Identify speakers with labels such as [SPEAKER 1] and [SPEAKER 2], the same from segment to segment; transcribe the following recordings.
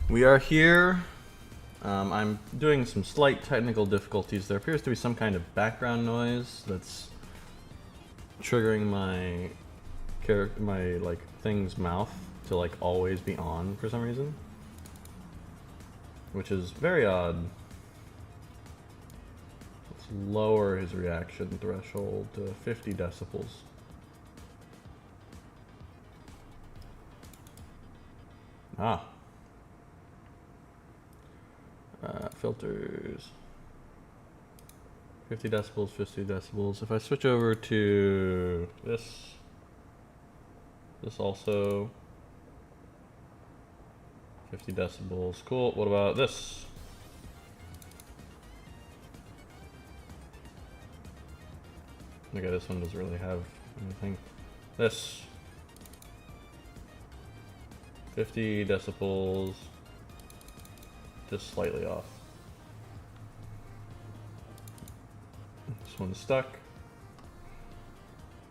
[SPEAKER 1] We are here. I'm doing some slight technical difficulties. There appears to be some kind of background noise that's triggering my thing's mouth to like always be on for some reason, which is very odd. Let's lower his reaction threshold to 50 decibels. Filters. 50 decibels, 50 decibels. If I switch over to this also 50 decibels. Cool. What about this? Okay, this one doesn't really have anything. This 50 decibels, just slightly off. This one's stuck.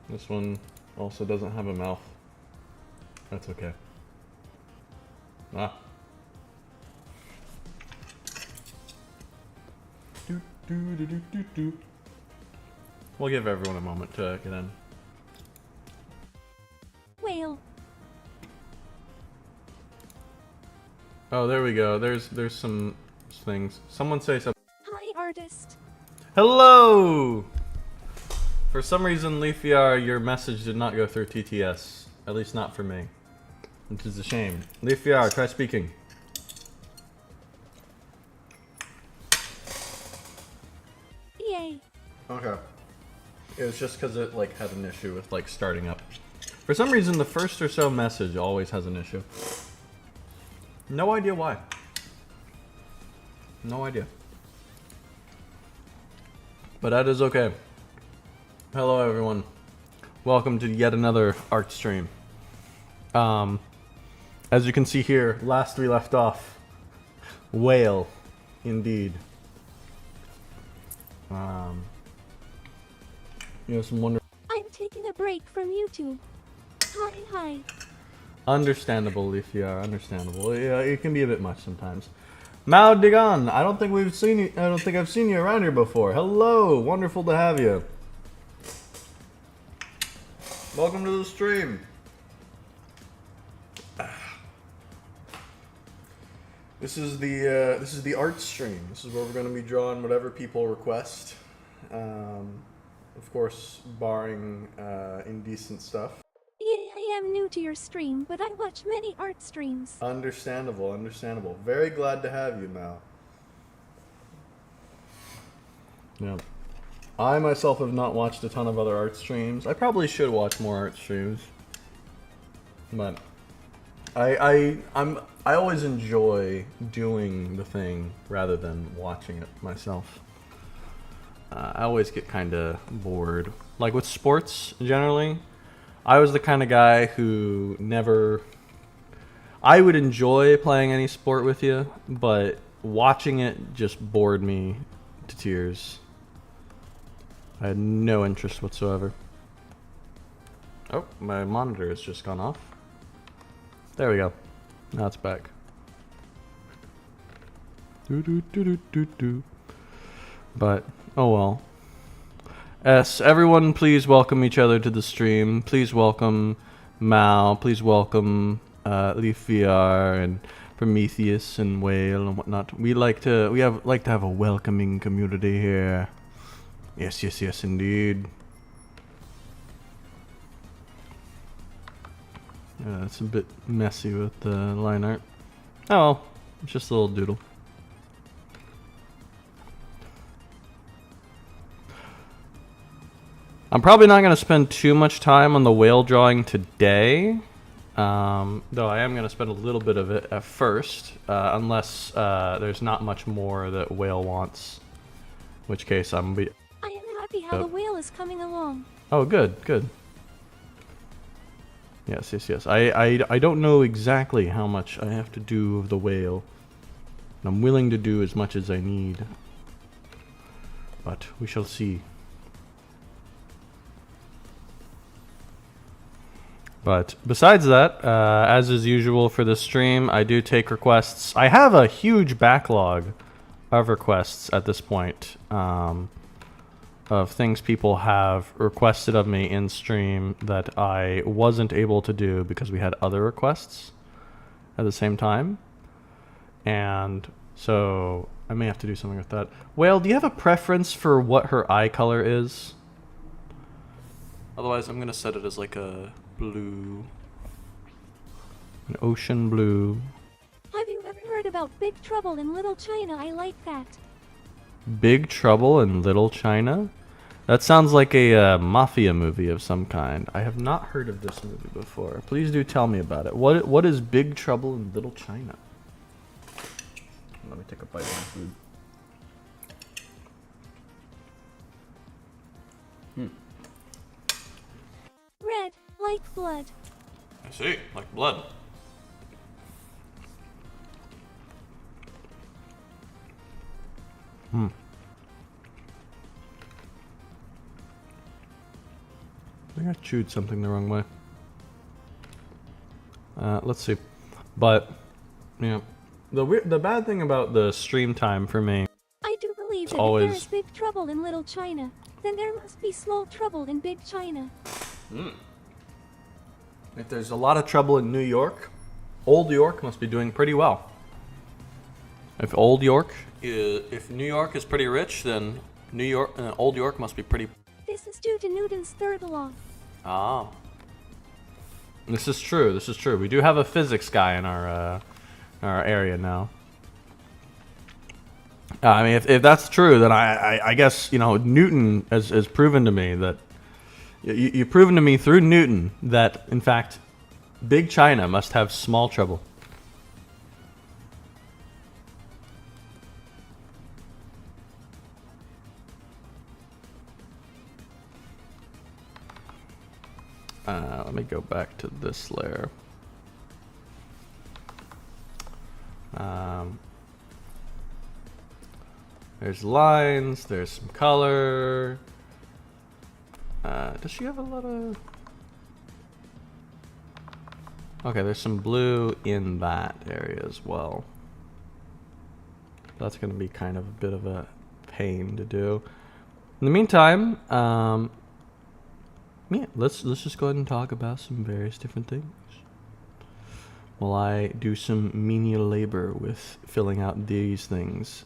[SPEAKER 1] This one also doesn't have a mouth. That's okay. We'll give everyone a moment to get in.
[SPEAKER 2] Whale.
[SPEAKER 1] Oh, there we go. There's some things. Someone say something.
[SPEAKER 2] Hi, artist.
[SPEAKER 1] Hello! For some reason, Leafyar, your message did not go through TTS. At least not for me. Which is a shame. Leafyar, try speaking.
[SPEAKER 2] Yay.
[SPEAKER 1] Okay. It was just because it like had an issue with like starting up. For some reason, the first or so message always has an issue. No idea why. No idea. But that is okay. Hello everyone. Welcome to yet another art stream. As you can see here, last we left off, whale, indeed. You know, some wonder.
[SPEAKER 2] I'm taking a break from YouTube. Hi.
[SPEAKER 1] Understandable, Leafyar, understandable. Yeah, it can be a bit much sometimes. Mao Digan, I don't think we've seen you. I don't think I've seen you around here before. Hello, wonderful to have you. Welcome to the stream. This is the art stream. This is where we're going to be drawing whatever people request. Of course, barring indecent stuff.
[SPEAKER 2] I am new to your stream, but I watch many art streams.
[SPEAKER 1] Understandable, understandable. Very glad to have you, Mal. Yeah. I myself have not watched a ton of other art streams. I probably should watch more art streams. But I always enjoy doing the thing rather than watching it myself. I always get kind of bored. Like with sports, generally, I was the kind of guy who never... I would enjoy playing any sport with you, but watching it just bored me to tears. I had no interest whatsoever. Oh, my monitor has just gone off. There we go. Now it's back. But, oh well. Yes, everyone please welcome each other to the stream. Please welcome Mao. Please welcome Leafyar and Prometheus and Whale and whatnot. We like to have a welcoming community here. Yes, indeed. It's a bit messy with the line art. Oh well, it's just a little doodle. I'm probably not going to spend too much time on the whale drawing today, though I am going to spend a little bit of it at first, unless there's not much more that whale wants, in which case I'm going to be...
[SPEAKER 2] I am happy how the whale is coming along.
[SPEAKER 1] Oh, good. Yes. I don't know exactly how much I have to do of the whale. I'm willing to do as much as I need, but we shall see. But besides that, as is usual for this stream, I do take requests. I have a huge backlog of requests at this point, of things people have requested of me in stream that I wasn't able to do because we had other requests at the same time. And so I may have to do something with that. Whale, do you have a preference for what her eye color is? Otherwise, I'm going to set it as like a blue. An ocean blue.
[SPEAKER 2] Have you ever heard about Big Trouble in Little China? I like that.
[SPEAKER 1] Big Trouble in Little China? That sounds like a mafia movie of some kind. I have not heard of this movie before. Please do tell me about it. What is Big Trouble in Little China? Let me take a bite of my food.
[SPEAKER 2] Red, like blood.
[SPEAKER 1] I see, like blood. I think I chewed something the wrong way. Let's see. But, yeah. The bad thing about the stream time for me...
[SPEAKER 2] I do believe that
[SPEAKER 1] always...
[SPEAKER 2] if there is big trouble in Little China, then there must be small trouble in Big China.
[SPEAKER 1] If there's a lot of trouble in New York, Old York must be doing pretty well. If New York is pretty rich, then Old York must be pretty...
[SPEAKER 2] This is due to Newton's third law.
[SPEAKER 1] Ah. This is true, this is true. We do have a physics guy in our area now. I mean, if that's true, then I guess, you know, Newton has proven to me that... You've proven to me through Newton that, in fact, Big China must have small trouble. Let me go back to this layer. There's lines, there's some color. Does she have a lot of... Okay, there's some blue in that area as well. That's going to be kind of a bit of a pain to do. In the meantime, yeah, let's just go ahead and talk about some various different things while I do some menial labor with filling out these things.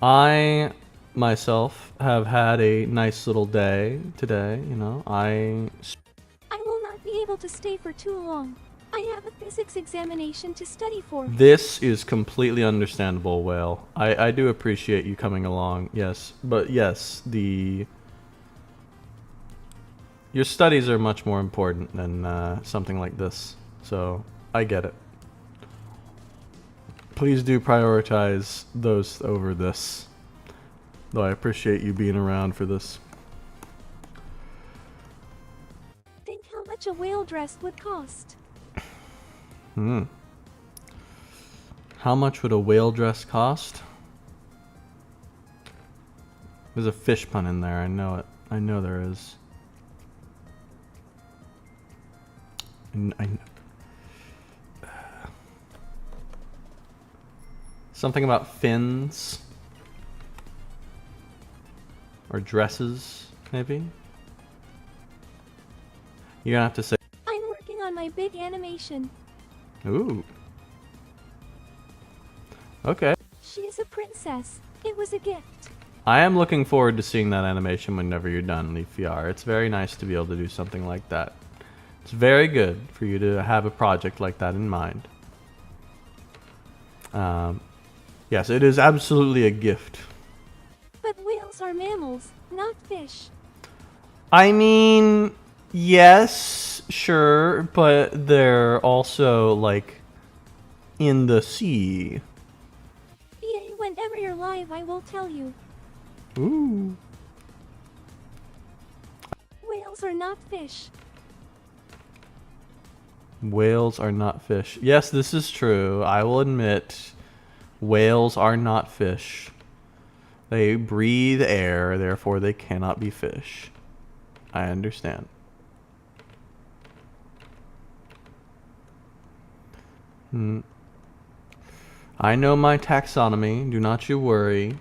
[SPEAKER 1] I myself have had a nice little day today, you know. I
[SPEAKER 2] will not be able to stay for too long. I have a physics examination to study for.
[SPEAKER 1] This is completely understandable, Whale. I do appreciate you coming along, yes. But yes, your studies are much more important than something like this. So, I get it. Please do prioritize those over this. Though I appreciate you being around for this.
[SPEAKER 2] Think how much a whale dress would cost.
[SPEAKER 1] How much would a whale dress cost? There's a fish pun in there, I know it. I know there is. Something about fins? Or dresses, maybe? You're gonna have to say...
[SPEAKER 2] I'm working on my big animation.
[SPEAKER 1] Ooh. Okay.
[SPEAKER 2] She is a princess. It was a gift.
[SPEAKER 1] I am looking forward to seeing that animation whenever you're done, LeafVR. It's very nice to be able to do something like that. It's very good for you to have a project like that in mind. Yes, it is absolutely a gift.
[SPEAKER 2] But whales are mammals, not fish.
[SPEAKER 1] I mean, yes, sure, but they're also, like, in the sea.
[SPEAKER 2] Yay, whenever you're live, I will tell you.
[SPEAKER 1] Ooh.
[SPEAKER 2] Whales are not fish.
[SPEAKER 1] Whales are not fish. Yes, this is true. I will admit, whales are not fish. They breathe air, therefore they cannot be fish. I understand. I know my taxonomy. Do not you worry.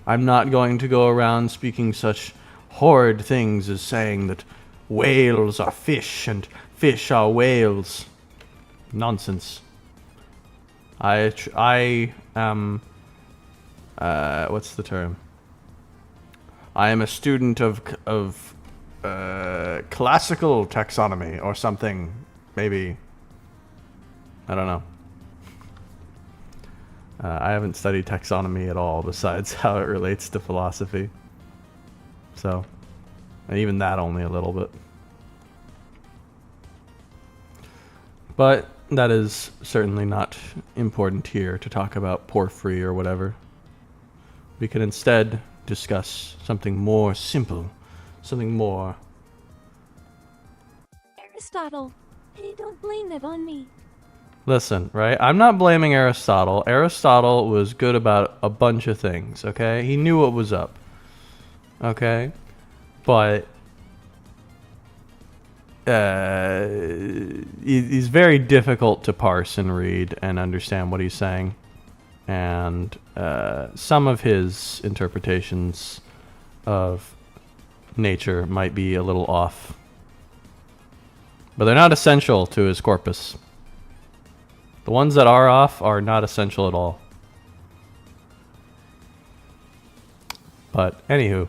[SPEAKER 1] I'm not going to go around speaking such horrid things as saying that whales are fish and fish are whales. Nonsense. I am, what's the term? I am a student of classical taxonomy or something, maybe. I don't know. I haven't studied taxonomy at all besides how it relates to philosophy. So, and even that only a little bit. But that is certainly not important here to talk about porphyry or whatever. We can instead discuss something more simple, something more...
[SPEAKER 2] Aristotle, hey, don't blame that on me.
[SPEAKER 1] Listen, right? I'm not blaming Aristotle. Aristotle was good about a bunch of things, okay? He knew what was up, okay? But he's very difficult to parse and read and understand what he's saying. And some of his interpretations of nature might be a little off. But they're not essential to his corpus. The ones that are off are not essential at all. But, anywho.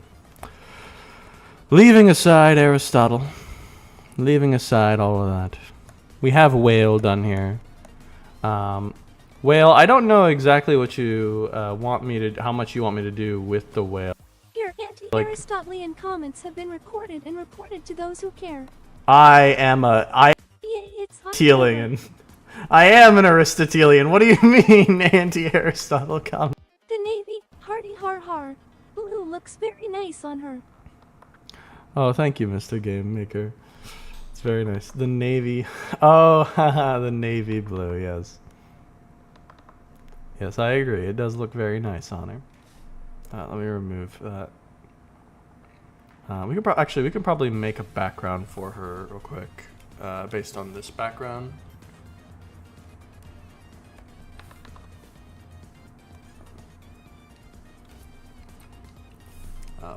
[SPEAKER 1] Leaving aside Aristotle. Leaving aside all of that. We have whale done here. Whale, I don't know exactly what you want me to... How much you want me to do with the whale.
[SPEAKER 2] Your anti-Aristotelian comments have been recorded and reported to those who care.
[SPEAKER 1] I am a...
[SPEAKER 2] Yeah, it's
[SPEAKER 1] Aristotelian. I am an Aristotelian. What do you mean, anti-Aristotle comment?
[SPEAKER 2] The Navy, hardy har har. Blue looks very nice on her.
[SPEAKER 1] Oh, thank you, Mr. Game Maker. It's very nice. The Navy. Oh, haha, the Navy blue, yes. Yes, I agree. It does look very nice on her. Let me remove that. We could probably make a background for her real quick, based on this background.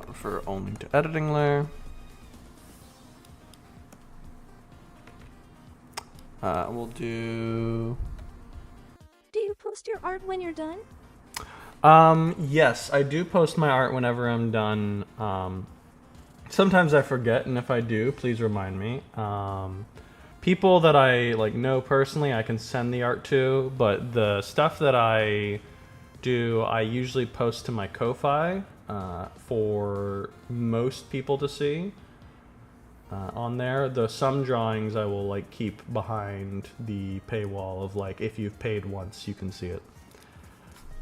[SPEAKER 1] Refer only to editing layer. We'll do...
[SPEAKER 2] Do you post your art when you're done?
[SPEAKER 1] Yes, I do post my art whenever I'm done. Sometimes I forget, and if I do, please remind me. People that I know personally, I can send the art to, but the stuff that I do, I usually post to my Ko-Fi for most people to see. On there, some drawings I will keep behind the paywall of if you've paid once, you can see it.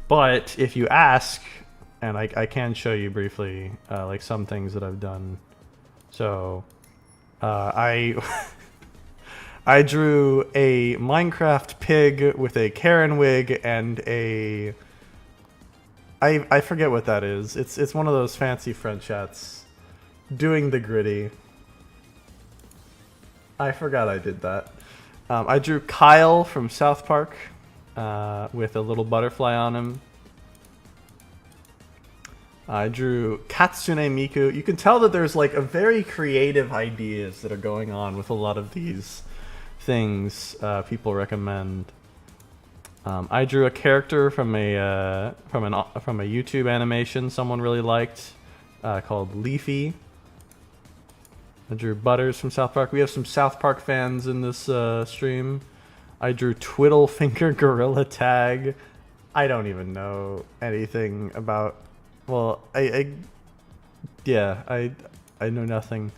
[SPEAKER 1] But if you ask, and I can show you briefly some things that I've done. So I I drew a Minecraft pig with a Karen wig and a I forget what that is. It's one of those fancy French hats. Doing the gritty. I forgot I did that. I drew Kyle from South Park with a little butterfly on him. I drew Katsune Miku. You can tell that there's a very creative ideas that are going on with a lot of these things people recommend. I drew a character from a YouTube animation someone really liked called Leafy. I drew Butters from South Park. We have some South Park fans in this stream. I drew Twiddlefinger Gorilla Tag. I don't even know anything about... Well, I know nothing.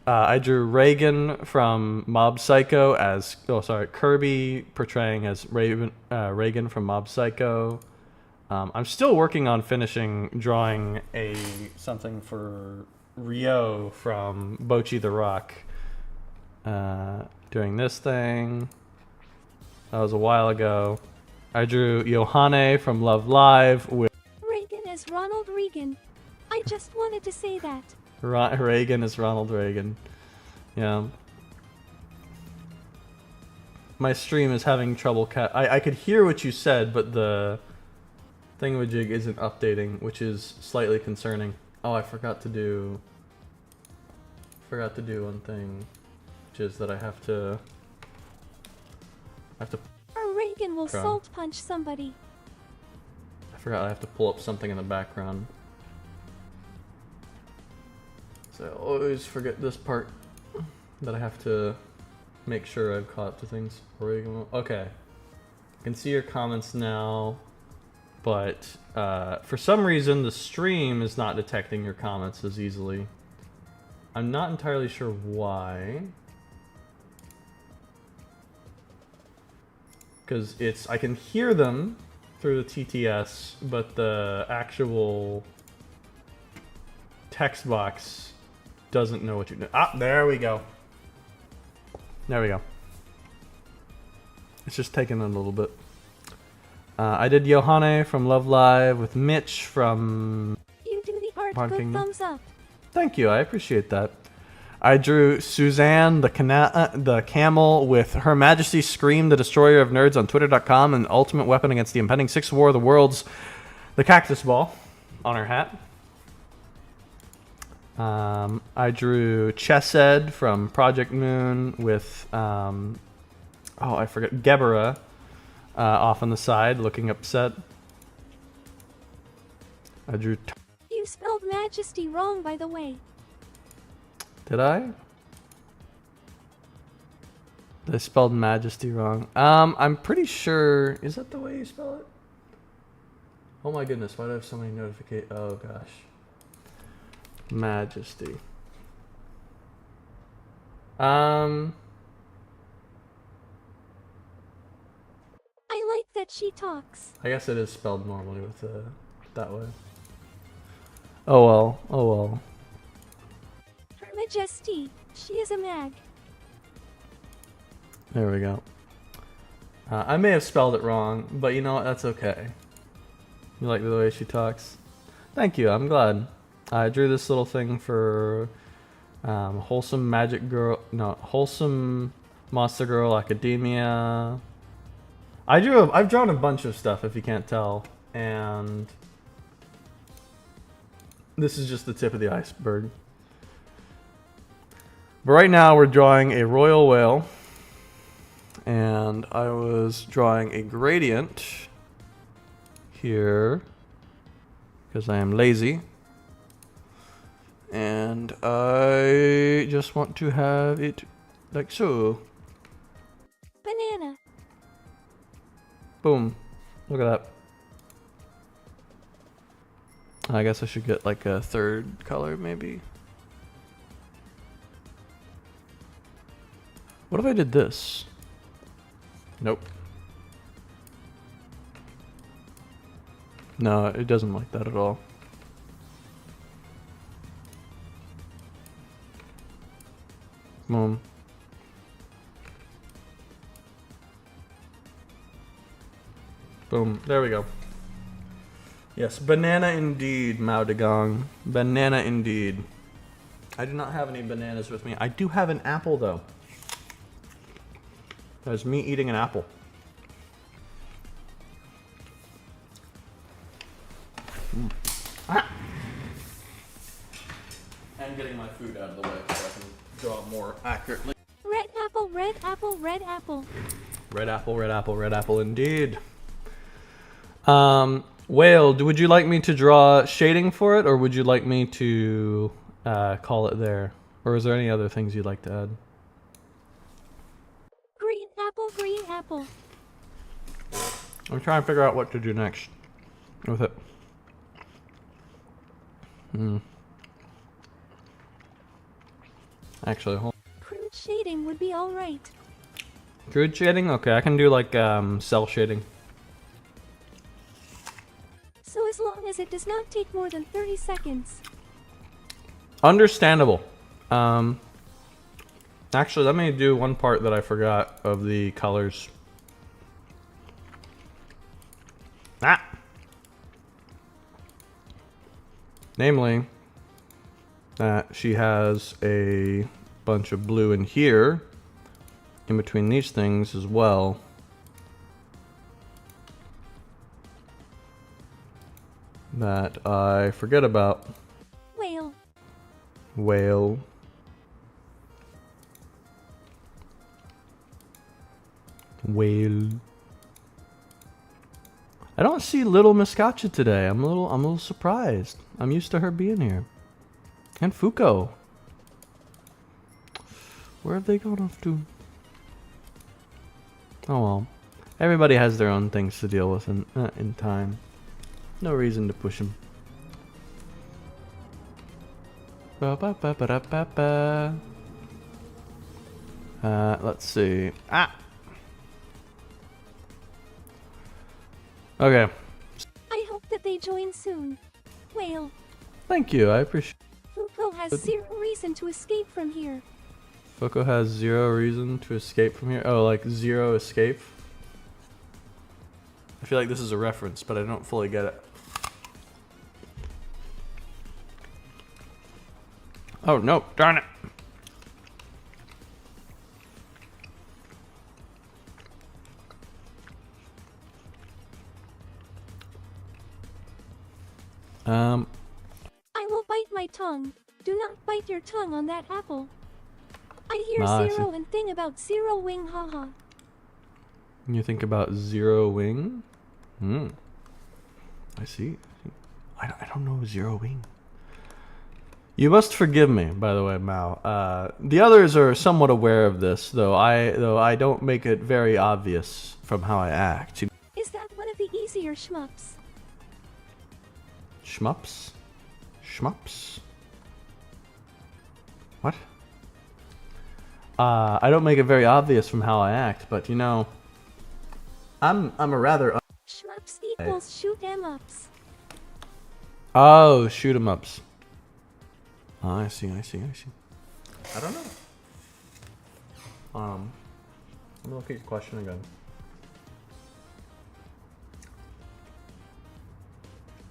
[SPEAKER 1] I drew Reagan from Mob Psycho as... Oh, sorry. Kirby portraying as Reagan from Mob Psycho. I'm still working on finishing drawing something for Ryo from Bocchi the Rock. Doing this thing. That was a while ago. I drew Yohane from Love Live with...
[SPEAKER 2] Reagan is Ronald Reagan. I just wanted to say that.
[SPEAKER 1] Reagan is Ronald Reagan. Yeah. my stream is having trouble. I could hear what you said, but the thingamajig isn't updating, which is slightly concerning. Oh, I forgot to do one thing, which is that I have to.
[SPEAKER 2] Or Reagan will salt punch somebody.
[SPEAKER 1] I forgot I have to pull up something in the background. So I always forget this part that I have to make sure I've caught up to things. Okay. I can see your comments now, but for some reason the stream is not detecting your comments as easily. I'm not entirely sure why. Because I can hear them through the TTS, but the actual text box doesn't know what you do. Ah, there we go. There we go. It's just taking a little bit. I did Johanne from Love Live with Mitch from...
[SPEAKER 2] You do the art, good thumbs up.
[SPEAKER 1] Thank you, I appreciate that. I drew Suzanne, the camel, with Her Majesty Scream, the Destroyer of Nerds on Twitter.com, and ultimate weapon against the impending Sixth War of the Worlds, the cactus ball, on her hat. I drew Chesed from Project Moon with, oh, I forget, Gebera off on the side, looking upset. I drew...
[SPEAKER 2] You spelled Majesty wrong, by the way.
[SPEAKER 1] Did I? I spelled Majesty wrong. I'm pretty sure... Is that the way you spell it? Oh my goodness, why do I have so many notifications? Oh gosh. Majesty.
[SPEAKER 2] I like that she talks.
[SPEAKER 1] I guess it is spelled normally with that way. Oh well, oh well.
[SPEAKER 2] Her Majesty, she is a mag.
[SPEAKER 1] There we go. I may have spelled it wrong, but you know what? That's okay. You like the way she talks? Thank you, I'm glad. I drew this little thing for Wholesome Magic Girl, no, Wholesome Monster Girl Academia. I've drawn a bunch of stuff, if you can't tell, and this is just the tip of the iceberg. But right now we're drawing a royal whale, and I was drawing a gradient here because I am lazy. And I just want to have it like so.
[SPEAKER 2] Banana.
[SPEAKER 1] Boom. Look at that. I guess I should get like a third color maybe. What if I did this? Nope. No, it doesn't like that at all. Boom. Boom. There we go. Yes, banana indeed, Mao Degong. Banana indeed. I do not have any bananas with me. I do have an apple though. That's me eating an apple. Ah. And getting my food out of the way so I can draw more accurately.
[SPEAKER 2] Red apple, red apple, red apple.
[SPEAKER 1] Red apple, red apple, red apple indeed. Whale, would you like me to draw shading for it, or would you like me to call it there? Or is there any other things you'd like to add?
[SPEAKER 2] Green apple, green apple.
[SPEAKER 1] I'm trying to figure out what to do next with it. Actually, hold on.
[SPEAKER 2] Crude shading would be alright.
[SPEAKER 1] Crude shading? Okay, I can do like cell shading.
[SPEAKER 2] So as long as it does not take more than 30 seconds.
[SPEAKER 1] Understandable. Actually, let me do one part that I forgot of the colors. Ah! Namely, that she has a bunch of blue in here. in between these things as well. That I forget about.
[SPEAKER 2] Whale.
[SPEAKER 1] Whale. Whale. I don't see little Miskacha today. I'm a little surprised. I'm used to her being here. And Fuko. Where have they gone off to? Oh well. Everybody has their own things to deal with in time. No reason to push them. Let's see. Ah! Okay.
[SPEAKER 2] I hope that they join soon. Whale.
[SPEAKER 1] Thank you, I appreciate it.
[SPEAKER 2] Fuko has zero reason to escape from here.
[SPEAKER 1] Fuko has zero reason to escape from here. Oh, like zero escape? I feel like this is a reference, but I don't fully get it. Oh no, darn it.
[SPEAKER 2] I will bite my tongue. Do not bite your tongue on that apple. I hear
[SPEAKER 1] Ah, I
[SPEAKER 2] Zero
[SPEAKER 1] see.
[SPEAKER 2] and thing about Zero Wing, haha.
[SPEAKER 1] You think about Zero Wing? I see. I don't know Zero Wing. You must forgive me, by the way, Mao. The others are somewhat aware of this, though I don't make it very obvious from how I act.
[SPEAKER 2] Is that one of the easier shmups?
[SPEAKER 1] Shmups? Shmups? What? I don't make it very obvious from how I act, but you know, I'm a rather.
[SPEAKER 2] Shmups equals shoot 'em ups.
[SPEAKER 1] Oh, shoot 'em ups. Oh, I see. I don't know. Let me look at your question again.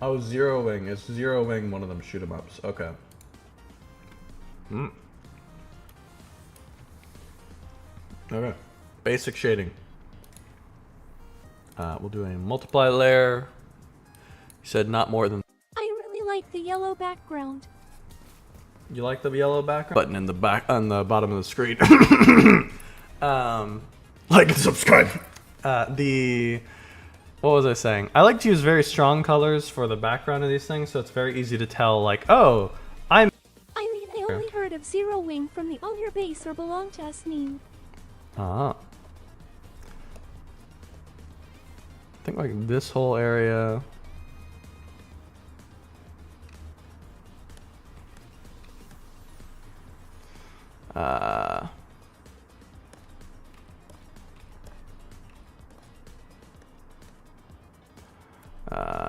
[SPEAKER 1] Oh, Zero Wing. Is Zero Wing one of them shoot 'em ups? Okay. Okay. Basic shading. We'll do a multiply layer. You said not more than.
[SPEAKER 2] I really like the yellow background.
[SPEAKER 1] You like the yellow background? Button in the back on the bottom of the screen. Like and subscribe. What was I saying? I like to use very strong colors for the background of these things, so it's very easy to tell. Like, oh, I
[SPEAKER 2] only heard of Zero Wing from the On Your Base or Belong to Us meme.
[SPEAKER 1] I think like this whole area.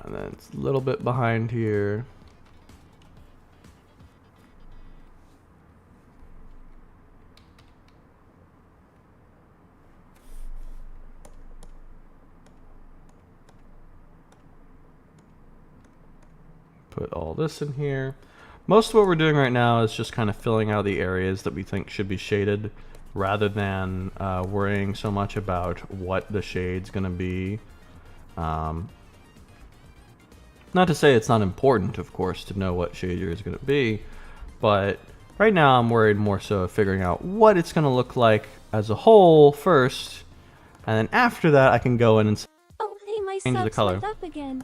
[SPEAKER 1] And then it's a little bit behind here. Put all this in here. Most of what we're doing right now is just kind of filling out the areas that we think should be shaded, rather than worrying so much about what the shade's going to be. Not to say it's not important, of course, to know what shade yours is going to be, but right now I'm worried more so of figuring out what it's going to look like as a whole first, and then after that I can go in and
[SPEAKER 2] Oh, hey, my
[SPEAKER 1] change the
[SPEAKER 2] subs
[SPEAKER 1] color.
[SPEAKER 2] went up again.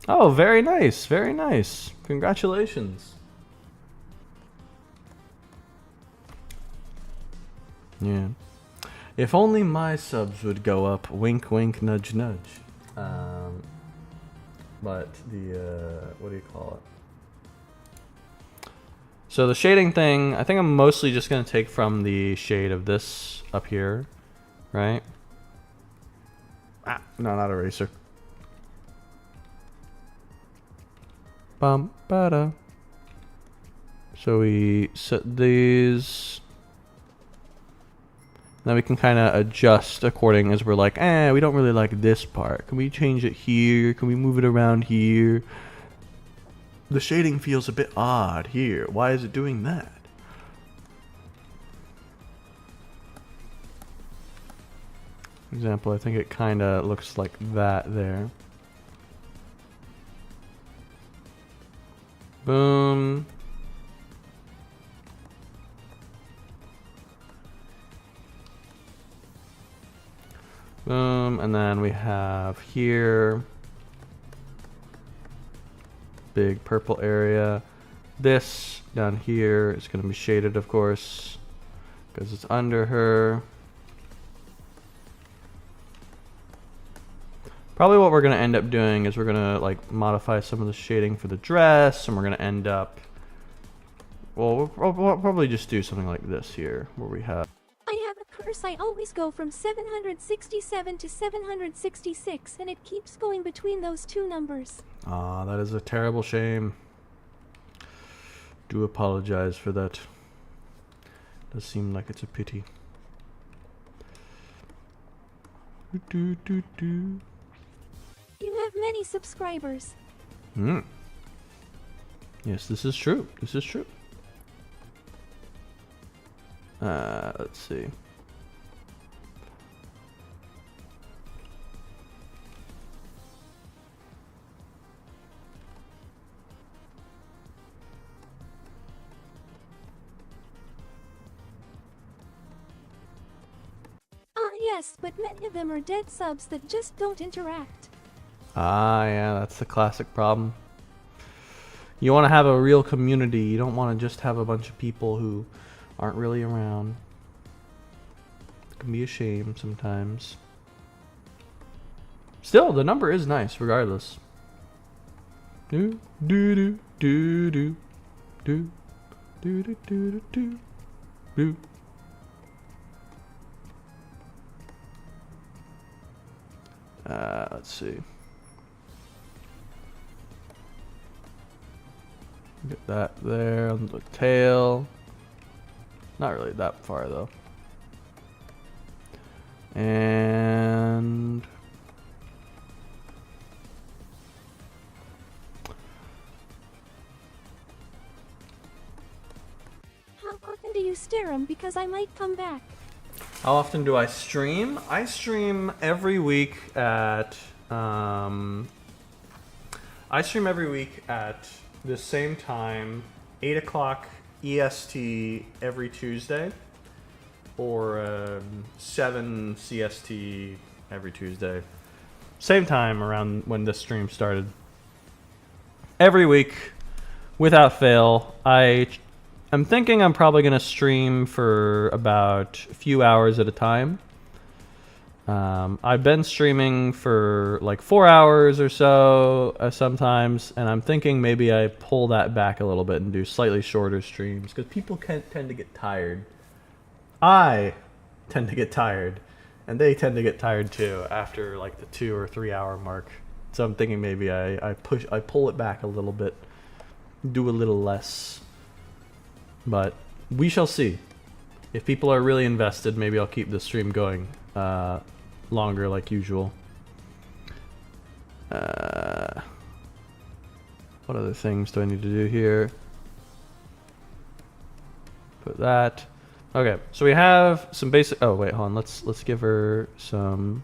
[SPEAKER 1] Oh, very nice, very nice. Congratulations. Yeah. If only my subs would go up. Wink, wink, nudge, nudge. But the, what do you call it? So the shading thing, I think I'm mostly just going to take from the shade of this up here, right? Ah, no, not eraser. Bum, ba-da. So we set these. Then we can kind of adjust according as we're like, we don't really like this part. Can we change it here? Can we move it around here? The shading feels a bit odd here. Why is it doing that? For example, I think it kind of looks like that there. Boom. Boom, and then we have here, big purple area. This down here is going to be shaded, of course, because it's under her. Probably what we're going to end up doing is we're going to like modify some of the shading for the dress, and we're going to end up, well, we'll probably just do something like this here, where we have,
[SPEAKER 2] I have a curse. I always go from 767 to 766, and it keeps going between those two numbers.
[SPEAKER 1] ah, that is a terrible shame. Do apologize for that. Does seem like it's a pity. Do, do, do.
[SPEAKER 2] You have many subscribers.
[SPEAKER 1] Hmm. Yes, this is true. This is true. Let's see.
[SPEAKER 2] Ah, yes, but many of them are dead subs that just don't interact.
[SPEAKER 1] Ah, yeah, that's the classic problem. You want to have a real community. You don't want to just have a bunch of people who aren't really around. It can be a shame sometimes. Still, the number is nice regardless. Do do do do do do do do do do do. Let's see. Get that there on the tail. Not really that far though. And
[SPEAKER 2] How often do you stare 'em? Because I might come back.
[SPEAKER 1] how often do I stream? I stream every week at the same time, 8 o'clock EST every Tuesday, or 7 CST every Tuesday. Same time around when this stream started. Every week, without fail. I'm thinking I'm probably going to stream for about a few hours at a time. I've been streaming for like 4 hours or so sometimes, and I'm thinking maybe I pull that back a little bit and do slightly shorter streams because people tend to get tired. I tend to get tired, and they tend to get tired too after like the 2 or 3 hour mark. So I'm thinking maybe I pull it back a little bit, do a little less. But we shall see. If people are really invested, maybe I'll keep the stream going longer like usual. What other things do I need to do here? Put that. Okay, so we have some basic. Oh wait, hold on. Let's give her some.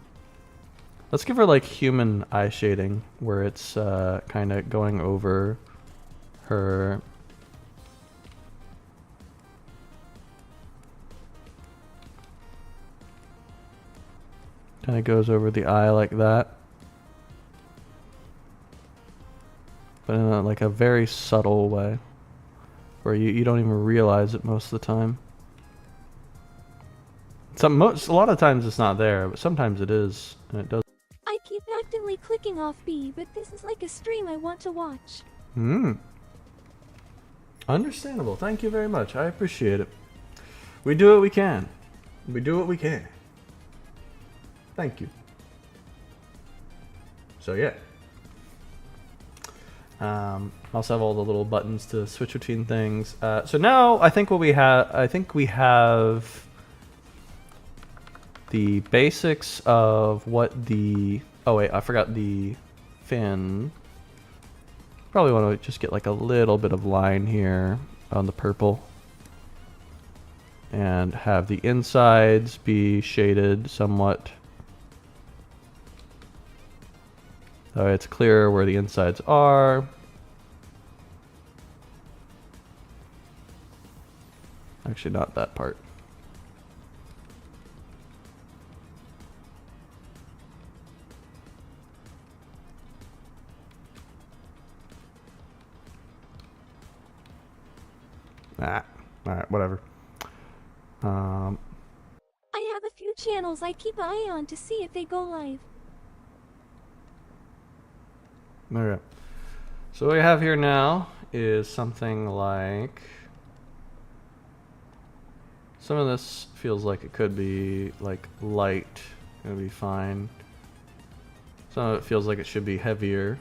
[SPEAKER 1] Let's give her like human eye shading, where it's kind of going over her. Kind of goes over the eye like that, but in like a very subtle way, where you don't even realize it most of the time. A lot of times it's not there, but sometimes it is, and it does.
[SPEAKER 2] I keep actively clicking off B, but this is like a stream I want to watch.
[SPEAKER 1] Understandable. Thank you very much. I appreciate it. We do what we can. We do what we can. Thank you. So yeah. Also have all the little buttons to switch between things. So now I think we have the basics of what the. Oh wait, I forgot the fin. Probably want to just get like a little bit of line here on the purple, and have the insides be shaded somewhat That way it's clear where the insides are. Actually, not that part. Ah, alright, whatever.
[SPEAKER 2] I have a few channels I keep an eye on to see if they go live.
[SPEAKER 1] Okay. So what we have here now is something like... Some of this feels like it could be like light. It'll be fine. Some of it feels like it should be heavier.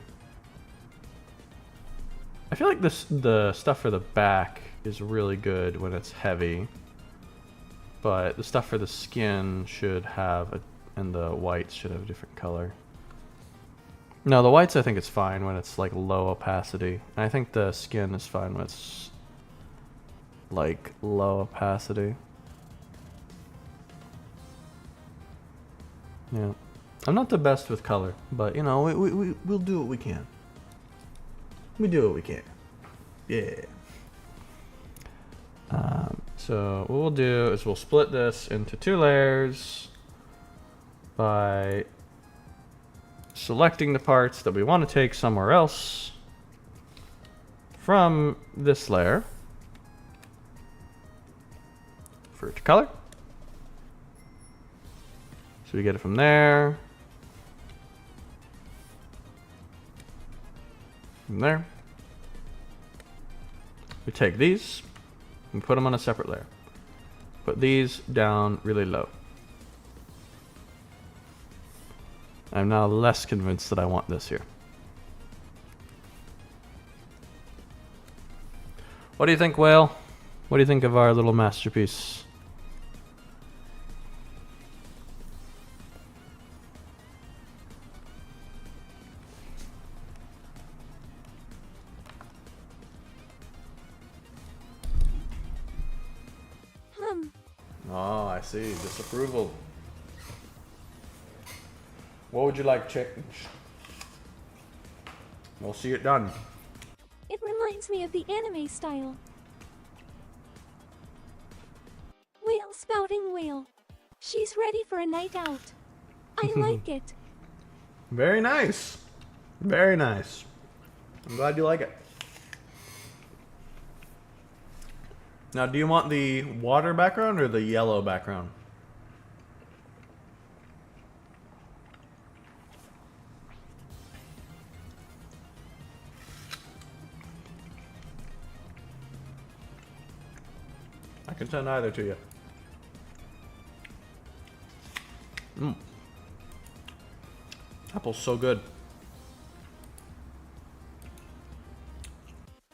[SPEAKER 1] I feel like the stuff for the back is really good when it's heavy. But the stuff for the skin should have and the whites should have a different color. No, the whites I think it's fine when it's like low opacity. And I think the skin is fine when it's like low opacity. Yeah. I'm not the best with color, but you know, we'll do what we can. We do what we can. Yeah. So what we'll do is we'll split this into 2 layers by selecting the parts that we want to take somewhere else from this layer for it to color. So we get it from there, from there. We take these and put them on a separate layer. Put these down really low. I'm now less convinced that I want this here. What do you think, Whale? What do you think of our little masterpiece? Oh, I see. Disapproval. What would you like change? We'll see it done.
[SPEAKER 2] It reminds me of the anime style. Whale spouting whale. She's ready for a night out. I like it.
[SPEAKER 1] Very nice. Very nice. I'm glad you like it. Now, do you want the water background or the yellow background? I can send either to you. Apple's so good.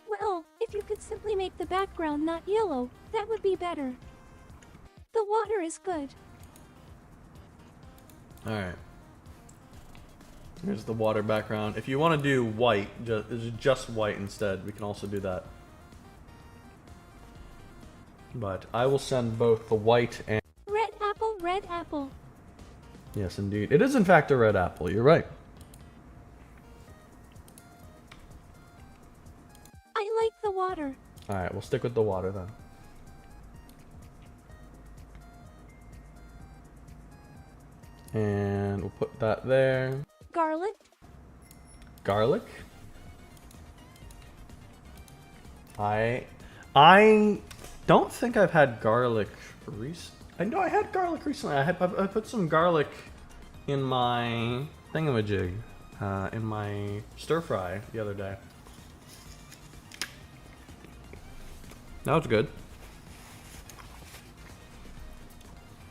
[SPEAKER 2] Well, if you could simply make the background not yellow, that would be better. The water is good.
[SPEAKER 1] Alright. Here's the water background. If you want to do white, just white instead, we can also do that. But I will send both the white and...
[SPEAKER 2] Red apple, red apple.
[SPEAKER 1] Yes, indeed. It is in fact a red apple. You're right.
[SPEAKER 2] I like the water.
[SPEAKER 1] Alright, we'll stick with the water then. And we'll put that there.
[SPEAKER 2] Garlic.
[SPEAKER 1] Garlic. I don't think I've had garlic recently. I know I had garlic recently. I put some garlic in my thingamajig, in my stir fry the other day. That was good.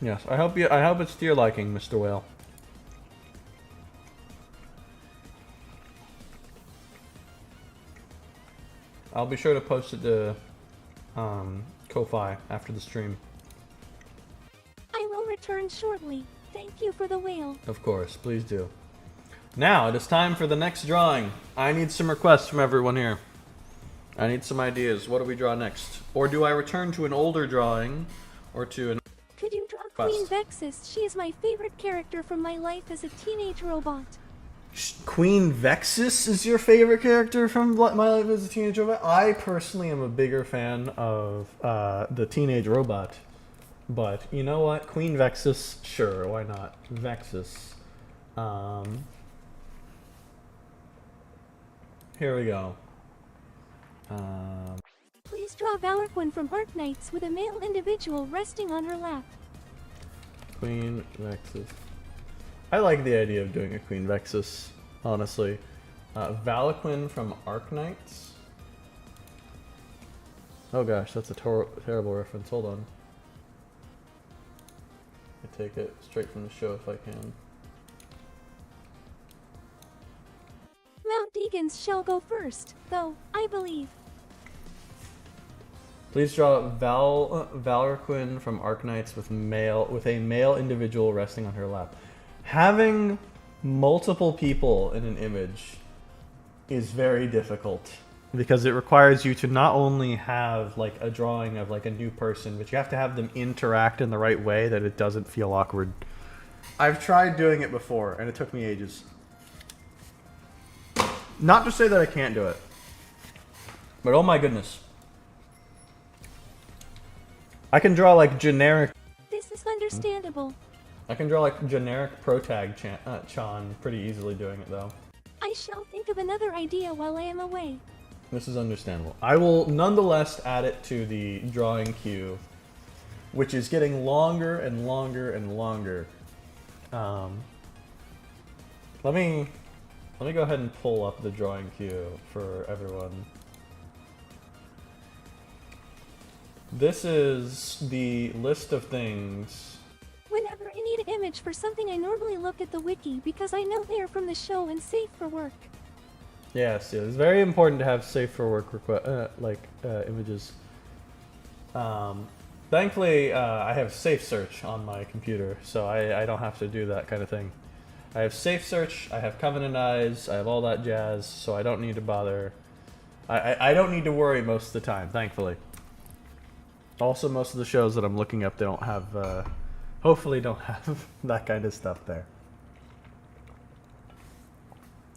[SPEAKER 1] Yes, I hope it's to your liking, Mr. Whale. I'll be sure to post it to Ko-Fi after the stream.
[SPEAKER 2] I will return shortly. Thank you for the whale.
[SPEAKER 1] Of course, please do. Now, it is time for the next drawing. I need some requests from everyone here. I need some ideas. What do we draw next? Or do I return to an older drawing? Or to an...
[SPEAKER 2] Could you draw Queen Vexus? She is my favorite character from my life as a teenage robot.
[SPEAKER 1] Queen Vexus is your favorite character from My Life as a Teenage Robot? I personally am a bigger fan of the Teenage Robot. But you know what? Queen Vexus, sure, why not? Vexus. Here we go.
[SPEAKER 2] Please draw Valorquin from Arknights with a male individual resting on her lap.
[SPEAKER 1] Queen Vexus. I like the idea of doing a Queen Vexus, honestly. Valorquin from Arknights. Oh gosh, that's a terrible reference. Hold on. I take it straight from the show if I can.
[SPEAKER 2] Mount Deegan's shall go first, though, I believe.
[SPEAKER 1] Please draw Valorquin from Arknights with a male individual resting on her lap. Having multiple people in an image is very difficult because it requires you to not only have like a drawing of like a new person, but you have to have them interact in the right way that it doesn't feel awkward. I've tried doing it before and it took me ages. Not to say that I can't do it, but oh my goodness. I can draw like generic.
[SPEAKER 2] This is understandable.
[SPEAKER 1] I can draw like generic protag Chan pretty easily doing it though.
[SPEAKER 2] I shall think of another idea while I am away.
[SPEAKER 1] This is understandable. I will nonetheless add it to the drawing queue, which is getting longer and longer and longer. Let me go ahead and pull up the drawing queue for everyone. This is the list of things.
[SPEAKER 2] Whenever I need an image for something, I normally look at the wiki because I know they are from the show and safe for work.
[SPEAKER 1] Yes, it's very important to have safe for work images. Thankfully, I have safe search on my computer, so I don't have to do that kind of thing. I have safe search, I have Covenant Eyes, I have all that jazz, so I don't need to bother. I don't need to worry most of the time, thankfully. Also, most of the shows that I'm looking up, they don't have, hopefully don't have that kind of stuff there.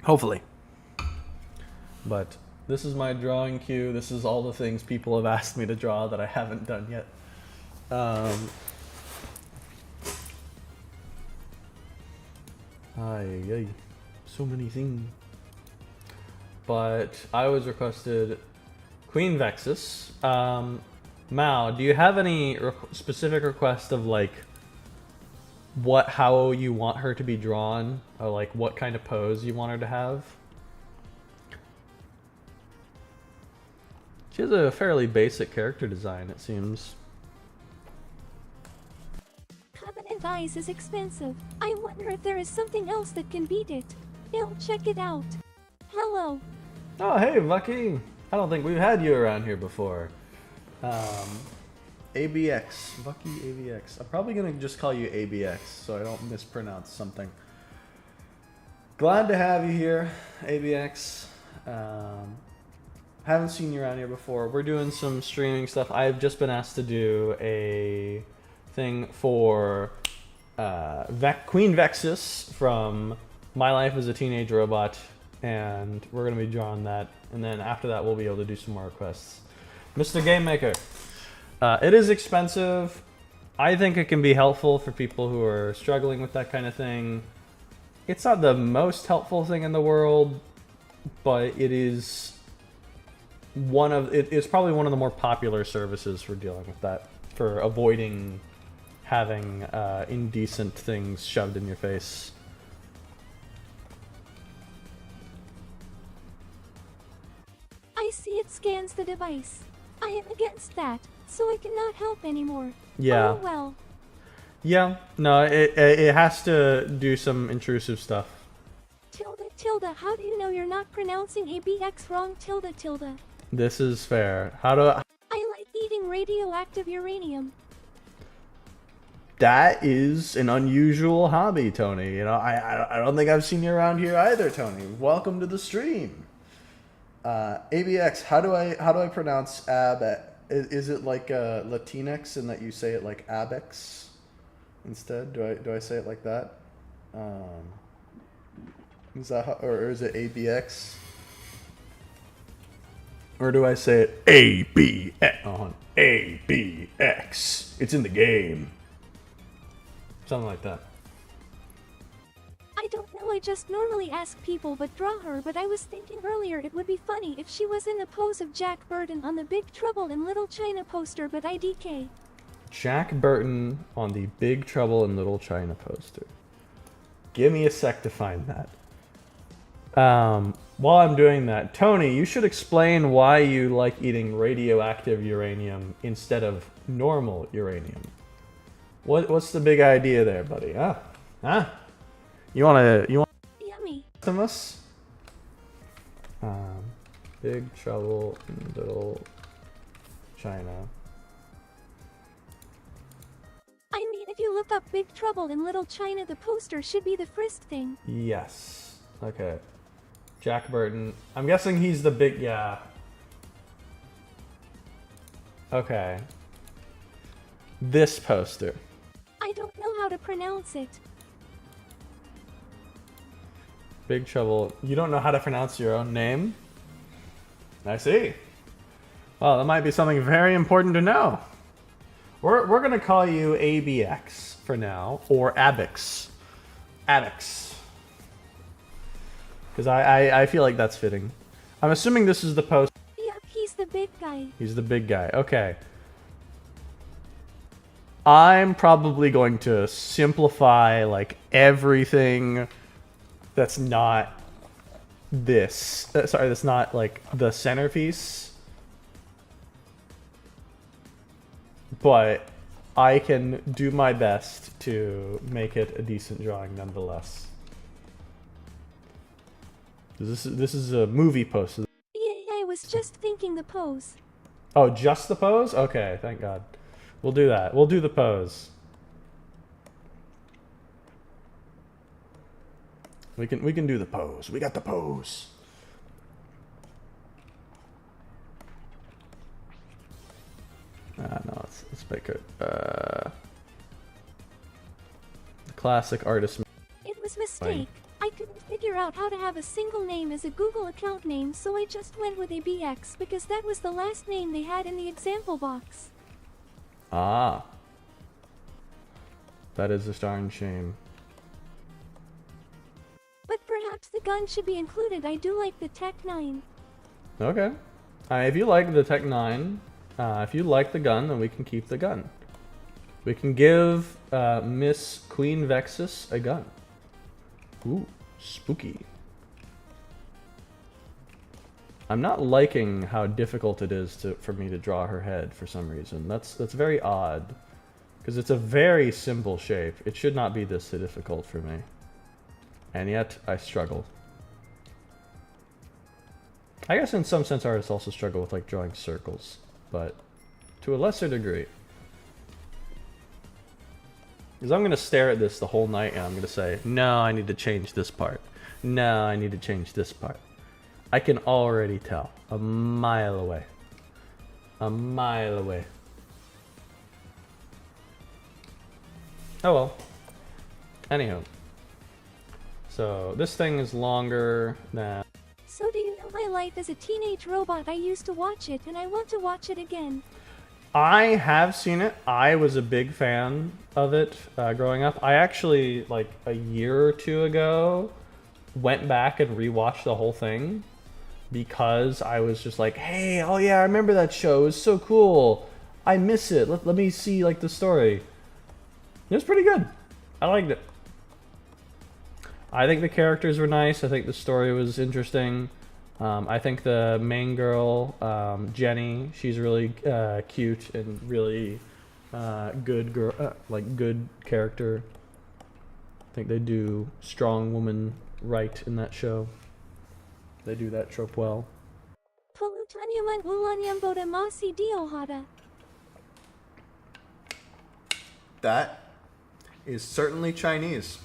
[SPEAKER 1] Hopefully. But this is my drawing queue. This is all the things people have asked me to draw that I haven't done yet. So many things. But I was requested Queen Vexus. Mao, do you have any specific request of like how you want her to be drawn, or like what kind of pose you want her to have? She has a fairly basic character design, it seems.
[SPEAKER 2] Covenant Eyes is expensive. I wonder if there is something else that can beat it. I'll check it out. Hello.
[SPEAKER 1] Oh, hey, Bucky. I don't think we've had you around here before. ABX. Bucky ABX. I'm probably going to just call you ABX so I don't mispronounce something. Glad to have you here, ABX. Haven't seen you around here before. We're doing some streaming stuff. I've just been asked to do a thing for Queen Vexus from My Life as a Teenage Robot, and we're going to be drawing that. And then after that, we'll be able to do some more requests. Mr. Game Maker. It is expensive. I think it can be helpful for people who are struggling with that kind of thing. It's not the most helpful thing in the world, but it is it's probably one of the more popular services for dealing with that, for avoiding having indecent things shoved in your face.
[SPEAKER 2] I see it scans the device. I am against that, so I cannot help anymore.
[SPEAKER 1] Yeah.
[SPEAKER 2] Oh well.
[SPEAKER 1] Yeah, no, it has to do some intrusive stuff.
[SPEAKER 2] Tilda, how do you know you're not pronouncing ABX wrong? Tilda.
[SPEAKER 1] This is fair. How do I
[SPEAKER 2] like eating radioactive uranium.
[SPEAKER 1] That is an unusual hobby, Tony. You know, I don't think I've seen you around here either, Tony. Welcome to the stream. ABX, how do I pronounce ab? Is it like Latinx in that you say it like abex instead? Do I say it like that? Is that how, or is it ABX? Or do I say it ABX? ABX. It's in the game. Something like that.
[SPEAKER 2] I don't know, I just normally ask people but draw her, but I was thinking earlier it would be funny if she was in the pose of Jack Burton on the Big Trouble in Little China poster, but IDK.
[SPEAKER 1] Jack Burton on the Big Trouble in Little China poster. Give me a sec to find that. While I'm doing that, Tony, you should explain why you like eating radioactive uranium instead of normal uranium. What's the big idea there, buddy? Huh? You want
[SPEAKER 2] Yummy.
[SPEAKER 1] some of us? Big Trouble in Little China.
[SPEAKER 2] I mean, if you look up Big Trouble in Little China, the poster should be the first thing.
[SPEAKER 1] Yes. Okay. Jack Burton. I'm guessing he's the big, yeah. Okay. This poster.
[SPEAKER 2] I don't know how to pronounce it.
[SPEAKER 1] Big Trouble. You don't know how to pronounce your own name? I see. Well, that might be something very important to know. We're gonna call you ABX for now, or Abix. Abix. Because I feel like that's fitting. I'm assuming this is the post.
[SPEAKER 2] Yep, he's the big guy.
[SPEAKER 1] He's the big guy. Okay. I'm probably going to simplify like everything that's not this. Sorry, that's not like the centerpiece. But I can do my best to make it a decent drawing nonetheless. This is a movie poster.
[SPEAKER 2] Yeah, I was just thinking the pose.
[SPEAKER 1] Oh, just the pose? Okay, thank God. We'll do that. We'll do the pose. We can do the pose. We got the pose. No, let's make it the classic artist.
[SPEAKER 2] It was a mistake. I couldn't figure out how to have a single name as a Google account name, so I just went with ABX because that was the last name they had in the example box.
[SPEAKER 1] Ah. That is a darn shame.
[SPEAKER 2] But perhaps the gun should be included. I do like the Tech 9.
[SPEAKER 1] Okay. If you like the Tech 9, if you like the gun, then we can keep the gun. We can give Miss Queen Vexus a gun. Ooh, spooky. I'm not liking how difficult it is for me to draw her head for some reason. That's very odd. Because it's a very simple shape. It should not be this difficult for me. And yet, I struggle. I guess in some sense artists also struggle with like drawing circles. But to a lesser degree. Because I'm going to stare at this the whole night and I'm going to say, no, I need to change this part. No, I need to change this part. I can already tell. A mile away. A mile away. Oh well. Anywho. So this thing is longer than...
[SPEAKER 2] So do you know my life as a teenage robot? I used to watch it and I want to watch it again.
[SPEAKER 1] I have seen it. I was a big fan of it growing up. I actually, like a year or two ago, went back and rewatched the whole thing because I was just like, hey, oh yeah, I remember that show. It was so cool. I miss it. Let me see like the story. It was pretty good. I liked it. I think the characters were nice. I think the story was interesting. I think the main girl, Jenny, she's really cute and really good girl, like good character. I think they do strong woman right in that show. They do that trope well.
[SPEAKER 2] Polutaniaman ulanyam boda masi diohada.
[SPEAKER 1] That is certainly Chinese.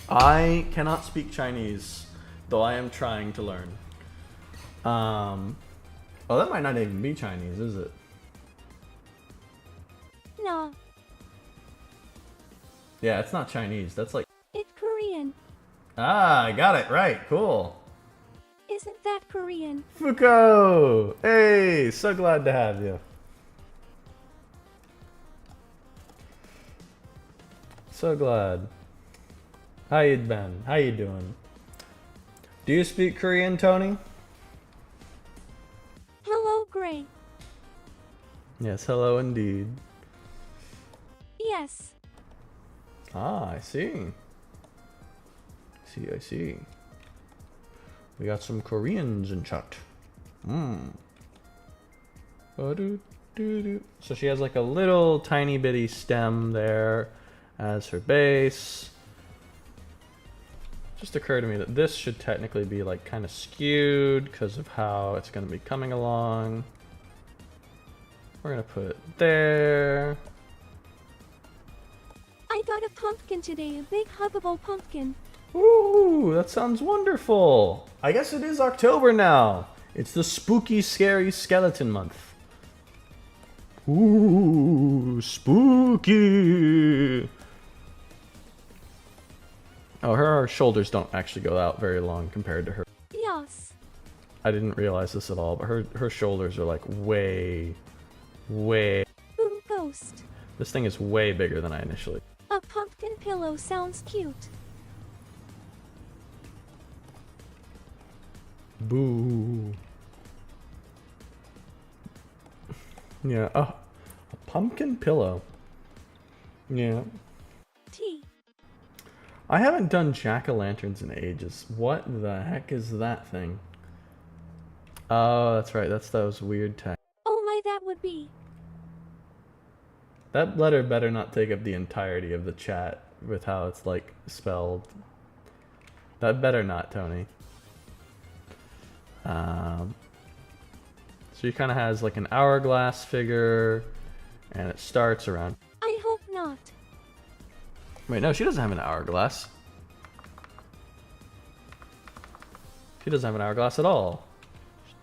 [SPEAKER 1] I cannot speak Chinese, though I am trying to learn. Oh, that might not even be Chinese, is it?
[SPEAKER 2] Nah,
[SPEAKER 1] Yeah, it's not Chinese. That's like...
[SPEAKER 2] it's Korean.
[SPEAKER 1] Ah, I got it right. Cool.
[SPEAKER 2] Isn't that Korean?
[SPEAKER 1] Fuko! Hey, so glad to have you. So glad. How you been? How you doing? Do you speak Korean, Tony?
[SPEAKER 2] Hello, Gray.
[SPEAKER 1] Yes, hello indeed.
[SPEAKER 2] Yes.
[SPEAKER 1] Ah, I see. I see. We got some Koreans in chat. So she has like a little tiny bitty stem there as her base. Just occurred to me that this should technically be like kind of skewed because of how it's going to be coming along. We're going to put it there.
[SPEAKER 2] I got a pumpkin today, a big huggable pumpkin.
[SPEAKER 1] Ooh, that sounds wonderful. I guess it is October now. It's the spooky, scary skeleton month. Ooh, spooky. Oh, her shoulders don't actually go out very long compared to her.
[SPEAKER 2] Yes.
[SPEAKER 1] I didn't realize this at all, but her shoulders are like way.
[SPEAKER 2] Boom ghost.
[SPEAKER 1] This thing is way bigger than I initially.
[SPEAKER 2] A pumpkin pillow sounds cute.
[SPEAKER 1] Boo. Yeah, a pumpkin pillow. Yeah.
[SPEAKER 2] T.
[SPEAKER 1] I haven't done jack-o'-lanterns in ages. What the heck is that thing? Oh, that's right. That's those weird text.
[SPEAKER 2] Oh my, that would be.
[SPEAKER 1] That letter better not take up the entirety of the chat with how it's like spelled. That better not, Tony. So he kind of has like an hourglass figure, and it starts around.
[SPEAKER 2] I hope not.
[SPEAKER 1] Wait, no, she doesn't have an hourglass. She doesn't have an hourglass at all.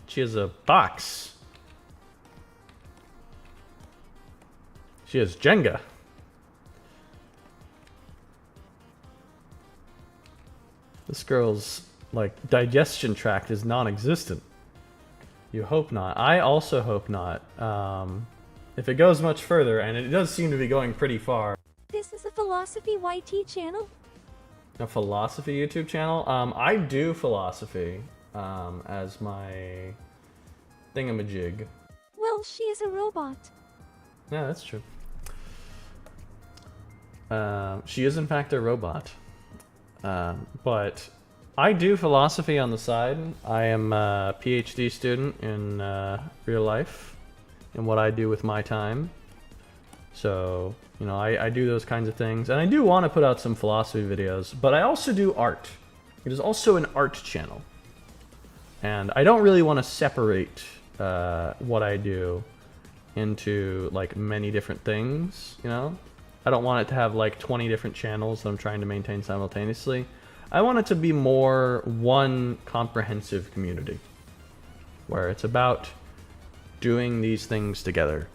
[SPEAKER 1] She has a box. She has Jenga. This girl's like digestion tract is non-existent. You hope not. I also hope not. If it goes much further, and it does seem to be going pretty far.
[SPEAKER 2] This is a Philosophy YT channel?
[SPEAKER 1] A philosophy YouTube channel? I do philosophy as my thingamajig.
[SPEAKER 2] Well, she is a robot.
[SPEAKER 1] Yeah, that's true. She is in fact a robot. But I do philosophy on the side. I am a PhD student in real life and what I do with my time. So, you know, I do those kinds of things. And I do want to put out some philosophy videos, but I also do art. It is also an art channel. And I don't really want to separate what I do into like many different things, you know? I don't want it to have like 20 different channels that I'm trying to maintain simultaneously. I want it to be more one comprehensive community where it's about doing these things together.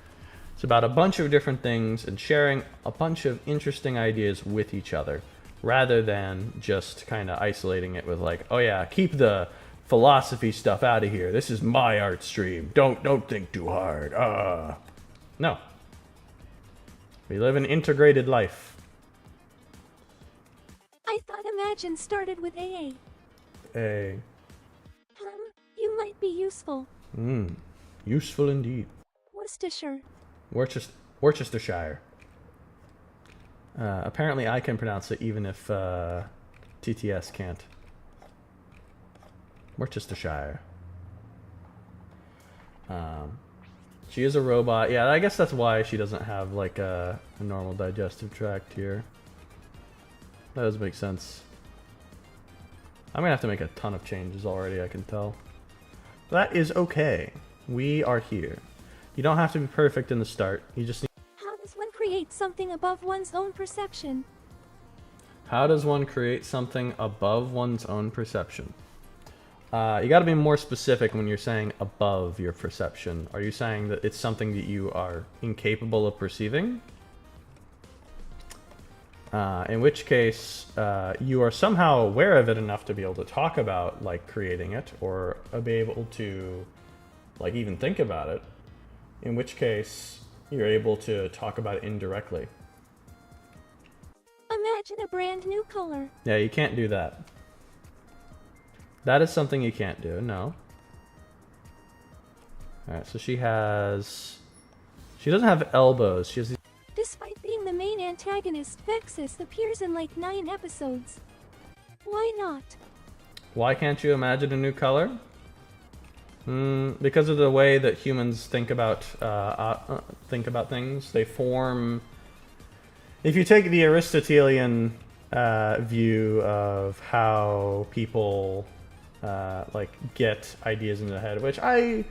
[SPEAKER 1] It's about a bunch of different things and sharing a bunch of interesting ideas with each other rather than just kind of isolating it with like, oh yeah, keep the philosophy stuff out of here. This is my art stream. Don't think too hard. No. We live an integrated life.
[SPEAKER 2] I thought Imagine started with AA.
[SPEAKER 1] A.
[SPEAKER 2] You might be useful.
[SPEAKER 1] Useful indeed.
[SPEAKER 2] Worcestershire.
[SPEAKER 1] Worcestershire. Apparently I can pronounce it even if TTS can't. Worcestershire. She is a robot. Yeah, I guess that's why she doesn't have like a normal digestive tract here. That does make sense. I'm gonna have to make a ton of changes already, I can tell. That is okay. We are here. You don't have to be perfect in the start. You just need...
[SPEAKER 2] How does one create something above one's own perception?
[SPEAKER 1] How does one create something above one's own perception? You gotta be more specific when you're saying above your perception. Are you saying that it's something that you are incapable of perceiving? In which case, you are somehow aware of it enough to be able to talk about like creating it, or be able to like even think about it. In which case, you're able to talk about it indirectly.
[SPEAKER 2] Imagine a brand new color.
[SPEAKER 1] Yeah, you can't do that. That is something you can't do, no. Alright, so she doesn't have elbows. She has these.
[SPEAKER 2] Despite being the main antagonist, Vexus appears in like 9 episodes. Why not?
[SPEAKER 1] Why can't you imagine a new color? Because of the way that humans think about things. They form. If you take the Aristotelian view of how people like get ideas in their head, which I've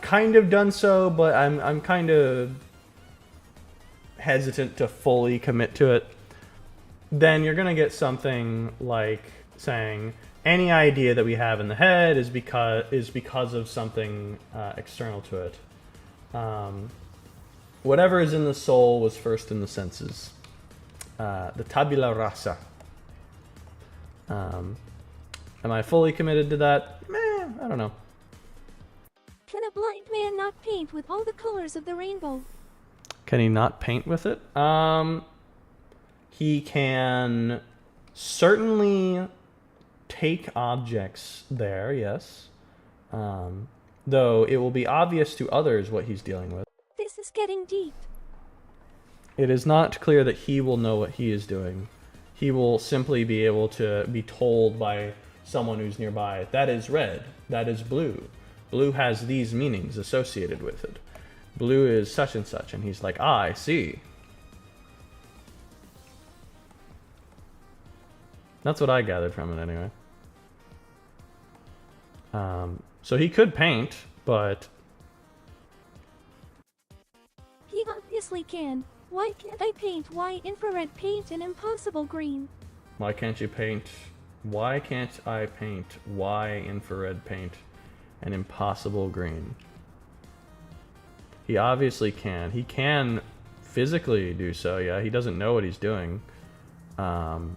[SPEAKER 1] kind of done so, but I'm kind of hesitant to fully commit to it. Then you're gonna get something like saying any idea that we have in the head is because of something external to it. Whatever is in the soul was first in the senses. The tabula rasa. Am I fully committed to that? I don't know.
[SPEAKER 2] Can a blind man not paint with all the colors of the rainbow?
[SPEAKER 1] Can he not paint with it? He can certainly take objects there, yes. Though it will be obvious to others what he's dealing with.
[SPEAKER 2] This is getting deep.
[SPEAKER 1] It is not clear that he will know what he is doing. He will simply be able to be told by someone who's nearby, that is red, that is blue. Blue has these meanings associated with it. Blue is such and such, and he's like, I see. That's what I gathered from it anyway. So he could paint, but...
[SPEAKER 2] He obviously can. Why can't I paint? Why infrared paint an impossible green?
[SPEAKER 1] Why can't you paint? Why can't I paint? Why infrared paint an impossible green? He obviously can. He can physically do so, yeah. He doesn't know what he's doing. And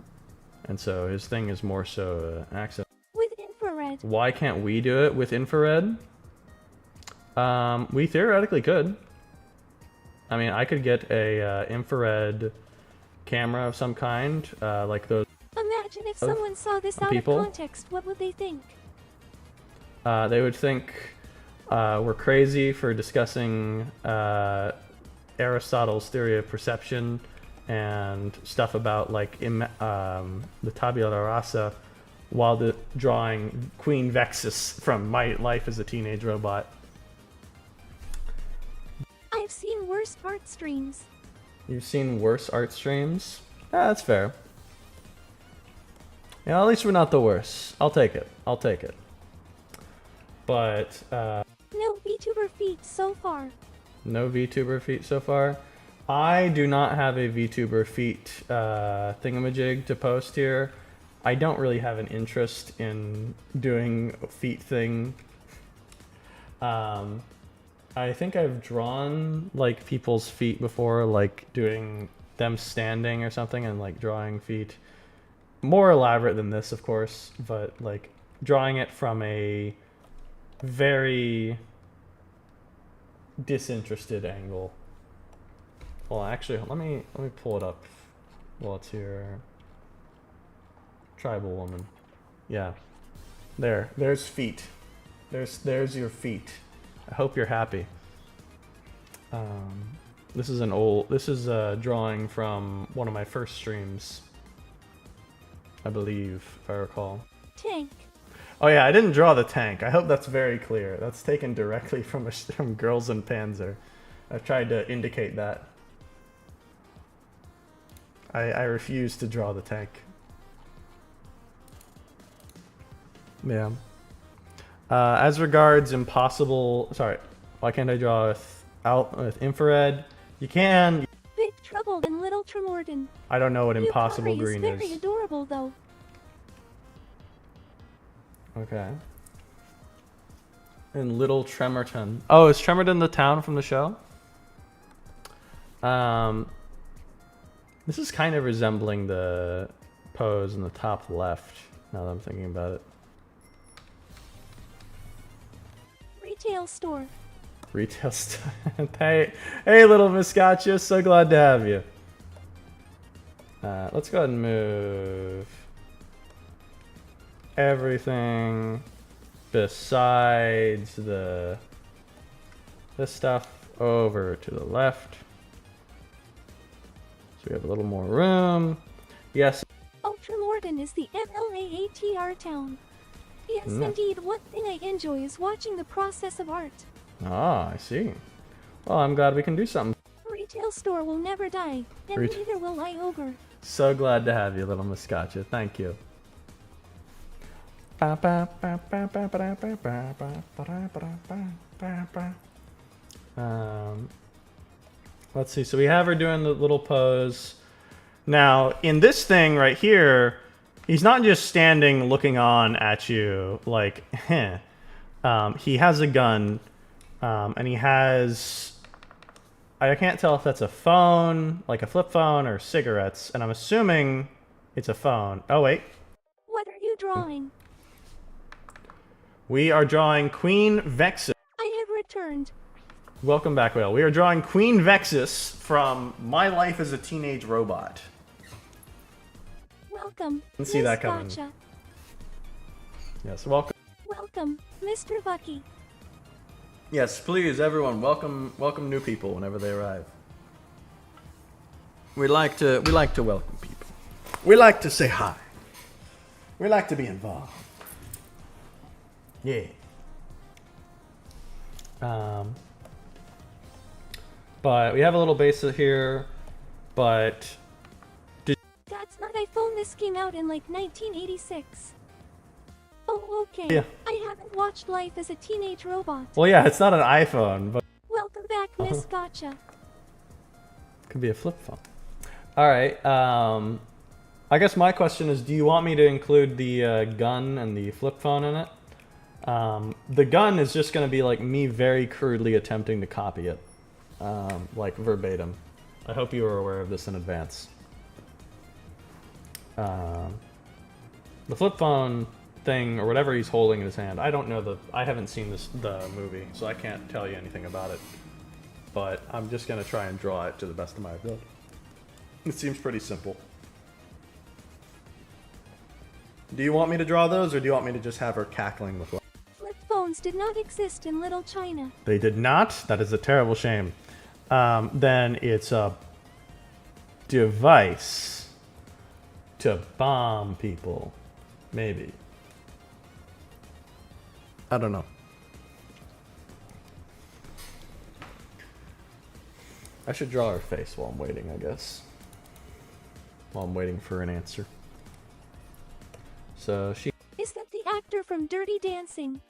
[SPEAKER 1] so his thing is more so access.
[SPEAKER 2] With infrared.
[SPEAKER 1] Why can't we do it with infrared? We theoretically could. I mean, I could get a infrared camera of some kind, like those.
[SPEAKER 2] Imagine if someone saw this out
[SPEAKER 1] people.
[SPEAKER 2] of context, what would they think?
[SPEAKER 1] They would think we're crazy for discussing Aristotle's theory of perception and stuff about like the tabula rasa while drawing Queen Vexus from My Life as a Teenage Robot.
[SPEAKER 2] I've seen worse art streams.
[SPEAKER 1] You've seen worse art streams? Yeah, that's fair. Yeah, at least we're not the worst. I'll take it. I'll take it. But,
[SPEAKER 2] no VTuber feet so far.
[SPEAKER 1] No VTuber feet so far. I do not have a VTuber feet thingamajig to post here. I don't really have an interest in doing a feet thing. I think I've drawn like people's feet before, like doing them standing or something and like drawing feet. More elaborate than this, of course, but like drawing it from a very disinterested angle. Well, actually, let me pull it up while it's here. Tribal woman. Yeah. There's feet. There's your feet. I hope you're happy. This is a drawing from one of my first streams, I believe, if I recall.
[SPEAKER 2] Tank.
[SPEAKER 1] Oh yeah, I didn't draw the tank. I hope that's very clear. That's taken directly from Girls in Panzer. I've tried to indicate that. I refuse to draw the tank. Yeah. As regards impossible... Sorry, why can't I draw with infrared? You can.
[SPEAKER 2] Big Trouble in Little Tremorton.
[SPEAKER 1] I don't know what impossible
[SPEAKER 2] Yukari
[SPEAKER 1] green
[SPEAKER 2] is. Very
[SPEAKER 1] is.
[SPEAKER 2] adorable though.
[SPEAKER 1] Okay. In Little Tremorton. Oh, is Tremorton the town from the show? This is kind of resembling the pose in the top left, now that I'm thinking about it.
[SPEAKER 2] Retail store.
[SPEAKER 1] Retail store. Hey, little Miscatcha, so glad to have you. Let's go ahead and move everything besides this stuff over to the left. So we have a little more room. Yes.
[SPEAKER 2] Ultramorton is the MLAATR town. Yes, indeed, one thing I enjoy is watching the process of art.
[SPEAKER 1] Ah, I see. Well, I'm glad we can do something.
[SPEAKER 2] Retail store will never die, and neither will I ogre. So
[SPEAKER 1] glad to have you, little Miscatcha. Thank you. Let's see. So we have her doing the little pose. Now, in this thing right here, he's not just standing looking on at you like, he has a gun, and he has... I can't tell if that's a phone, like a flip phone, or cigarettes, and I'm assuming it's a phone. Oh, wait.
[SPEAKER 2] What are you drawing?
[SPEAKER 1] We are drawing Queen Vexus.
[SPEAKER 2] I have returned.
[SPEAKER 1] Welcome back, Whale. We are drawing Queen Vexus from My Life as a Teenage Robot.
[SPEAKER 2] Welcome,
[SPEAKER 1] Didn't see that coming.
[SPEAKER 2] Gotcha.
[SPEAKER 1] Yes, welcome.
[SPEAKER 2] Welcome, Mr. Bucky.
[SPEAKER 1] Yes, please, everyone, welcome new people whenever they arrive. We like to welcome people. We like to say hi. We like to be involved. Yeah. But we have a little base here, but...
[SPEAKER 2] That's not iPhone. This came out in like 1986. Oh, okay.
[SPEAKER 1] Yeah.
[SPEAKER 2] I haven't watched Life as a Teenage Robot.
[SPEAKER 1] Well, yeah, it's not an iPhone, but...
[SPEAKER 2] Welcome back, Miss Gotcha.
[SPEAKER 1] Could be a flip phone. Alright, I guess my question is, do you want me to include the gun and the flip phone in it? The gun is just going to be like me very crudely attempting to copy it. Like verbatim. I hope you were aware of this in advance. The flip phone thing, or whatever he's holding in his hand, I don't know I haven't seen the movie, so I can't tell you anything about it. But I'm just going to try and draw it to the best of my ability. It seems pretty simple. Do you want me to draw those, or do you want me to just have her cackling with...
[SPEAKER 2] Flip phones did not exist in Little China.
[SPEAKER 1] They did not? That is a terrible shame. Then it's a device to bomb people. Maybe. I don't know. I should draw her face while I'm waiting, I guess. While I'm waiting for an answer. So she...
[SPEAKER 2] Is that the actor from Dirty Dancing?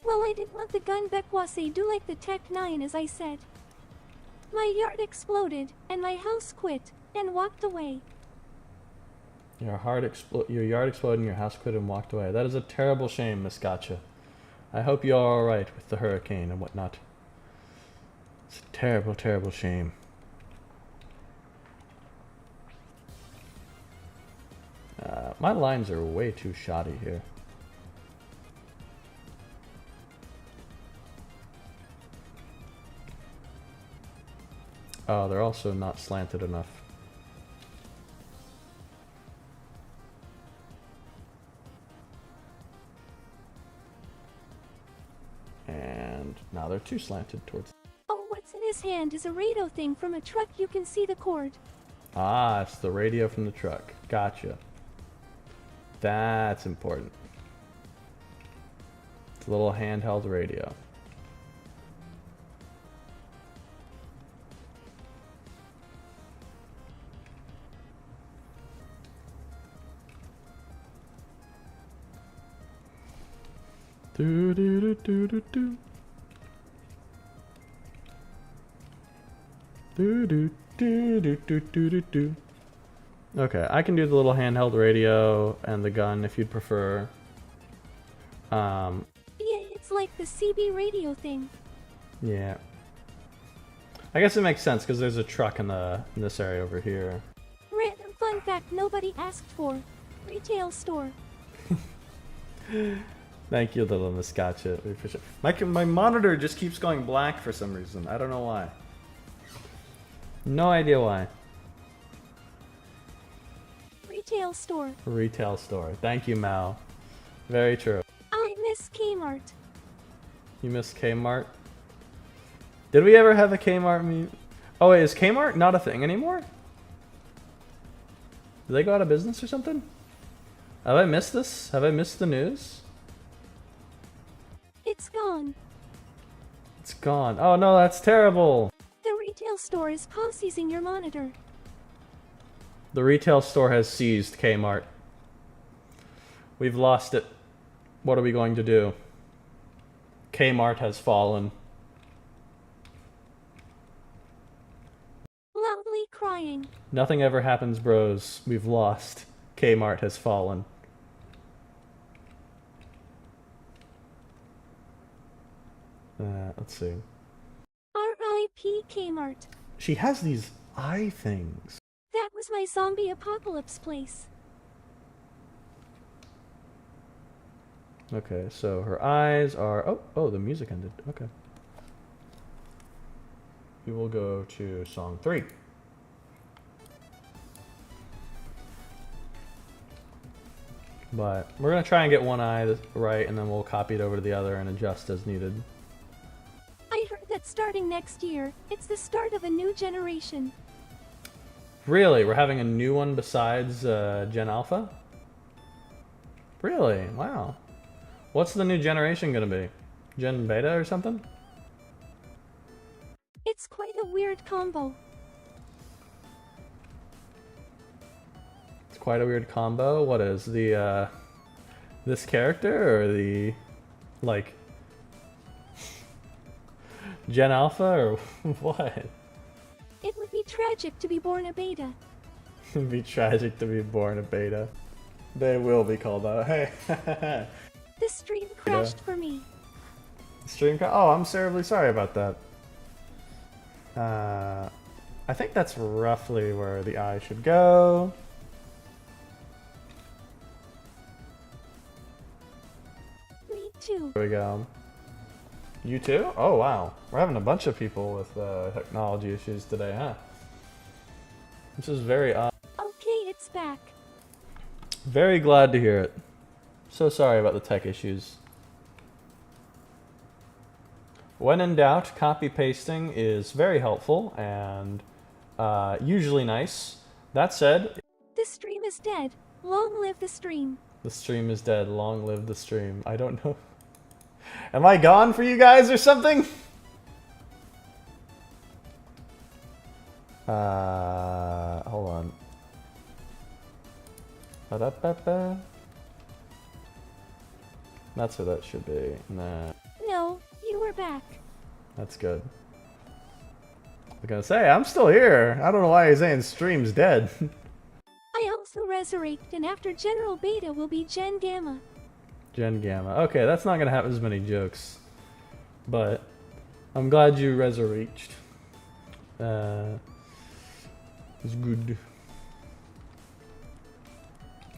[SPEAKER 2] Well, I didn't want the gun Bekwase do like the Tech 9, as I said. My yard exploded, and my house quit, and walked away.
[SPEAKER 1] Your yard exploded and your house quit and walked away. That is a terrible shame, Miss Gotcha. I hope you're alright with the hurricane and whatnot. It's a terrible, terrible shame. My lines are way too shoddy here. Oh, they're also not slanted enough. And now they're too slanted towards...
[SPEAKER 2] Oh, what's in his hand is a radio thing from a truck. You can see the cord.
[SPEAKER 1] Ah, it's the radio from the truck. Gotcha. That's important. It's a little handheld radio. Do do do do do do. Do do do do do do do do. Okay, I can do the little handheld radio and the gun if you'd prefer.
[SPEAKER 2] Yeah, it's like the CB radio thing.
[SPEAKER 1] Yeah. I guess it makes sense because there's a truck in this area over here.
[SPEAKER 2] fun fact nobody asked for. Retail store.
[SPEAKER 1] Thank you, little Miscacha. We appreciate it. My monitor just keeps going black for some reason. I don't know why. No idea why.
[SPEAKER 2] Retail store.
[SPEAKER 1] Retail store. Thank you, Mal. Very true.
[SPEAKER 2] I miss Kmart.
[SPEAKER 1] You miss Kmart? Did we ever have a Kmart meme? Oh wait, is Kmart not a thing anymore? Did they go out of business or something? Have I missed this? Have I missed the news?
[SPEAKER 2] It's gone.
[SPEAKER 1] It's gone. Oh no, that's terrible.
[SPEAKER 2] The retail store is seizing your monitor.
[SPEAKER 1] The retail store has seized Kmart. We've lost it. What are we going to do? Kmart has fallen.
[SPEAKER 2] Loudly crying.
[SPEAKER 1] Nothing ever happens, bros. We've lost. Kmart has fallen. Let's see.
[SPEAKER 2] R.I.P. Kmart.
[SPEAKER 1] She has these eye things.
[SPEAKER 2] That was my zombie apocalypse place.
[SPEAKER 1] Okay, so her eyes are... Oh, the music ended. Okay. We will go to song 3. But we're going to try and get one eye right, and then we'll copy it over to the other and adjust as needed.
[SPEAKER 2] I heard that starting next year, it's the start of a new generation.
[SPEAKER 1] Really? We're having a new one besides Gen Alpha? Really? Wow. What's the new generation going to be? Gen Beta or something?
[SPEAKER 2] It's quite a weird combo.
[SPEAKER 1] It's quite a weird combo. What is the, this character or the, like, Gen Alpha or what?
[SPEAKER 2] It would be tragic to be born a beta.
[SPEAKER 1] It'd be tragic to be born a beta. They will be called out. Hey.
[SPEAKER 2] The stream crashed for me.
[SPEAKER 1] Oh, I'm terribly sorry about that. I think that's roughly where the eye should go.
[SPEAKER 2] Me too.
[SPEAKER 1] There we go. You too? Oh wow. We're having a bunch of people with technology issues today, huh? This is very odd.
[SPEAKER 2] Okay, it's back.
[SPEAKER 1] Very glad to hear it. So sorry about the tech issues. When in doubt, copy pasting is very helpful and usually nice. That said,
[SPEAKER 2] The stream is dead. Long live the stream.
[SPEAKER 1] the stream is dead. Long live the stream. I don't know. Am I gone for you guys or something? Hold on. Ba-da-ba-ba. That's what that should be. Nah,
[SPEAKER 2] No, you were back.
[SPEAKER 1] that's good. I was gonna say, I'm still here. I don't know why he's saying stream's dead.
[SPEAKER 2] I also resurrect, and after General Beta will be Gen Gamma.
[SPEAKER 1] Gen Gamma. Okay, that's not gonna have as many jokes. But I'm glad you resurrected. It's good.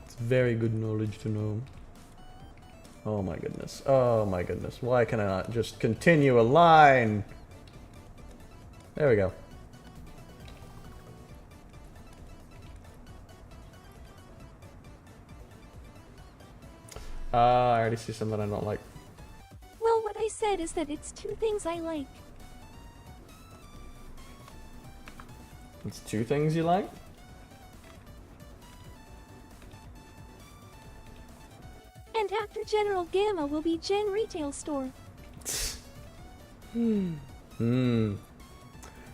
[SPEAKER 1] It's very good knowledge to know. Oh my goodness. Oh my goodness. Why can I not just continue a line? There we go. I already see something I don't like.
[SPEAKER 2] Well, what I said is that it's two things I like.
[SPEAKER 1] It's two things you like?
[SPEAKER 2] And after General Gamma will be Gen Retail Store.
[SPEAKER 1] Hmm.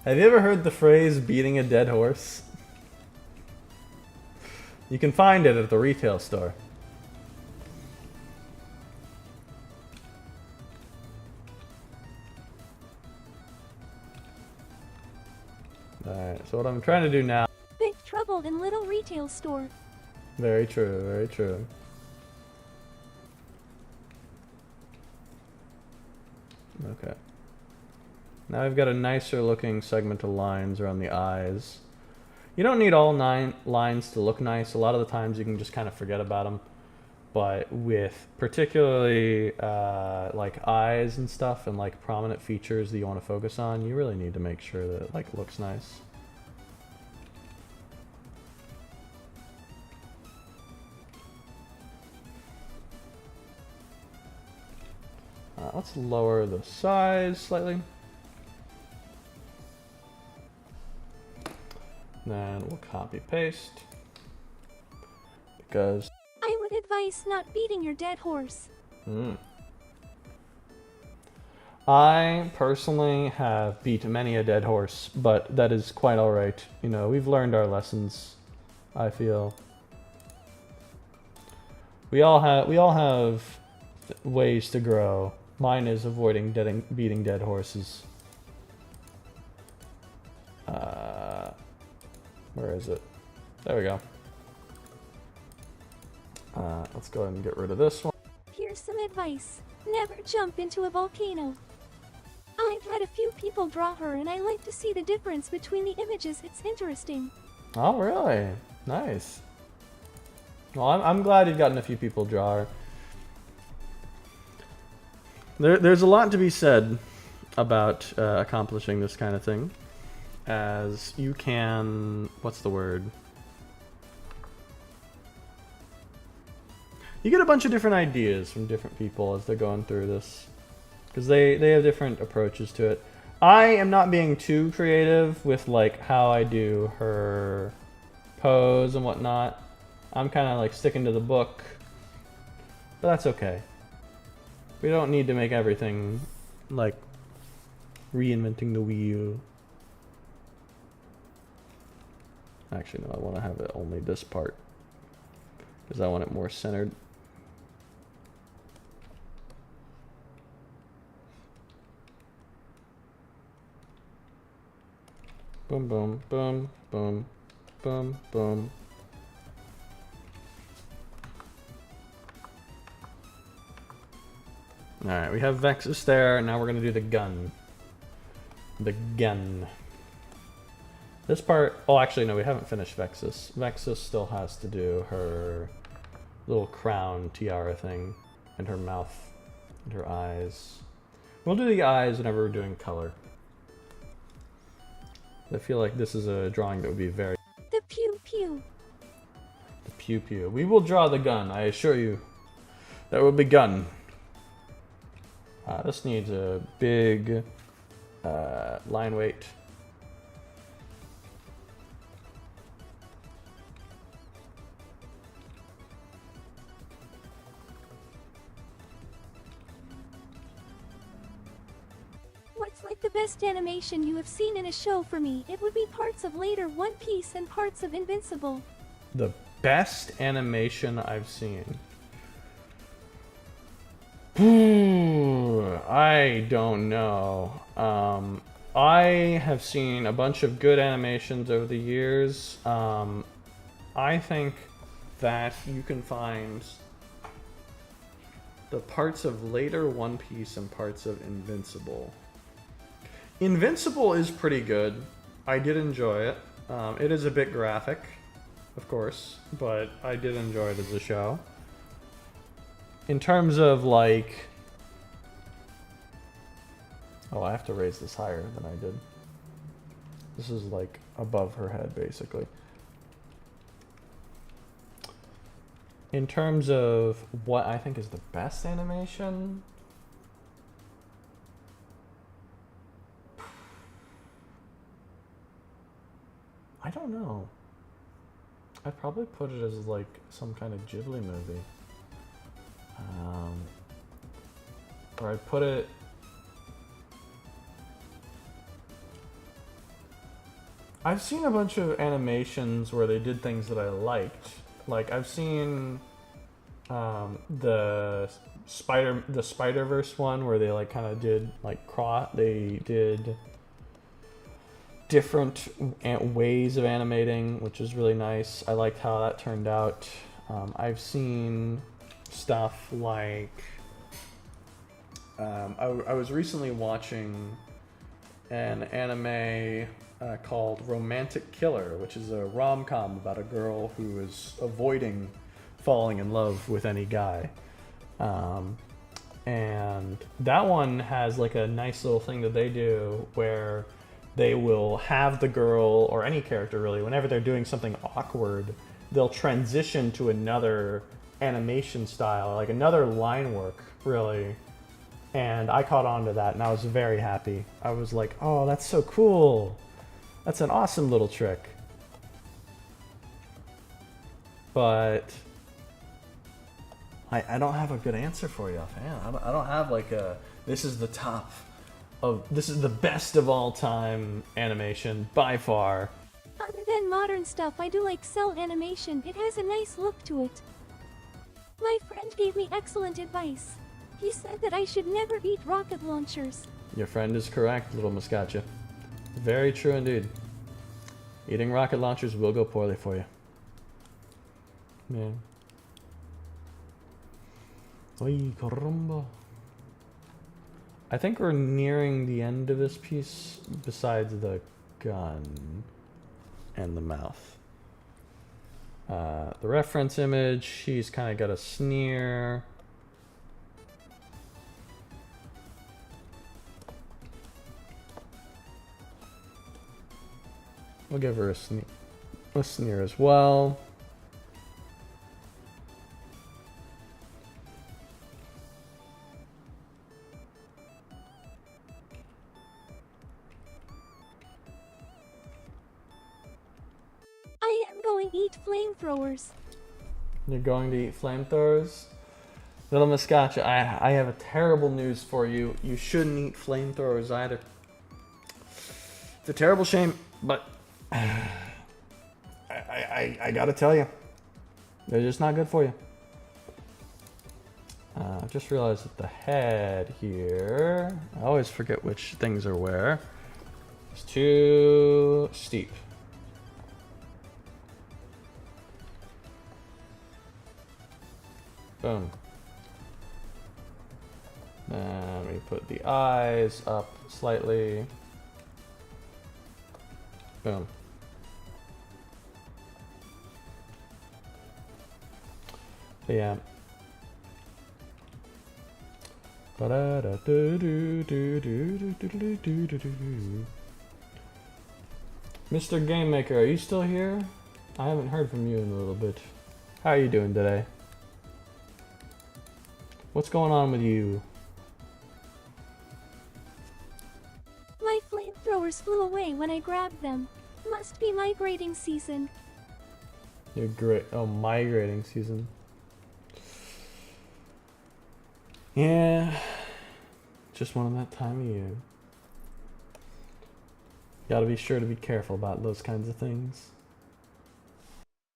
[SPEAKER 1] Have you ever heard the phrase beating a dead horse? You can find it at the retail store. Alright, so what I'm trying to do now...
[SPEAKER 2] Big Trouble in Little Retail Store.
[SPEAKER 1] Very true, very true. Okay. Now I've got a nicer looking segment of lines around the eyes. You don't need all 9 lines to look nice. A lot of the times you can just kind of forget about them. But with particularly like eyes and stuff and like prominent features that you want to focus on, you really need to make sure that it like looks nice. Let's lower the size slightly. Then we'll copy paste because
[SPEAKER 2] I would advise not beating your dead horse.
[SPEAKER 1] I personally have beat many a dead horse, but that is quite all right. You know, we've learned our lessons, I feel. We all have ways to grow. Mine is avoiding beating dead horses. Where is it? There we go. Let's go ahead and get rid of this one.
[SPEAKER 2] Here's some advice. Never jump into a volcano. I've had a few people draw her and I like to see the difference between the images. It's interesting.
[SPEAKER 1] Oh, really? Nice. Well, I'm glad you've gotten a few people draw her. There's a lot to be said about accomplishing this kind of thing, as you can, what's the word? You get a bunch of different ideas from different people as they're going through this, because they have different approaches to it. I am not being too creative with like how I do her pose and whatnot. I'm kind of like sticking to the book, but that's okay. We don't need to make everything like reinventing the wheel. Actually, no, I want to have it only this part because I want it more centered. Boom, boom, boom, boom, boom, boom. Alright, we have Vexus there, and now we're going to do the gun. The gun. This part, oh actually no, we haven't finished Vexus. Vexus still has to do her little crown tiara thing, and her mouth, and her eyes. We'll do the eyes whenever we're doing color. I feel like this is a drawing that would be very...
[SPEAKER 2] The pew pew.
[SPEAKER 1] The pew pew. We will draw the gun, I assure you. That will be gun. This needs a big line weight.
[SPEAKER 2] What's like the best animation you have seen in a show for me? It would be parts of later One Piece and parts of Invincible.
[SPEAKER 1] The best animation I've seen. I don't know. I have seen a bunch of good animations over the years. I think that you can find the parts of later One Piece and parts of Invincible. Invincible is pretty good. I did enjoy it. It is a bit graphic, of course, but I did enjoy it as a show. In terms of like... Oh, I have to raise this higher than I did. This is like above her head, basically. In terms of what I think is the best animation... I don't know. I'd probably put it as like some kind of Ghibli movie. Or I'd put it... I've seen a bunch of animations where they did things that I liked. Like I've seen the Spider-Verse one where they like kind of did like they did different ways of animating, which is really nice. I liked how that turned out. I've seen stuff like I was recently watching an anime called Romantic Killer, which is a rom-com about a girl who is avoiding falling in love with any guy. And that one has like a nice little thing that they do where they will have the girl, or any character really, whenever they're doing something awkward, they'll transition to another animation style, like another line work, really. And I caught on to that, and I was very happy. I was like, oh, that's so cool. That's an awesome little trick. But I don't have a good answer for you offhand. I don't have like a, this is the top of, this is the best of all time animation by far.
[SPEAKER 2] Other than modern stuff, I do like cell animation. It has a nice look to it. My friend gave me excellent advice. He said that I should never eat rocket launchers.
[SPEAKER 1] Your friend is correct, little Muscatcha. Very true indeed. Eating rocket launchers will go poorly for you. Yeah. Oy, caramba. I think we're nearing the end of this piece, besides the gun and the mouth. The reference image, she's kind of got a sneer. We'll give her a sneer as well.
[SPEAKER 2] I am going to eat flamethrowers.
[SPEAKER 1] You're going to eat flamethrowers? Little Muscatcha, I have a terrible news for you. You shouldn't eat flamethrowers either. It's a terrible shame, but I gotta tell you, they're just not good for you. I just realized that the head here, I always forget which things are where. It's too steep. Boom. Then we put the eyes up slightly. Boom. Yeah. Mr. Game Maker, are you still here? I haven't heard from you in a little bit. How are you doing today? What's going on with you?
[SPEAKER 2] My flamethrowers flew away when I grabbed them. Must be migrating season.
[SPEAKER 1] You're great. Oh, migrating season. Yeah. Just one of that time of year. Gotta be sure to be careful about those kinds of things.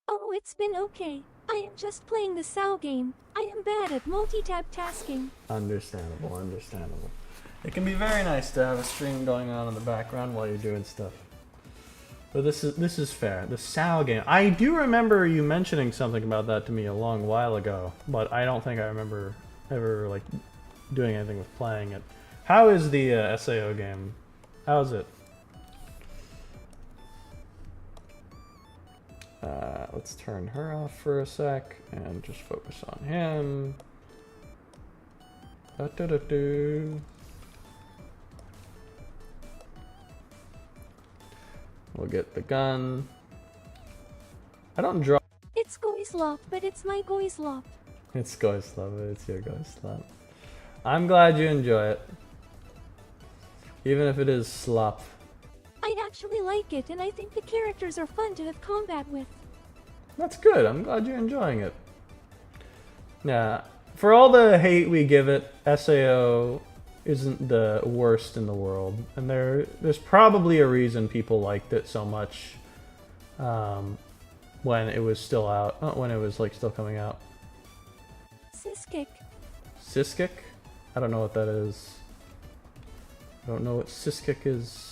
[SPEAKER 2] Oh, it's been okay. I am just playing the SAO game. I am bad at multi-tab tasking.
[SPEAKER 1] Understandable, understandable. It can be very nice to have a stream going on in the background while you're doing stuff. But this is fair. The SAO game. I do remember you mentioning something about that to me a long while ago, but I don't think I remember ever like doing anything with playing it. How is the SAO game? How is it? Let's turn her off for a sec and just focus on him. We'll get the gun. I don't draw.
[SPEAKER 2] It's Goislop, but it's my Goislop.
[SPEAKER 1] It's Goislop, but it's your Goislop. I'm glad you enjoy it. Even if it is slop.
[SPEAKER 2] I actually like it, and I think the characters are fun to have combat with.
[SPEAKER 1] That's good. I'm glad you're enjoying it. Yeah. For all the hate we give it, SAO isn't the worst in the world. And there's probably a reason people liked it so much when it was still out. When it was like still coming out.
[SPEAKER 2] Siskick.
[SPEAKER 1] Siskick? I don't know what that is. I don't know what Siskick is.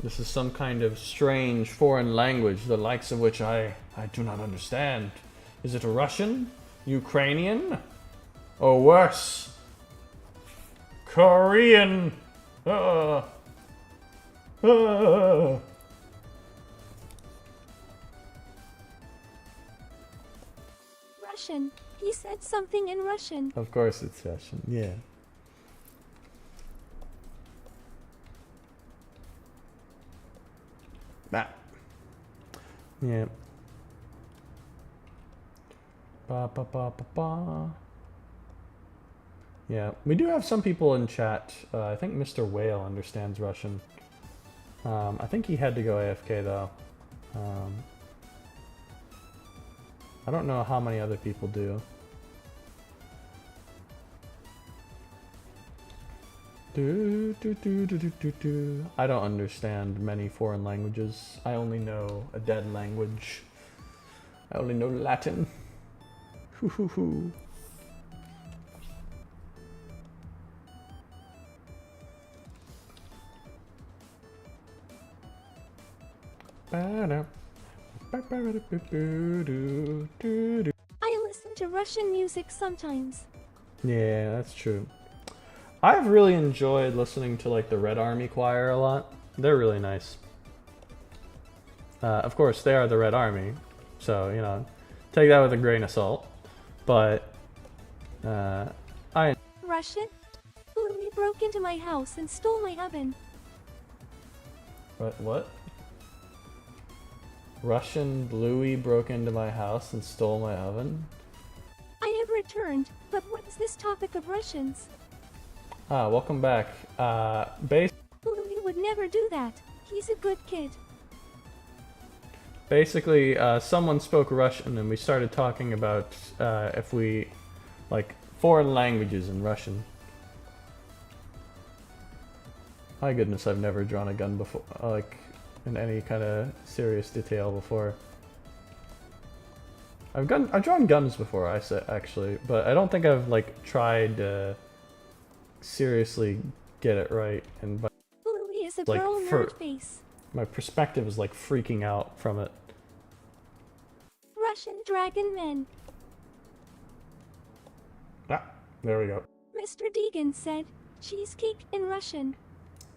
[SPEAKER 1] This is some kind of strange foreign language, the likes of which I do not understand. Is it Russian? Ukrainian? Or worse? Korean? Ah.
[SPEAKER 2] Russian. He said something in Russian.
[SPEAKER 1] Of course it's Russian, yeah. Ah. Yeah. Ba ba ba ba ba. Yeah, we do have some people in chat. I think Mr. Whale understands Russian. I think he had to go AFK though. I don't know how many other people do. I don't understand many foreign languages. I only know a dead language. I only know Latin. Hoo hoo hoo.
[SPEAKER 2] I listen to Russian music sometimes.
[SPEAKER 1] Yeah, that's true. I've really enjoyed listening to like the Red Army Choir a lot. They're really nice. Of course, they are the Red Army, so you know, take that with a grain of salt. But I
[SPEAKER 2] Russian? Louis broke into my house and stole my oven.
[SPEAKER 1] what? Russian Louis broke into my house and stole my oven?
[SPEAKER 2] I have returned, but what is this topic of Russians?
[SPEAKER 1] Ah, welcome back.
[SPEAKER 2] Louis would never do that. He's a good kid.
[SPEAKER 1] Basically, someone spoke Russian and we started talking about if we, like, foreign languages in Russian. My goodness, I've never drawn a gun before, like, in any kind of serious detail before. I've drawn guns before, actually, but I don't think I've, like, tried to seriously get it right. And
[SPEAKER 2] Louis is a
[SPEAKER 1] like,
[SPEAKER 2] girl nerd face.
[SPEAKER 1] My perspective is, like, freaking out from it.
[SPEAKER 2] Russian dragon men.
[SPEAKER 1] Ah, there we go.
[SPEAKER 2] Mr. Deegan said, cheesecake in Russian.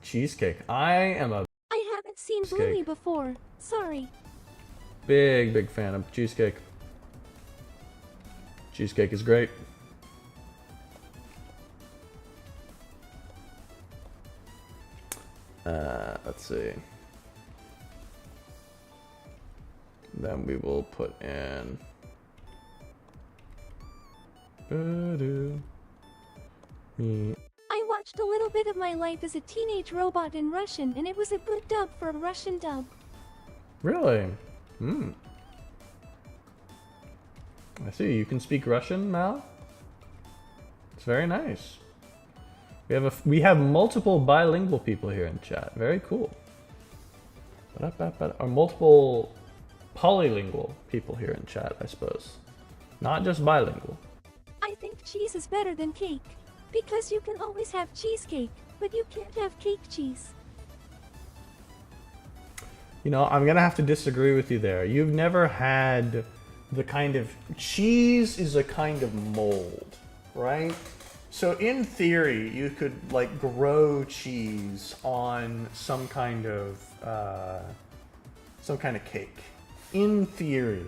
[SPEAKER 1] Cheesecake. I am a
[SPEAKER 2] I haven't seen
[SPEAKER 1] Cheesecake.
[SPEAKER 2] Bluey before. Sorry.
[SPEAKER 1] big fan of cheesecake. Cheesecake is great. Let's see. Then we will put in me.
[SPEAKER 2] I watched a little bit of My Life as a Teenage Robot in Russian, and it was a good dub for a Russian dub.
[SPEAKER 1] Really? Hmm. I see. You can speak Russian, Mal? It's very nice. We have multiple bilingual people here in chat. Very cool. Or multiple polylingual people here in chat, I suppose. Not just bilingual.
[SPEAKER 2] I think cheese is better than cake. Because you can always have cheesecake, but you can't have cake cheese.
[SPEAKER 1] You know, I'm gonna have to disagree with you there. You've never had the kind of... Cheese is a kind of mold, right? So in theory, you could like grow cheese on some kind of cake. In theory,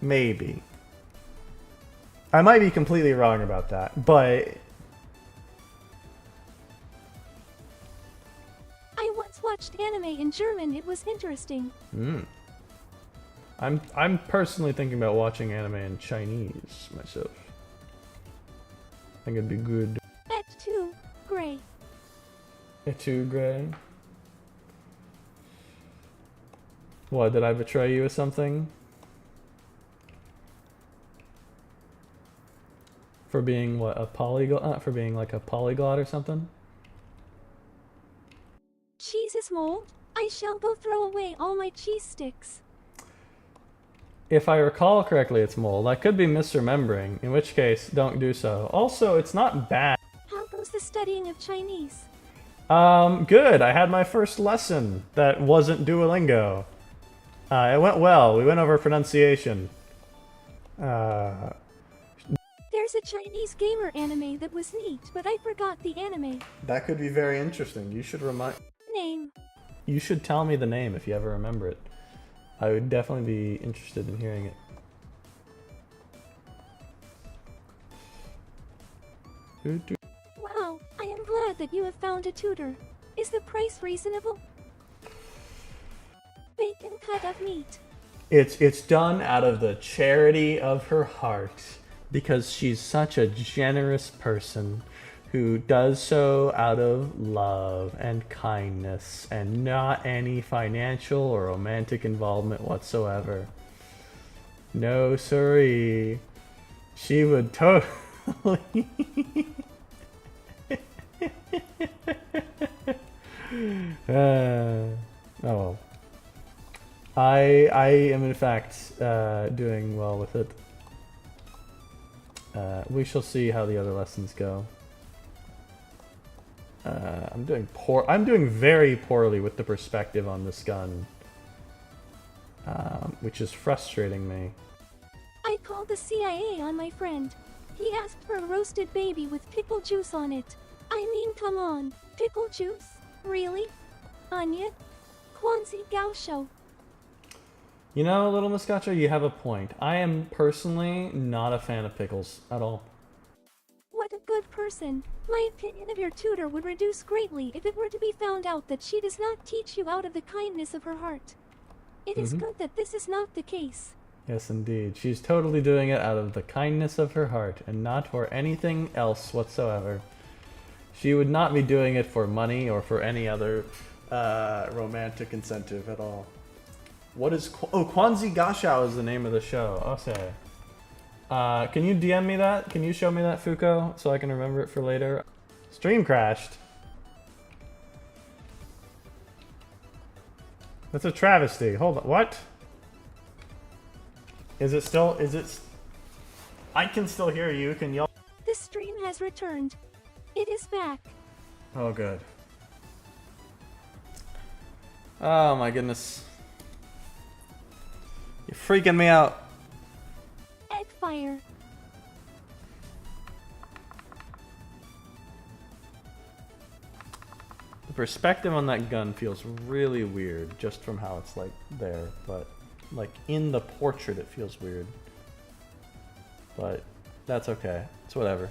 [SPEAKER 1] maybe. I might be completely wrong about that, but
[SPEAKER 2] I once watched anime in German. It was interesting.
[SPEAKER 1] I'm personally thinking about watching anime in Chinese myself. I think it'd be good.
[SPEAKER 2] Et tu, gray.
[SPEAKER 1] Et tu, Gray? What, did I betray you or something? For being what, a polyglot? For being like a polyglot or something?
[SPEAKER 2] Cheese is mold. I shall go throw away all my cheese sticks.
[SPEAKER 1] If I recall correctly, it's mold. I could be misremembering, in which case, don't do so. Also, it's not bad.
[SPEAKER 2] How goes the studying of Chinese?
[SPEAKER 1] Good. I had my first lesson that wasn't Duolingo. It went well. We went over pronunciation.
[SPEAKER 2] There's a Chinese gamer anime that was neat, but I forgot the anime.
[SPEAKER 1] That could be very interesting. You should remind...
[SPEAKER 2] Name.
[SPEAKER 1] You should tell me the name if you ever remember it. I would definitely be interested in hearing it.
[SPEAKER 2] Wow, I am glad that you have found a tutor. Is the price reasonable? Bacon cut of meat.
[SPEAKER 1] It's done out of the charity of her heart because she's such a generous person who does so out of love and kindness and not any financial or romantic involvement whatsoever. No, siree. She would totally... oh well. I am in fact doing well with it. We shall see how the other lessons go. I'm doing very poorly with the perspective on this gun, which is frustrating me.
[SPEAKER 2] I called the CIA on my friend. He asked for a roasted baby with pickle juice on it. I mean, come on, pickle juice? Really? Onion? Kwanzi Gaosho.
[SPEAKER 1] You know, Little Moscato, you have a point. I am personally not a fan of pickles at all.
[SPEAKER 2] What a good person. My opinion of your tutor would reduce greatly if it were to be found out that she does not teach you out of the kindness of her heart. It is good that this is not the case.
[SPEAKER 1] Yes, indeed. She's totally doing it out of the kindness of her heart and not for anything else whatsoever. She would not be doing it for money or for any other romantic incentive at all. What is... Kwanzi Gashao is the name of the show. Okay. Can you DM me that? Can you show me that, Fuko, so I can remember it for later? Stream crashed. That's a travesty. Hold on. What? Is it still... Is it... I can still hear you. Can y'all...
[SPEAKER 2] The stream has returned. It is back.
[SPEAKER 1] Oh, good. Oh, my goodness. You're freaking me out.
[SPEAKER 2] Egg fire.
[SPEAKER 1] The perspective on that gun feels really weird just from how it's like there, but like in the portrait it feels weird. But that's okay. It's whatever.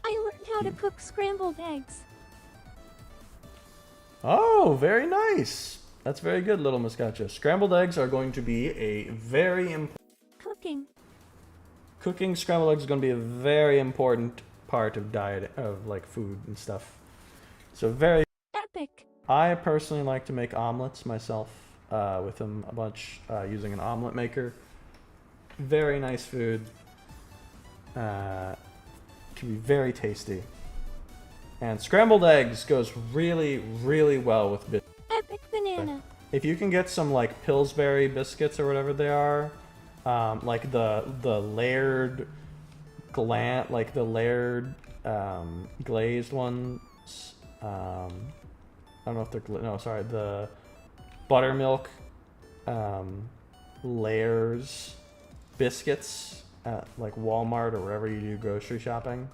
[SPEAKER 2] I learned how to cook scrambled eggs.
[SPEAKER 1] Oh, very nice. That's very good, Little Moscato. Scrambled eggs are going to be a very important... Cooking scrambled eggs is going to be a very important part of diet, of like food and stuff. So very...
[SPEAKER 2] Epic.
[SPEAKER 1] I personally like to make omelets myself with them a bunch using an omelet maker. Very nice food. Can be very tasty. And scrambled eggs goes really, really well with biscuits.
[SPEAKER 2] Epic banana.
[SPEAKER 1] If you can get some like Pillsbury biscuits or whatever they are, like the layered glazed ones. I don't know if they're the buttermilk layers biscuits at like Walmart or wherever you do grocery shopping.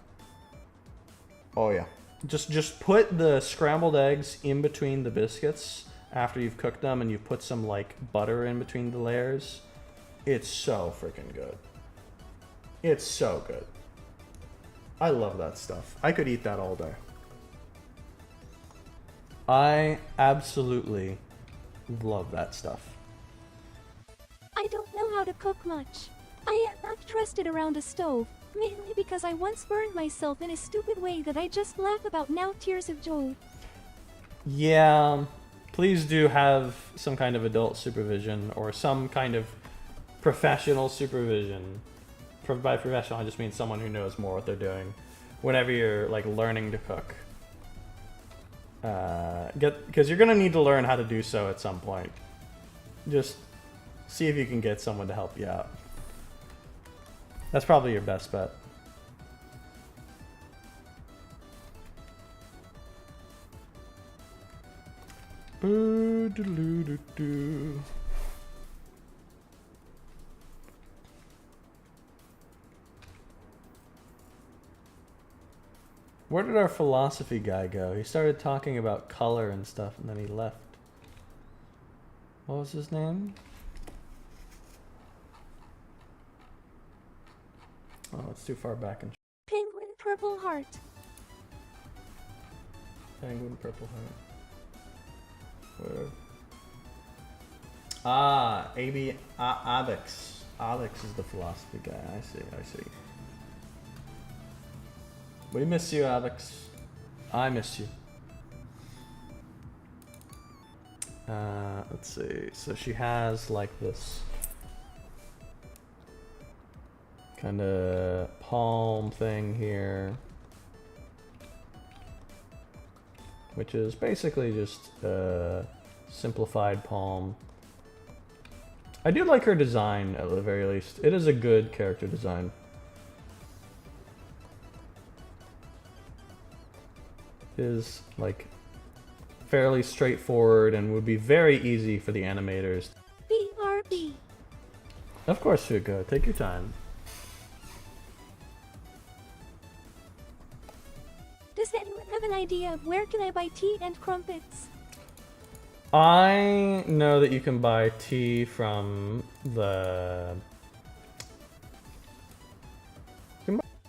[SPEAKER 1] Oh yeah. Just put the scrambled eggs in between the biscuits after you've cooked them, and you put some like butter in between the layers. It's so freaking good. It's so good. I love that stuff. I could eat that all day. I absolutely love that stuff.
[SPEAKER 2] I don't know how to cook much. I am not trusted around a stove, mainly because I once burned myself in a stupid way that I just laugh about now, tears of joy.
[SPEAKER 1] Yeah, please do have some kind of adult supervision or some kind of professional supervision. By professional, I just mean someone who knows more what they're doing whenever you're like learning to cook. Because you're gonna need to learn how to do so at some point. Just see if you can get someone to help you out. That's probably your best bet. Where did our philosophy guy go? He started talking about color and stuff, and then he left. What was his name? Oh, it's too far back in.
[SPEAKER 2] Penguin Purple Heart.
[SPEAKER 1] Penguin Purple Heart. Where? Ah, Alex. Alex is the philosophy guy. I see. We miss you, Alex. I miss you. Let's see. So she has like this kind of palm thing here, which is basically just a simplified palm. I do like her design at the very least. It is a good character design. It is like fairly straightforward and would be very easy for the animators.
[SPEAKER 2] BRB.
[SPEAKER 1] Of course, Shuko. Take your time.
[SPEAKER 2] Does anyone have an idea of where can I buy tea and crumpets?
[SPEAKER 1] I know that you can buy tea from the...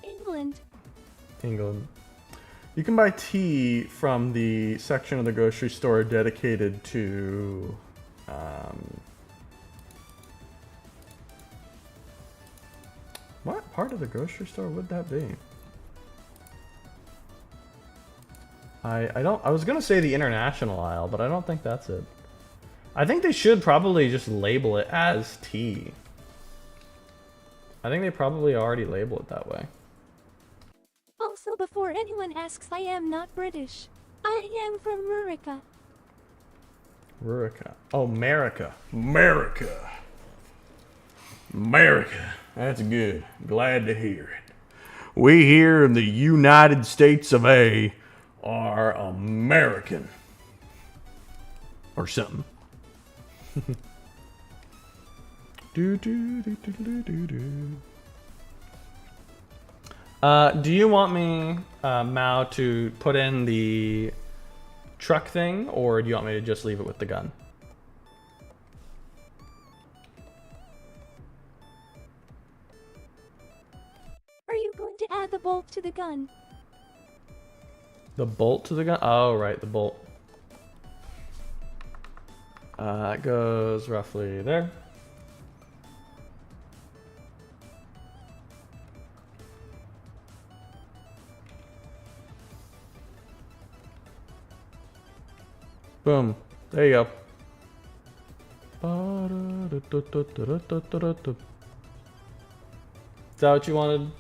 [SPEAKER 2] England.
[SPEAKER 1] England. You can buy tea from the section of the grocery store dedicated to... what part of the grocery store would that be? I was gonna say the international aisle, but I don't think that's it. I think they should probably just label it as tea. I think they probably already label it that way.
[SPEAKER 2] Also, before anyone asks, I am not British. I am from America.
[SPEAKER 1] Rurica. Oh, America. America. America. That's good. Glad to hear it. We here in the United States of A are American. Or something. Do you want me, Mao, to put in the truck thing, or do you want me to just leave it with the gun?
[SPEAKER 2] Are you going to add the bolt to the gun?
[SPEAKER 1] The bolt to the gun? Oh, right, the bolt. It goes roughly there. Boom. There you go. Is that what you wanted?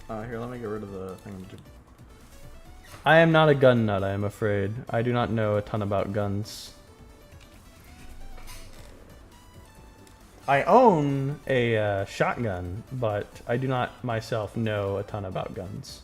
[SPEAKER 1] Here, let me get rid of the thing. I am not a gun nut, I am afraid. I do not know a ton about guns. I own a shotgun, but I do not myself know a ton about guns.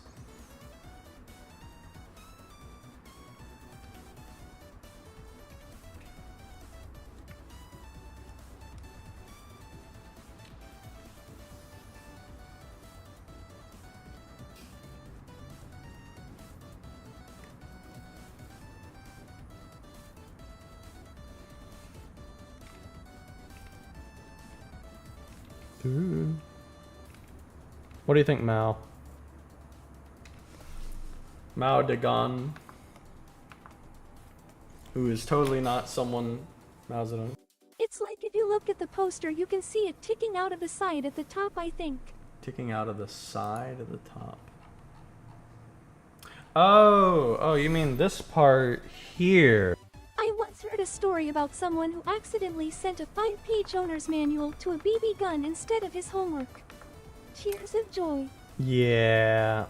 [SPEAKER 1] What do you think, Mao? Mao Degon, who is totally not someone Mao Zedong.
[SPEAKER 2] It's like if you look at the poster, you can see it ticking out of the side at the top, I think.
[SPEAKER 1] Ticking out of the side of the top. Oh, you mean this part here.
[SPEAKER 2] I once heard a story about someone who accidentally sent a 5-page owner's manual to a BB gun instead of his homework. Tears of joy.
[SPEAKER 1] Yeah.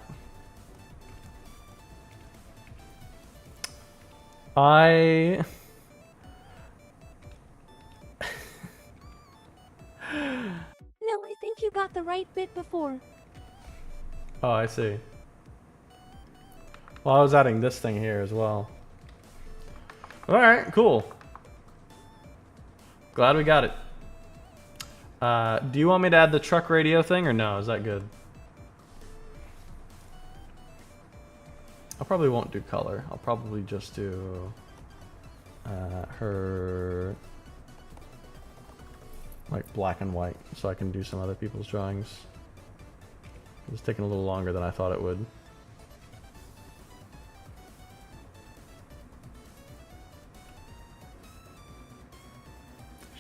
[SPEAKER 1] No,
[SPEAKER 2] I think you got the right bit before.
[SPEAKER 1] Oh, I see. Well, I was adding this thing here as well. Alright, cool. Glad we got it. Do you want me to add the truck radio thing or no? Is that good? I probably won't do color. I'll probably just do her like black and white so I can do some other people's drawings. It's taking a little longer than I thought it would.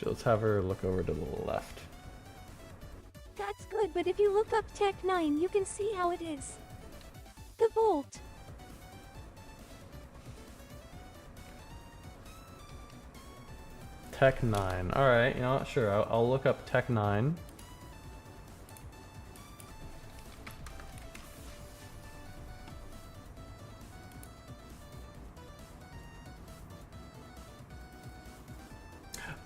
[SPEAKER 1] So let's have her look over to the left.
[SPEAKER 2] That's good, but if you look up Tech 9, you can see how it is. The bolt.
[SPEAKER 1] Tech 9. Alright, you know what? Sure, I'll look up Tech 9.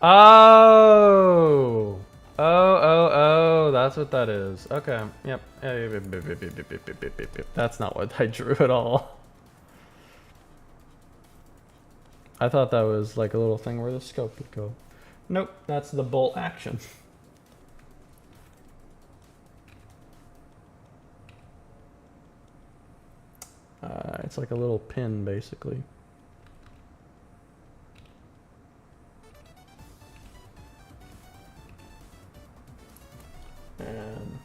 [SPEAKER 1] Oh! Oh, that's what that is. Okay, yep. That's not what I drew at all. I thought that was like a little thing where the scope would go. Nope, that's the bolt action. It's like a little pin, basically. And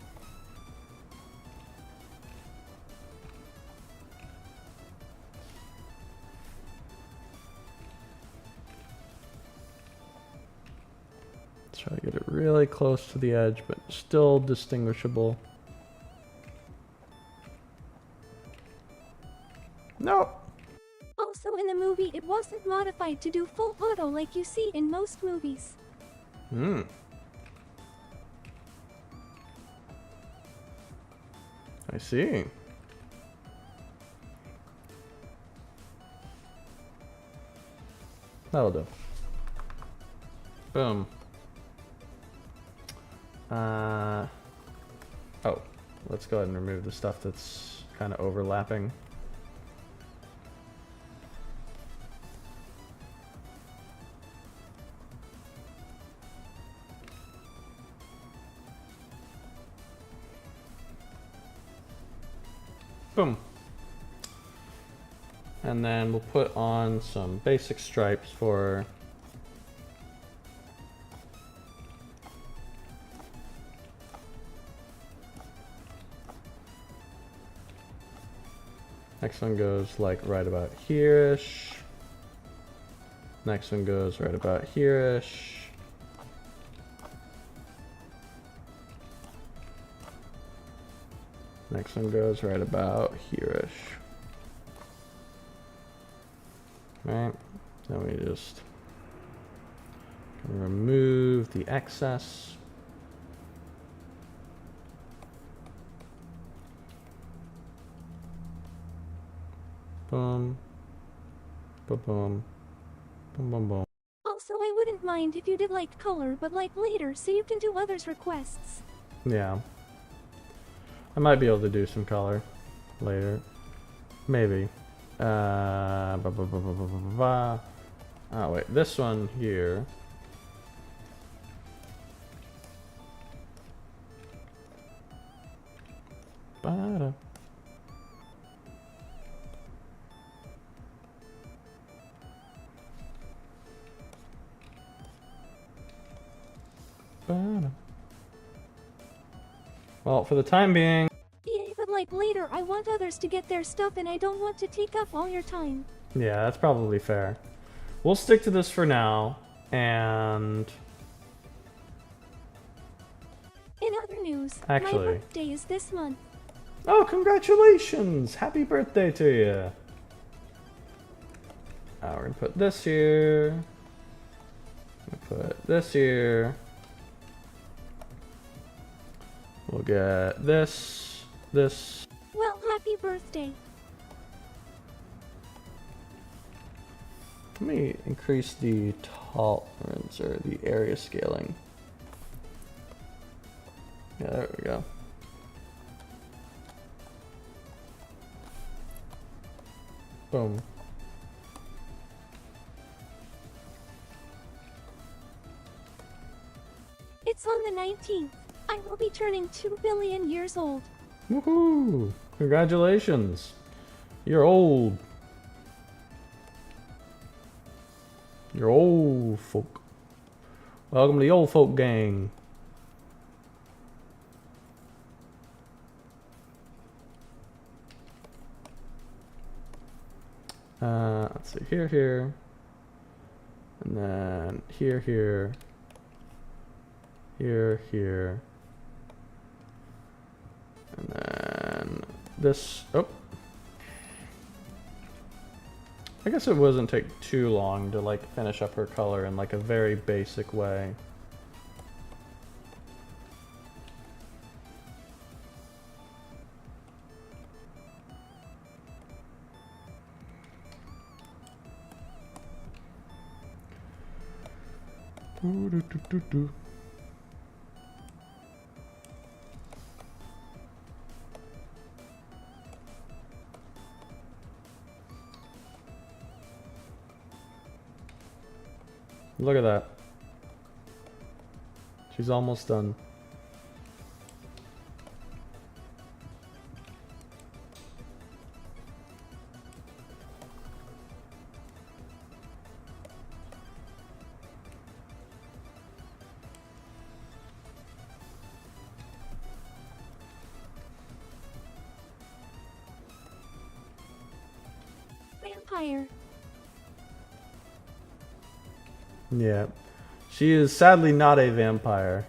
[SPEAKER 1] let's try to get it really close to the edge, but still distinguishable. Nope.
[SPEAKER 2] Also in the movie, it wasn't modified to do full auto like you see in most movies.
[SPEAKER 1] Hmm. I see. That'll do. Boom. Oh, let's go ahead and remove the stuff that's kind of overlapping. Boom. And then we'll put on some basic stripes for next one goes like right about here-ish. Next one goes right about here-ish. Next one goes right about here-ish. Right, then we just remove the excess. Boom, boom, boom, boom, boom, boom.
[SPEAKER 2] Also, I wouldn't mind if you did like color, but like later, so you can do others' requests.
[SPEAKER 1] Yeah. I might be able to do some color later. Maybe. Oh wait, this one here. Ba-da. Ba-da. Well, for the time being.
[SPEAKER 2] Yeah, but like later, I want others to get their stuff and I don't want to take up all your time.
[SPEAKER 1] Yeah, that's probably fair. We'll stick to this for now, and
[SPEAKER 2] In other news,
[SPEAKER 1] Actually-
[SPEAKER 2] my birthday is this month.
[SPEAKER 1] oh, congratulations! Happy birthday to you! We're gonna put this here. Put this here. We'll get this, this.
[SPEAKER 2] Well, happy birthday.
[SPEAKER 1] Let me increase the tolerance or the area scaling. Yeah, there we go. Boom.
[SPEAKER 2] It's on the 19th. I will be turning 2 billion years old.
[SPEAKER 1] Woohoo! Congratulations! You're old. You're old folk. Welcome to the old folk gang. Let's see, here, and then here, and then this. Oh, I guess it wasn't take too long to like finish up her color in like a very basic way. Look at that. She's almost done.
[SPEAKER 2] Vampire.
[SPEAKER 1] Yeah. She is sadly not a vampire.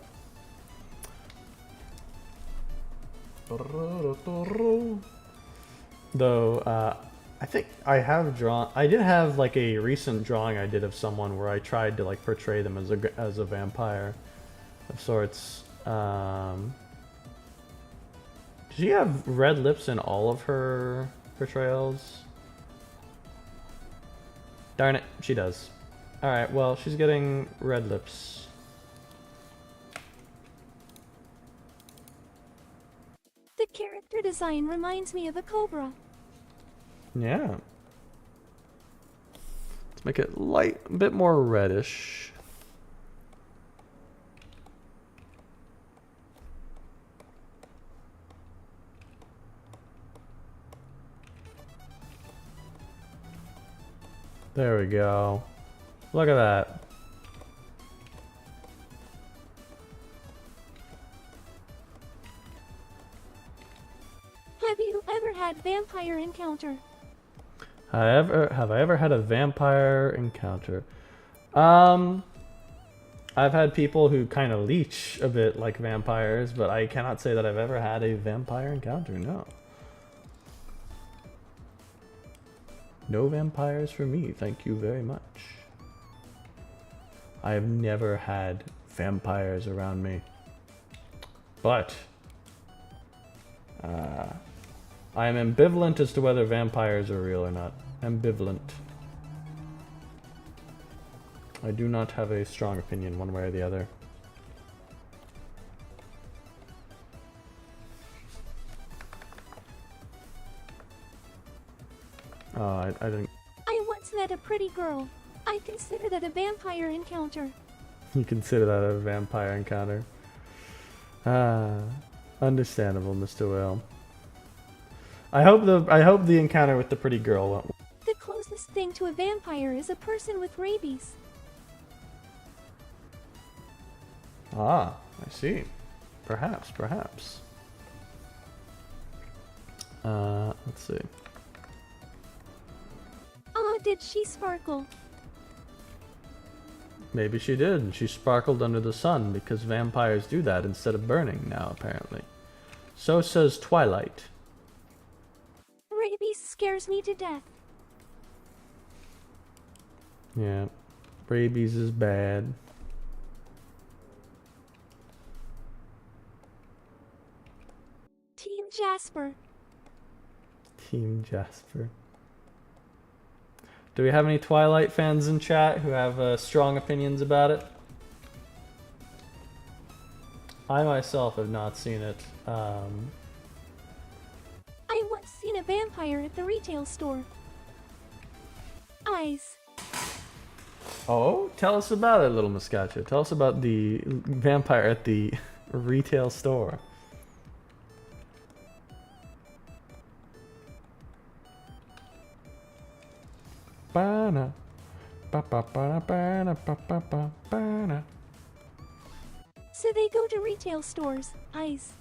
[SPEAKER 1] Though, I think I have drawn... I did have like a recent drawing I did of someone where I tried to like portray them as a vampire of sorts. Does she have red lips in all of her portrayals? Darn it, she does. Alright, well, she's getting red lips.
[SPEAKER 2] The character design reminds me of a cobra.
[SPEAKER 1] Yeah. Let's make it light, a bit more reddish. There we go. Look at that.
[SPEAKER 2] Have you ever had vampire encounter?
[SPEAKER 1] Have I ever had a vampire encounter? I've had people who kind of leech a bit like vampires, but I cannot say that I've ever had a vampire encounter, no. No vampires for me, thank you very much. I have never had vampires around me. But I am ambivalent as to whether vampires are real or not. Ambivalent. I do not have a strong opinion one way or the other. Oh, I didn't...
[SPEAKER 2] I once met a pretty girl. I consider that a vampire encounter.
[SPEAKER 1] You consider that a vampire encounter? Understandable, Mr. Whale. I hope the encounter with the pretty girl went well.
[SPEAKER 2] The closest thing to a vampire is a person with rabies.
[SPEAKER 1] Ah, I see. Perhaps. Let's see.
[SPEAKER 2] Oh, did she sparkle?
[SPEAKER 1] Maybe she did. She sparkled under the sun because vampires do that instead of burning now, apparently. So says Twilight.
[SPEAKER 2] Rabies scares me to death.
[SPEAKER 1] Yeah. Rabies is bad.
[SPEAKER 2] Team Jasper.
[SPEAKER 1] Team Jasper. Do we have any Twilight fans in chat who have strong opinions about it? I myself have not seen it.
[SPEAKER 2] I once seen a vampire at the retail store. Eyes.
[SPEAKER 1] Oh, tell us about it, little Moscato. Tell us about the vampire at the retail store. Ba-na. Ba-ba-ba-ba-na-ba-ba-ba-ba-na.
[SPEAKER 2] So they go to retail stores. Eyes.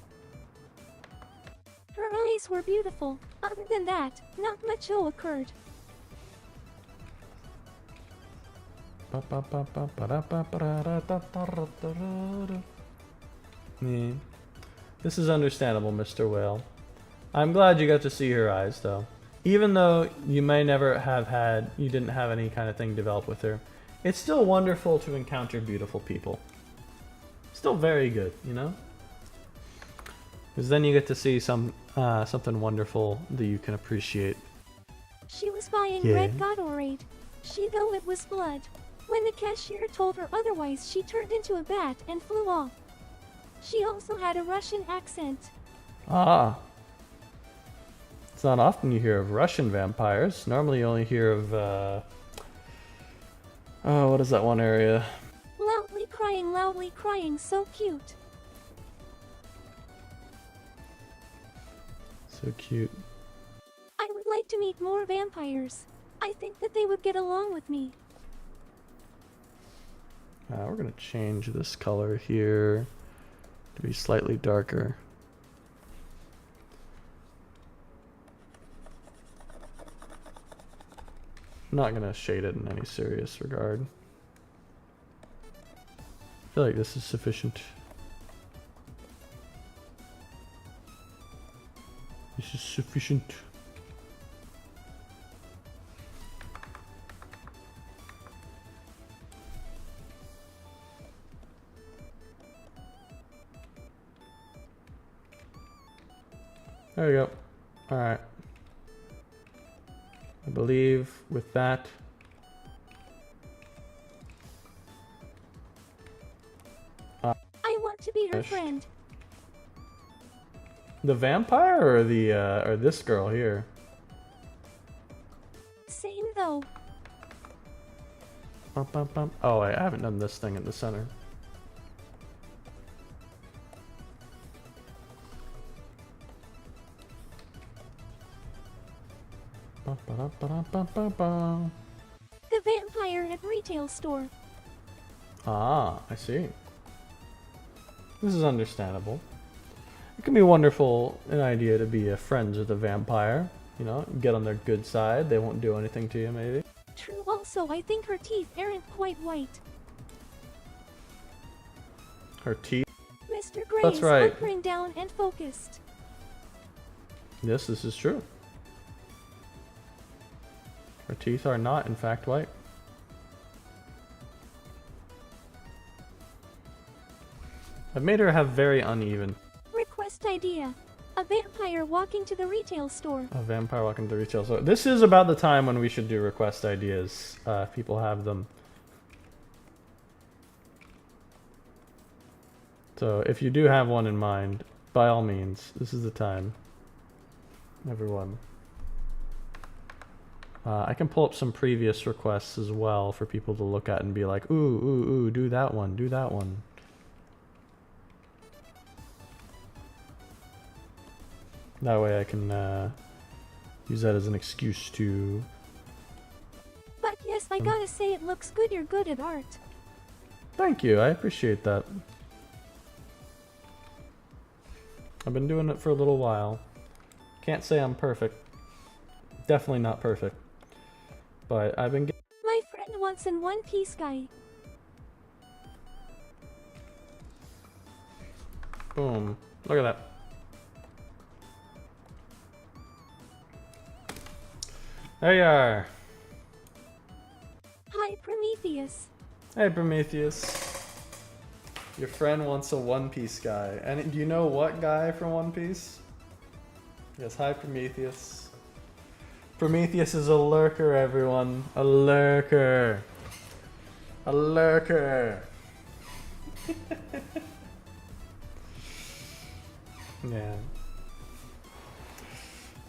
[SPEAKER 2] Her eyes were beautiful. Other than that, not much occurred.
[SPEAKER 1] Yeah. This is understandable, Mr. Whale. I'm glad you got to see her eyes, though. Even though you may never have had, you didn't have any kind of thing develop with her, it's still wonderful to encounter beautiful people. Still very good, you know? Because then you get to see something wonderful that you can appreciate.
[SPEAKER 2] She was buying
[SPEAKER 1] Yeah.
[SPEAKER 2] red Gatorade. She knew it was blood. When the cashier told her otherwise, she turned into a bat and flew off. She also had a Russian accent.
[SPEAKER 1] Ah. It's not often you hear of Russian vampires. Normally you only hear of, oh, what is that one area?
[SPEAKER 2] Loudly crying, so cute.
[SPEAKER 1] So cute.
[SPEAKER 2] I would like to meet more vampires. I think that they would get along with me.
[SPEAKER 1] We're gonna change this color here to be slightly darker. I'm not gonna shade it in any serious regard. I feel like this is sufficient. This is sufficient. There we go. Alright. I believe with that.
[SPEAKER 2] I want to be her
[SPEAKER 1] Ish.
[SPEAKER 2] friend.
[SPEAKER 1] The vampire or the or this girl here?
[SPEAKER 2] Same though.
[SPEAKER 1] Bum, bum, bum. Oh, wait, I haven't done this thing in the center. Bum, ba-dum, ba-dum, bum, bum, bum.
[SPEAKER 2] The vampire at retail store.
[SPEAKER 1] Ah, I see. This is understandable. It can be wonderful, an idea to be friends with a vampire. You know, get on their good side. They won't do anything to you, maybe.
[SPEAKER 2] True also, I think her teeth aren't quite white.
[SPEAKER 1] Her teeth.
[SPEAKER 2] Mr. Gray
[SPEAKER 1] That's
[SPEAKER 2] is
[SPEAKER 1] right.
[SPEAKER 2] hunkering down and focused.
[SPEAKER 1] Yes, this is true. Her teeth are not, in fact, white. I've made her have very uneven.
[SPEAKER 2] Request idea. A vampire walking to the retail store.
[SPEAKER 1] A vampire walking to the retail store. This is about the time when we should do request ideas. If people have them. So if you do have one in mind, by all means, this is the time. Everyone. I can pull up some previous requests as well for people to look at and be like, ooh, ooh, ooh, do that one, do that one. That way I can use that as an excuse to...
[SPEAKER 2] But yes, I gotta say it looks good. You're good at art.
[SPEAKER 1] Thank you, I appreciate that. I've been doing it for a little while. Can't say I'm perfect. Definitely not perfect. But I've been getting...
[SPEAKER 2] My friend wants an One Piece guy.
[SPEAKER 1] Boom. Look at that. There you are.
[SPEAKER 2] Hi, Prometheus.
[SPEAKER 1] Hey, Prometheus. Your friend wants a One Piece guy. And do you know what guy from One Piece? Yes, hi, Prometheus. Prometheus is a lurker, everyone. A lurker. A lurker. Yeah.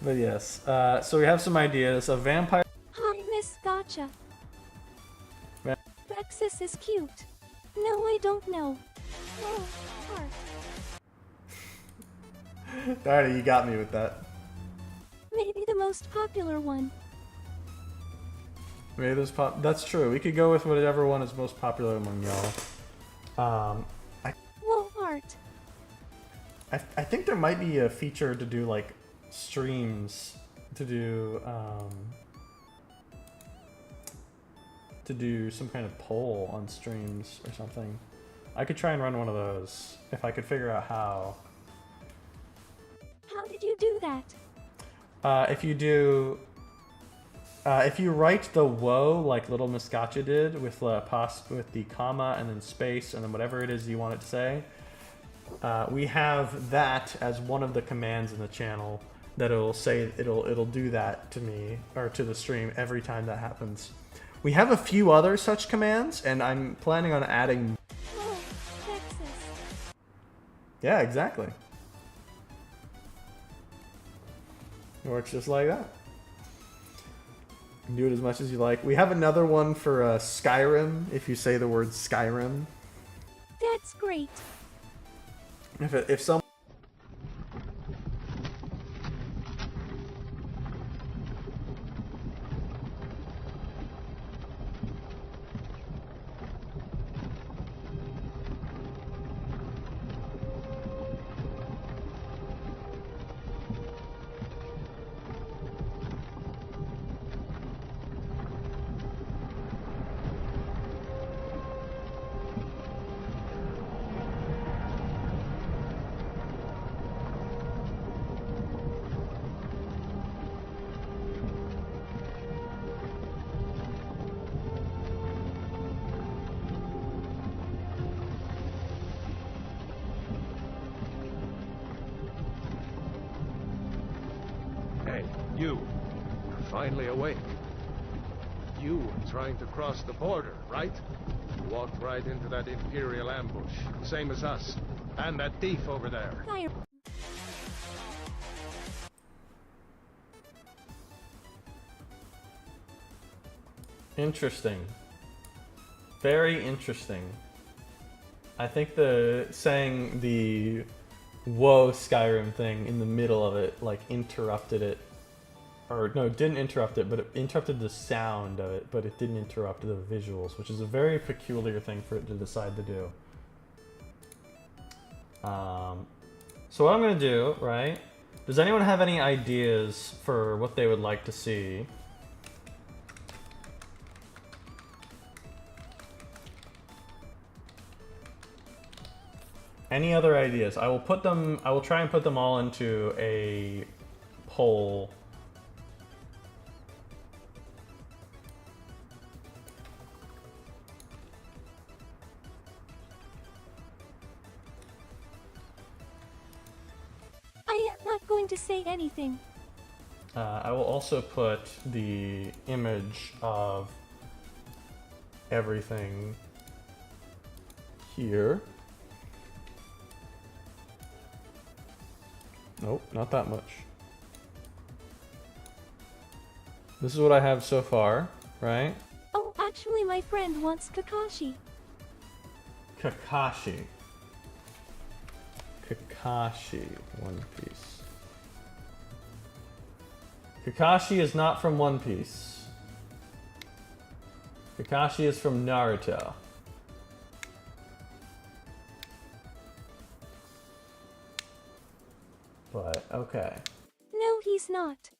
[SPEAKER 1] But yes, so we have some ideas. A vampire...
[SPEAKER 2] Hi, Miss Gotcha.
[SPEAKER 1] Va-
[SPEAKER 2] Vexus is cute. No, I don't know. Oh, heart.
[SPEAKER 1] Alright, you got me with that.
[SPEAKER 2] Maybe the most popular one.
[SPEAKER 1] Maybe there's that's true. We could go with whatever one is most popular among y'all.
[SPEAKER 2] Whoa, art.
[SPEAKER 1] I think there might be a feature to do like streams to do some kind of poll on streams or something. I could try and run one of those if I could figure out how.
[SPEAKER 2] How did you do that?
[SPEAKER 1] If you write the whoa like little Miss Gotcha did with the comma and then space and then whatever it is you want it to say, we have that as one of the commands in the channel that it'll do that to me or to the stream every time that happens. We have a few other such commands, and I'm planning on adding.
[SPEAKER 2] Oh, Texas.
[SPEAKER 1] Yeah, exactly. It works just like that. You can do it as much as you like. We have another one for Skyrim, if you say the word Skyrim.
[SPEAKER 2] That's great.
[SPEAKER 1] If someone...
[SPEAKER 3] Hey, you. You're finally awake. You were trying to cross the border, right? You walked right into that Imperial ambush, same as us. And that thief over there.
[SPEAKER 2] Fire.
[SPEAKER 1] Interesting. Very interesting. I think saying the whoa Skyrim thing in the middle of it like interrupted it. Or no, it didn't interrupt it, but it interrupted the sound of it, but it didn't interrupt the visuals, which is a very peculiar thing for it to decide to do. So what I'm gonna do, right? Does anyone have any ideas for what they would like to see? Any other ideas? I will try and put them all into a poll.
[SPEAKER 2] I am not going to say anything.
[SPEAKER 1] I will also put the image of everything here. Nope, not that much. This is what I have so far, right?
[SPEAKER 2] Oh, actually my friend wants Kakashi.
[SPEAKER 1] Kakashi. Kakashi, One Piece. Kakashi is not from One Piece. Kakashi is from Naruto. But, okay.
[SPEAKER 2] No, he's not.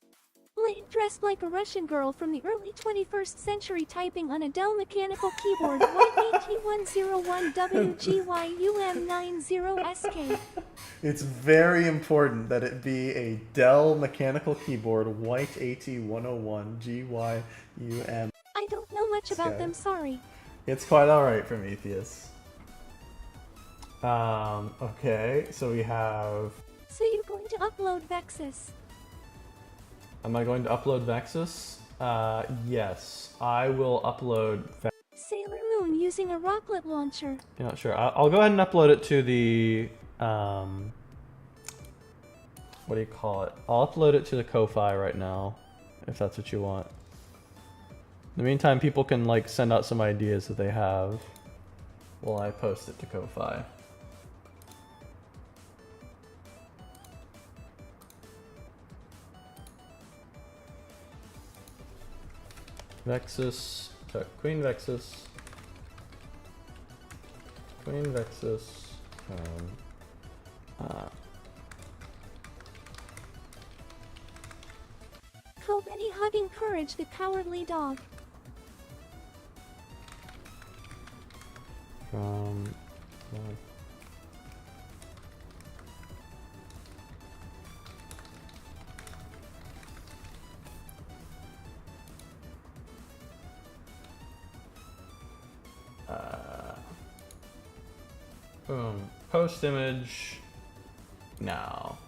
[SPEAKER 2] Lane dressed like a Russian girl from the early 21st century typing on a Dell mechanical keyboard YAT101WGYUM90SK.
[SPEAKER 1] It's very important that it be a Dell mechanical keyboard, white AT101GYUM.
[SPEAKER 2] I don't know much about them, sorry.
[SPEAKER 1] It's quite alright from Atheist. Okay, so we have...
[SPEAKER 2] So you're going to upload Vexus?
[SPEAKER 1] Am I going to upload Vexus? Yes, I will upload
[SPEAKER 2] Sailor Moon using a rocket launcher.
[SPEAKER 1] You're not sure. I'll go ahead and upload it to the, what do you call it? I'll upload it to the Ko-Fi right now, if that's what you want. In the meantime, people can like send out some ideas that they have while I post it to Ko-Fi. Vexus, Queen Vexus. Queen Vexus.
[SPEAKER 2] Kobeni hugging Courage the Cowardly Dog.
[SPEAKER 1] From boom. Post image now.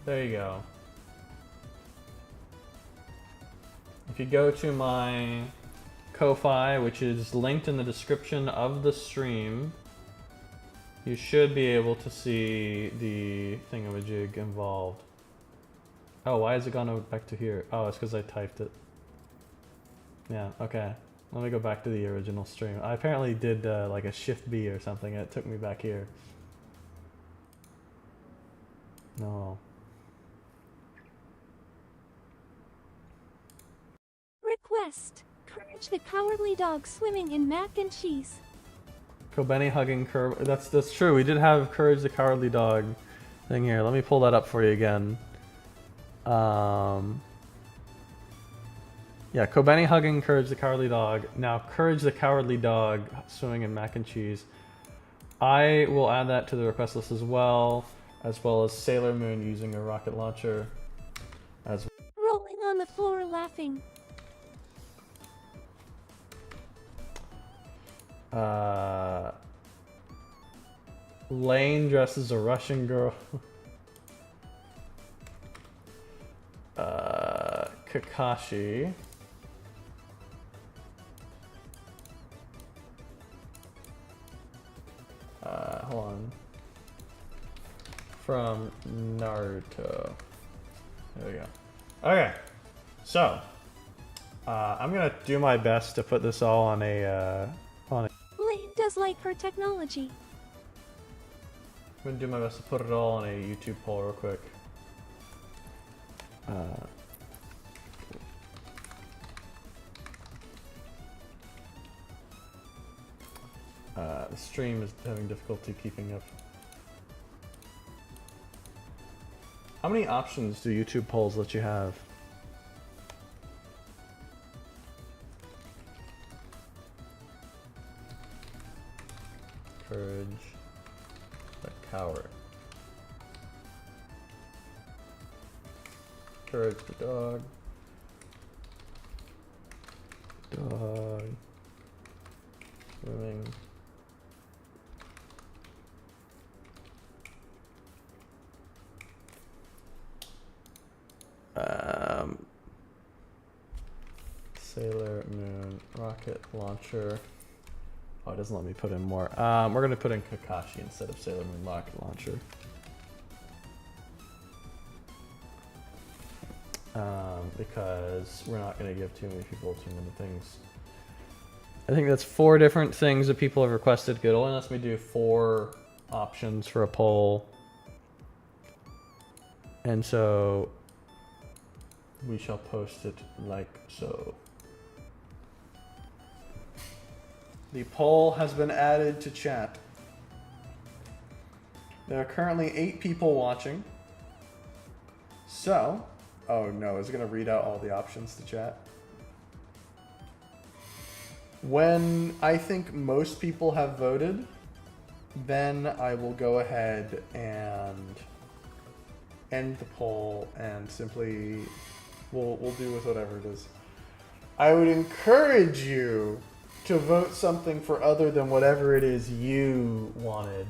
[SPEAKER 1] There you go. If you go to my Ko-Fi, which is linked in the description of the stream, you should be able to see the thingamajig involved. Oh, why has it gone back to here? Oh, it's because I typed it. Yeah, okay. Let me go back to the original stream. I apparently did like a Shift B or something, and it took me back here. No.
[SPEAKER 2] Request. Courage the Cowardly Dog swimming in mac and cheese.
[SPEAKER 1] Kobeni hugging Curb. That's true. We did have Courage the Cowardly Dog thing here. Let me pull that up for you again. Yeah, Kobeni hugging Courage the Cowardly Dog. Now, Courage the Cowardly Dog swimming in mac and cheese. I will add that to the request list as well as Sailor Moon using a rocket launcher.
[SPEAKER 2] Rolling on the floor laughing.
[SPEAKER 1] Lane dressed as a Russian girl. Kakashi. Hold on. From Naruto. There we go. Okay, so I'm gonna do my best to put this all on a
[SPEAKER 2] Lane does like her technology.
[SPEAKER 1] I'm gonna do my best to put it all on a YouTube poll real quick. The stream is having difficulty keeping up. How many options do YouTube polls let you have? Courage the coward. Courage the dog. Dog. Swimming. Sailor Moon rocket launcher. Oh, it doesn't let me put in more. We're gonna put in Kakashi instead of Sailor Moon rocket launcher. Because we're not gonna give too many people too many things. I think that's 4 different things that people have requested. Good, only lets me do 4 options for a poll. And so we shall post it like so. The poll has been added to chat. There are currently 8 people watching. So, oh no, is it gonna read out all the options to chat? When I think most people have voted, then I will go ahead and end the poll and simply we'll do with whatever it is. I would encourage you to vote something for other than whatever it is you wanted,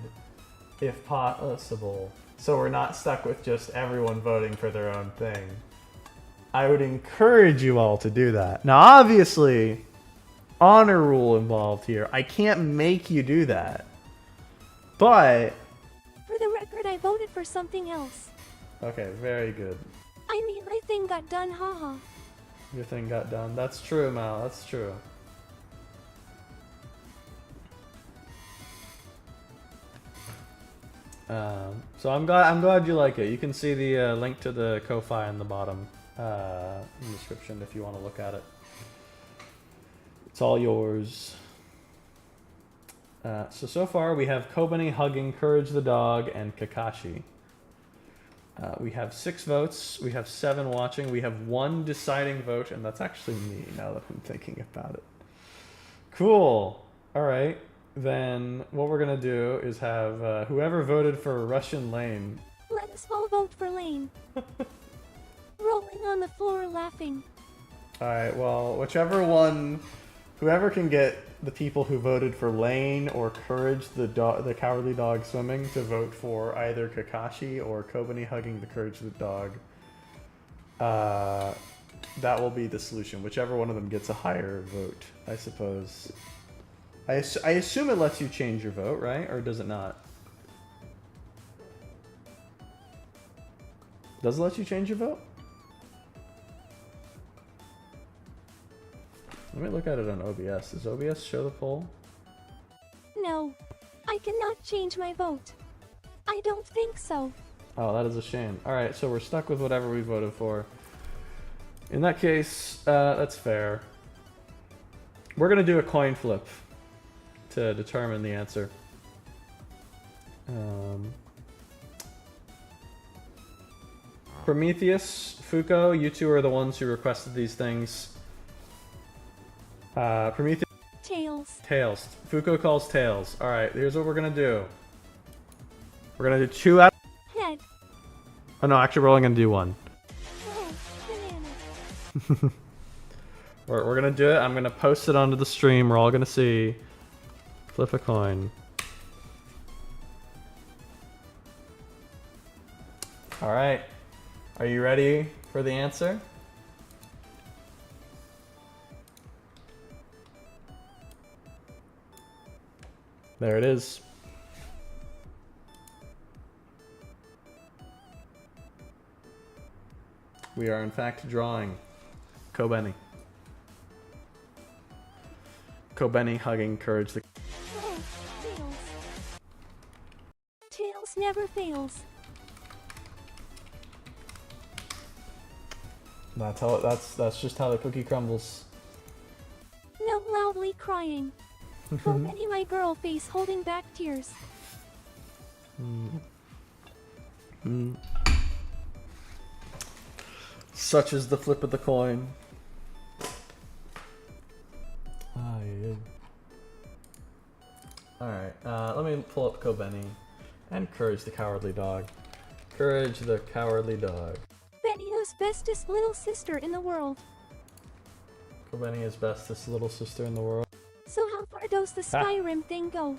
[SPEAKER 1] if possible, so we're not stuck with just everyone voting for their own thing. I would encourage you all to do that. Now, obviously, honor rule involved here. I can't make you do that. But
[SPEAKER 2] For the record, I voted for something else.
[SPEAKER 1] okay, very good.
[SPEAKER 2] I mean, my thing got done, haha.
[SPEAKER 1] Your thing got done. That's true, Mal. That's true. So I'm glad you like it. You can see the link to the Ko-Fi on the bottom. in the description if you want to look at it. It's all yours. So far we have Kobani hugging Courage the dog and Kakashi. We have 6 votes. We have 7 watching. We have 1 deciding vote, and that's actually me now that I'm thinking about it. Cool. All right. Then what we're going to do is have whoever voted for Russian Lane.
[SPEAKER 2] Let us all vote for Lane. Rolling on the floor laughing.
[SPEAKER 1] All right. Well, whichever one, whoever can get the people who voted for Lane or Courage the Cowardly Dog swimming to vote for either Kakashi or Kobani hugging the Courage the dog, that will be the solution. Whichever one of them gets a higher vote, I suppose. I assume it lets you change your vote, right? Or does it not? Does it let you change your vote? Let me look at it on OBS. Does OBS show the poll?
[SPEAKER 2] No, I cannot change my vote. I don't think so.
[SPEAKER 1] Oh, that is a shame. Alright, so we're stuck with whatever we voted for. In that case, that's fair. We're gonna do a coin flip to determine the answer. Prometheus, Fuko, you two are the ones who requested these things. Prometheus.
[SPEAKER 2] Tails.
[SPEAKER 1] Tails. Fuko calls tails. Alright, here's what we're gonna do. We're gonna do 2 out.
[SPEAKER 2] Head.
[SPEAKER 1] Oh no, actually we're only gonna do 1.
[SPEAKER 2] Oh, banana.
[SPEAKER 1] We're gonna do it. I'm gonna post it onto the stream. We're all gonna see. Flip a coin. Alright. Are you ready for the answer? There it is. We are in fact drawing Kobani. Kobani hugging Courage the...
[SPEAKER 2] Oh, Tails. Tails never fails.
[SPEAKER 1] That's how that's just how the cookie crumbles.
[SPEAKER 2] No loudly crying. Kobani my girl face holding back tears.
[SPEAKER 1] Such is the flip of the coin. Alright, let me pull up Kobani and Courage the Cowardly Dog. Courage the Cowardly Dog.
[SPEAKER 2] Benio's bestest little sister in the world.
[SPEAKER 1] Kobani is bestest little sister in the world.
[SPEAKER 2] So how far does the Skyrim thing go?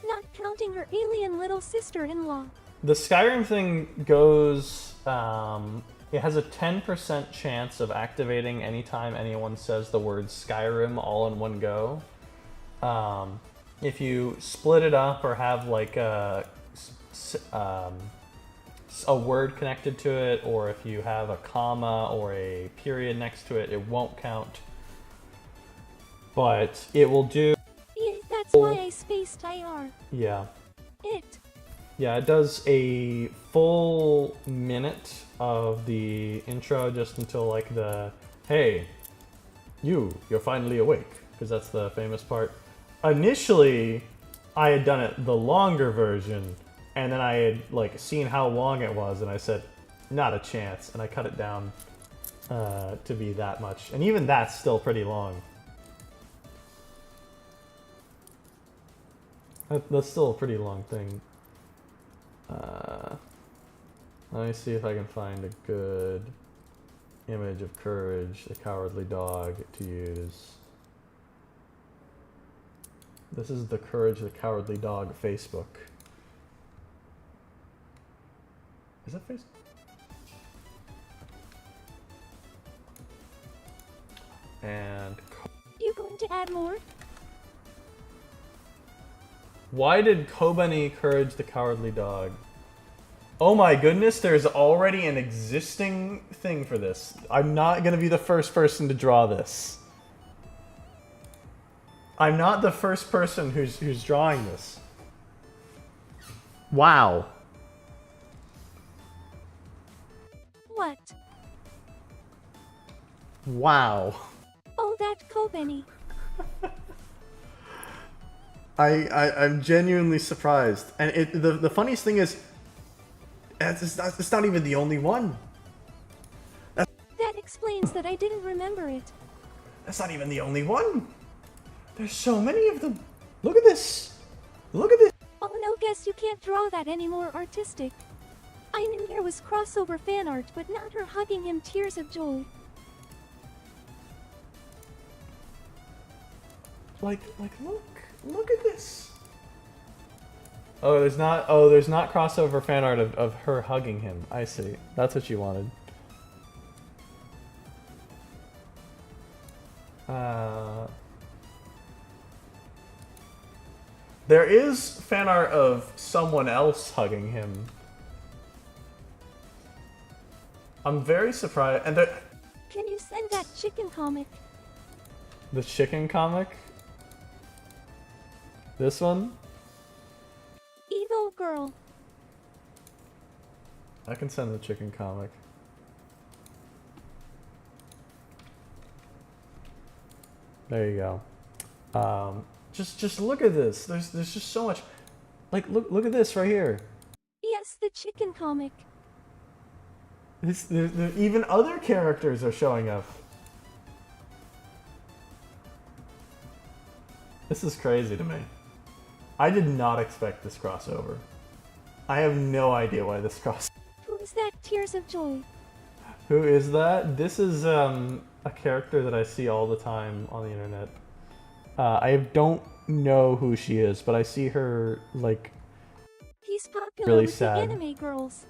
[SPEAKER 2] Not counting her alien little sister-in-law.
[SPEAKER 1] The Skyrim thing goes, it has a 10% chance of activating anytime anyone says the word Skyrim all in one go. If you split it up or have like a word connected to it, or if you have a comma or a period next to it, it won't count. But it will do...
[SPEAKER 2] Yeah, that's why I spaced IR.
[SPEAKER 1] Yeah.
[SPEAKER 2] It.
[SPEAKER 1] Yeah, it does a full minute of the intro just until like the, hey, you're finally awake, because that's the famous part. Initially, I had done it the longer version, and then I had like seen how long it was, and I said, not a chance, and I cut it down to be that much. And even that's still pretty long. That's still a pretty long thing. Let me see if I can find a good image of Courage, the Cowardly Dog, to use. This is the Courage, the Cowardly Dog Facebook. Is that Facebook? And...
[SPEAKER 2] You going to add more?
[SPEAKER 1] Why did Kobani Courage the Cowardly Dog? Oh my goodness, there's already an existing thing for this. I'm not gonna be the first person to draw this. I'm not the first person who's drawing this. Wow.
[SPEAKER 2] What?
[SPEAKER 1] Wow.
[SPEAKER 2] Oh, that Kobeni.
[SPEAKER 1] I'm genuinely surprised. And the funniest thing is, it's not even the only one.
[SPEAKER 2] That explains that I didn't remember it.
[SPEAKER 1] That's not even the only one. There's so many of them. Look at this. Look at this.
[SPEAKER 2] Oh no, guess you can't draw that any more artistic. I knew there was crossover fan art, but not her hugging him tears of joy.
[SPEAKER 1] Like, look at this. Oh, there's not crossover fan art of her hugging him. I see. That's what you wanted. There is fan art of someone else hugging him. I'm very surprised. And
[SPEAKER 2] Can you send that chicken comic?
[SPEAKER 1] the chicken comic? This one?
[SPEAKER 2] Evil girl.
[SPEAKER 1] I can send the chicken comic. There you go. Just look at this. There's just so much. Like look at this right here.
[SPEAKER 2] Yes, the chicken comic.
[SPEAKER 1] Even other characters are showing up. This is crazy to me. I did not expect this crossover. I have no idea why this cross.
[SPEAKER 2] Who is that tears of joy?
[SPEAKER 1] Who is that? This is a character that I see all the time on the internet. I don't know who she is, but I see her like
[SPEAKER 2] He's popular
[SPEAKER 1] really
[SPEAKER 2] with
[SPEAKER 1] sad.
[SPEAKER 2] the anime girls.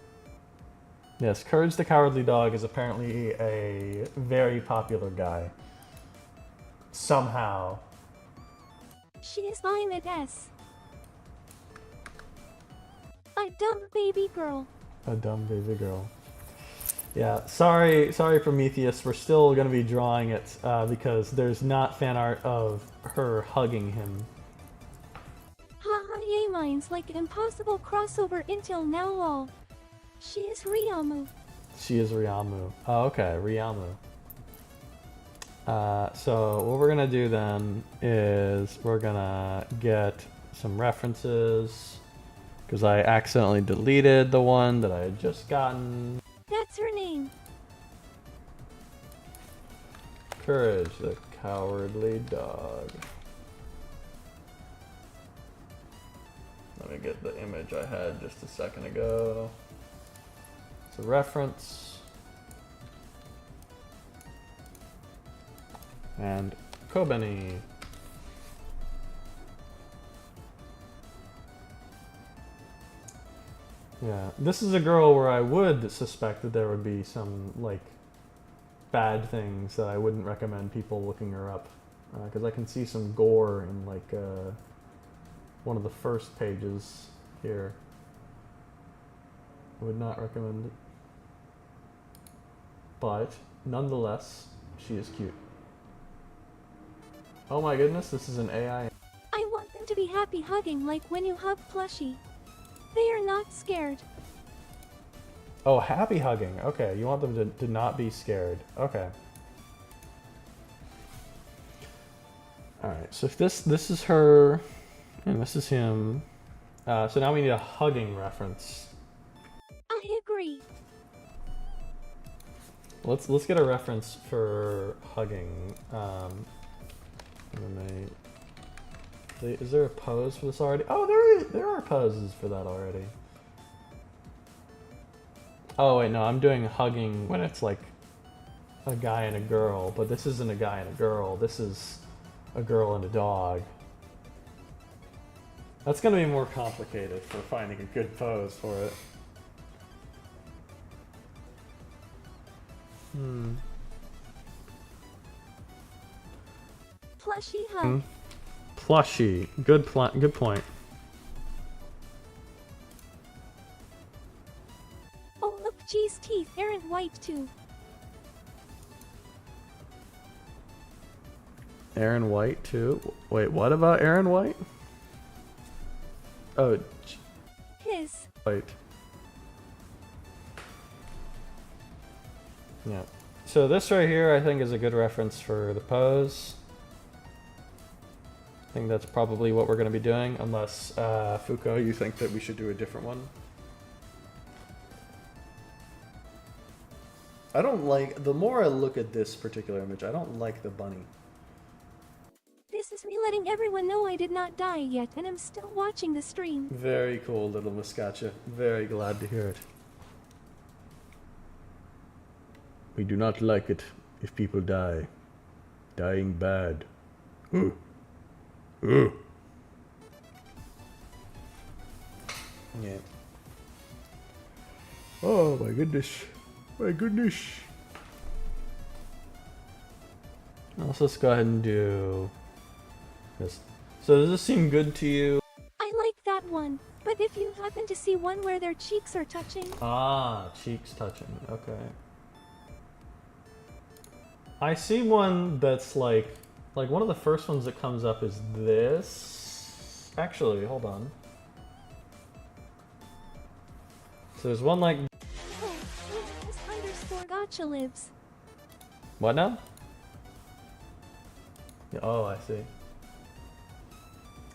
[SPEAKER 1] Yes, Courage the Cowardly Dog is apparently a very popular guy. Somehow.
[SPEAKER 2] She is fine at S. A dumb baby girl.
[SPEAKER 1] A dumb baby girl. Yeah, sorry Prometheus, we're still gonna be drawing it because there's not fan art of her hugging him.
[SPEAKER 2] Haha, yay mines like an impossible crossover until now lol. She is Ryamu.
[SPEAKER 1] She is Ryamu. Oh, okay, Ryamu. So what we're gonna do then is we're gonna get some references because I accidentally deleted the one that I had just gotten.
[SPEAKER 2] That's her name.
[SPEAKER 1] Courage the Cowardly Dog. Let me get the image I had just a second ago. It's a reference. And Kobeni. Yeah, this is a girl where I would suspect that there would be some, like, bad things that I wouldn't recommend people looking her up. Because I can see some gore in, like, one of the first pages here. I would not recommend it. But, nonetheless, she is cute. Oh my goodness, this is an AI.
[SPEAKER 2] I want them to be happy hugging like when you hug plushie. They are not scared.
[SPEAKER 1] Oh, happy hugging. Okay, you want them to not be scared. Okay. Alright, so if this is her, and this is him. So now we need a hugging reference.
[SPEAKER 2] I agree.
[SPEAKER 1] Let's get a reference for hugging. Is there a pose for this already? Oh, there are poses for that already. Oh wait, no, I'm doing hugging when it's like a guy and a girl, but this isn't a guy and a girl. This is a girl and a dog. That's gonna be more complicated for finding a good pose for it.
[SPEAKER 2] Plushie hug.
[SPEAKER 1] Plushie. Good point.
[SPEAKER 2] Oh look, cheese teeth aren't white too.
[SPEAKER 1] Aaron White too. Wait, what about Aaron White? Oh,
[SPEAKER 2] His.
[SPEAKER 1] White. Yeah. So this right here, I think, is a good reference for the pose. I think that's probably what we're going to be doing, unless, Foucault, you think that we should do a different one. I don't like, the more I look at this particular image, I don't like the bunny.
[SPEAKER 2] This is me letting everyone know I did not die yet, and I'm still watching the stream.
[SPEAKER 1] Very cool, little Muscacha. Very glad to hear it. We do not like it if people die. Dying bad. Ooh. Ooh. Yeah. Oh my goodness. My goodness. Also, let's go ahead and do this. So does this seem good to you?
[SPEAKER 2] I like that one, but if you happen to see one where their cheeks are touching...
[SPEAKER 1] Ah, cheeks touching. Okay. I see one that's like one of the first ones that comes up is this. Actually, hold on. So there's one like...
[SPEAKER 2] Oh, this underscore gotcha lives.
[SPEAKER 1] What now? Yeah, oh, I see.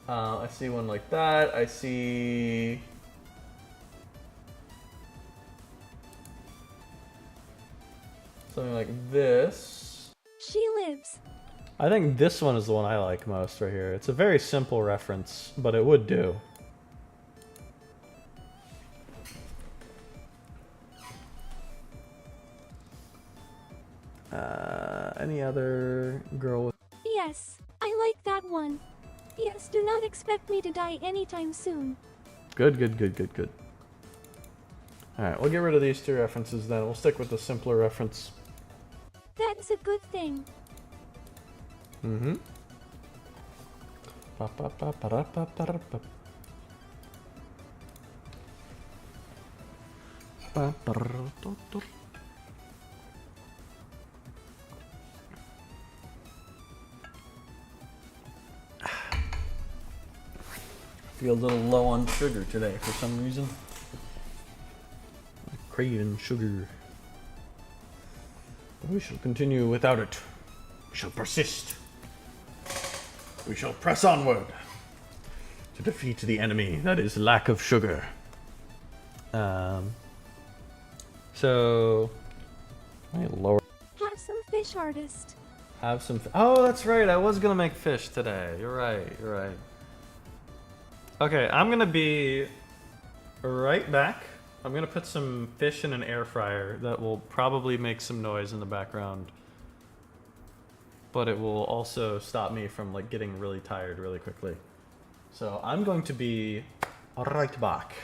[SPEAKER 1] I see one like that. I see... something like this.
[SPEAKER 2] She lives.
[SPEAKER 1] I think this one is the one I like most right here. It's a very simple reference, but it would do. Any other girl with...
[SPEAKER 2] Yes, I like that one. Yes, do not expect me to die anytime soon.
[SPEAKER 1] Good, good, good, good, good. Alright, we'll get rid of these two references then. We'll stick with the simpler reference.
[SPEAKER 2] That is a good thing.
[SPEAKER 1] Mm-hmm. Feel a little low on sugar today for some reason. I'm craving sugar. But we shall continue without it. We shall persist. We shall press onward to defeat the enemy that is lack of sugar. So I lower.
[SPEAKER 2] Have some fish, artist.
[SPEAKER 1] Have some. Oh, that's right. I was gonna make fish today. You're right. You're right. Okay, I'm gonna be right back. I'm gonna put some fish in an air fryer that will probably make some noise in the background, but it will also stop me from like getting really tired really quickly. So I'm going to be right back.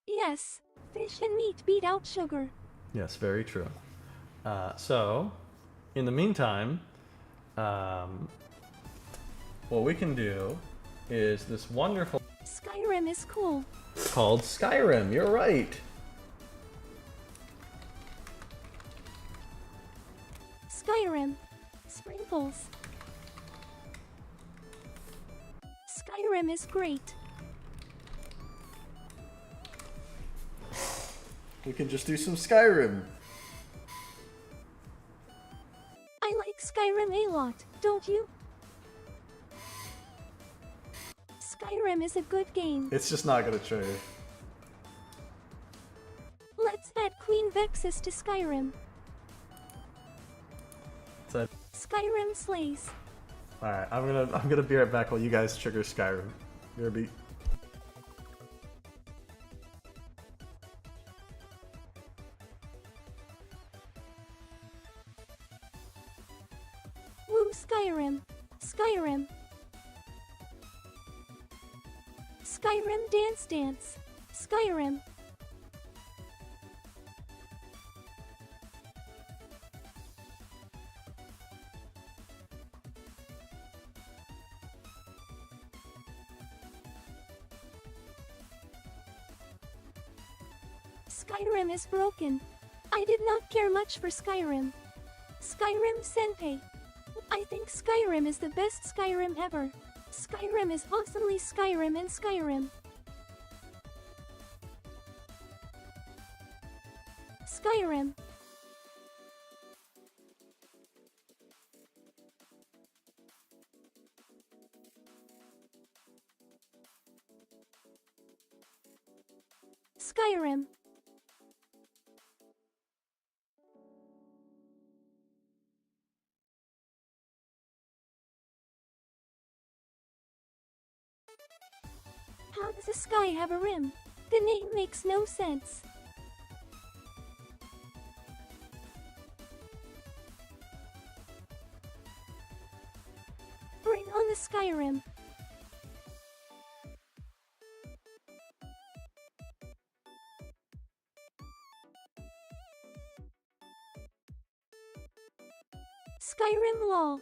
[SPEAKER 2] Yes, fish and meat beat out sugar.
[SPEAKER 1] Yes, very true. So, in the meantime, what we can do is this wonderful...
[SPEAKER 2] Skyrim is cool.
[SPEAKER 1] called Skyrim, you're right.
[SPEAKER 2] Skyrim. Sprinkles. Skyrim is great.
[SPEAKER 1] We can just do some Skyrim.
[SPEAKER 2] I like Skyrim a lot, don't you? Skyrim is a good game.
[SPEAKER 1] It's just not gonna trigger.
[SPEAKER 2] Let's add Queen Vexus to Skyrim.
[SPEAKER 1] So,
[SPEAKER 2] Skyrim slays.
[SPEAKER 1] alright, I'm gonna be right back while you guys trigger Skyrim. Your beat.
[SPEAKER 2] Woo Skyrim. Skyrim. Skyrim Dance Dance. Skyrim. Skyrim is broken. I did not care much for Skyrim. Skyrim Senpai. I think Skyrim is the best Skyrim ever. Skyrim is awesomely Skyrim and Skyrim. Skyrim. Skyrim. How does the sky have a rim? The name makes no sense. Bring on the Skyrim. Skyrim lol.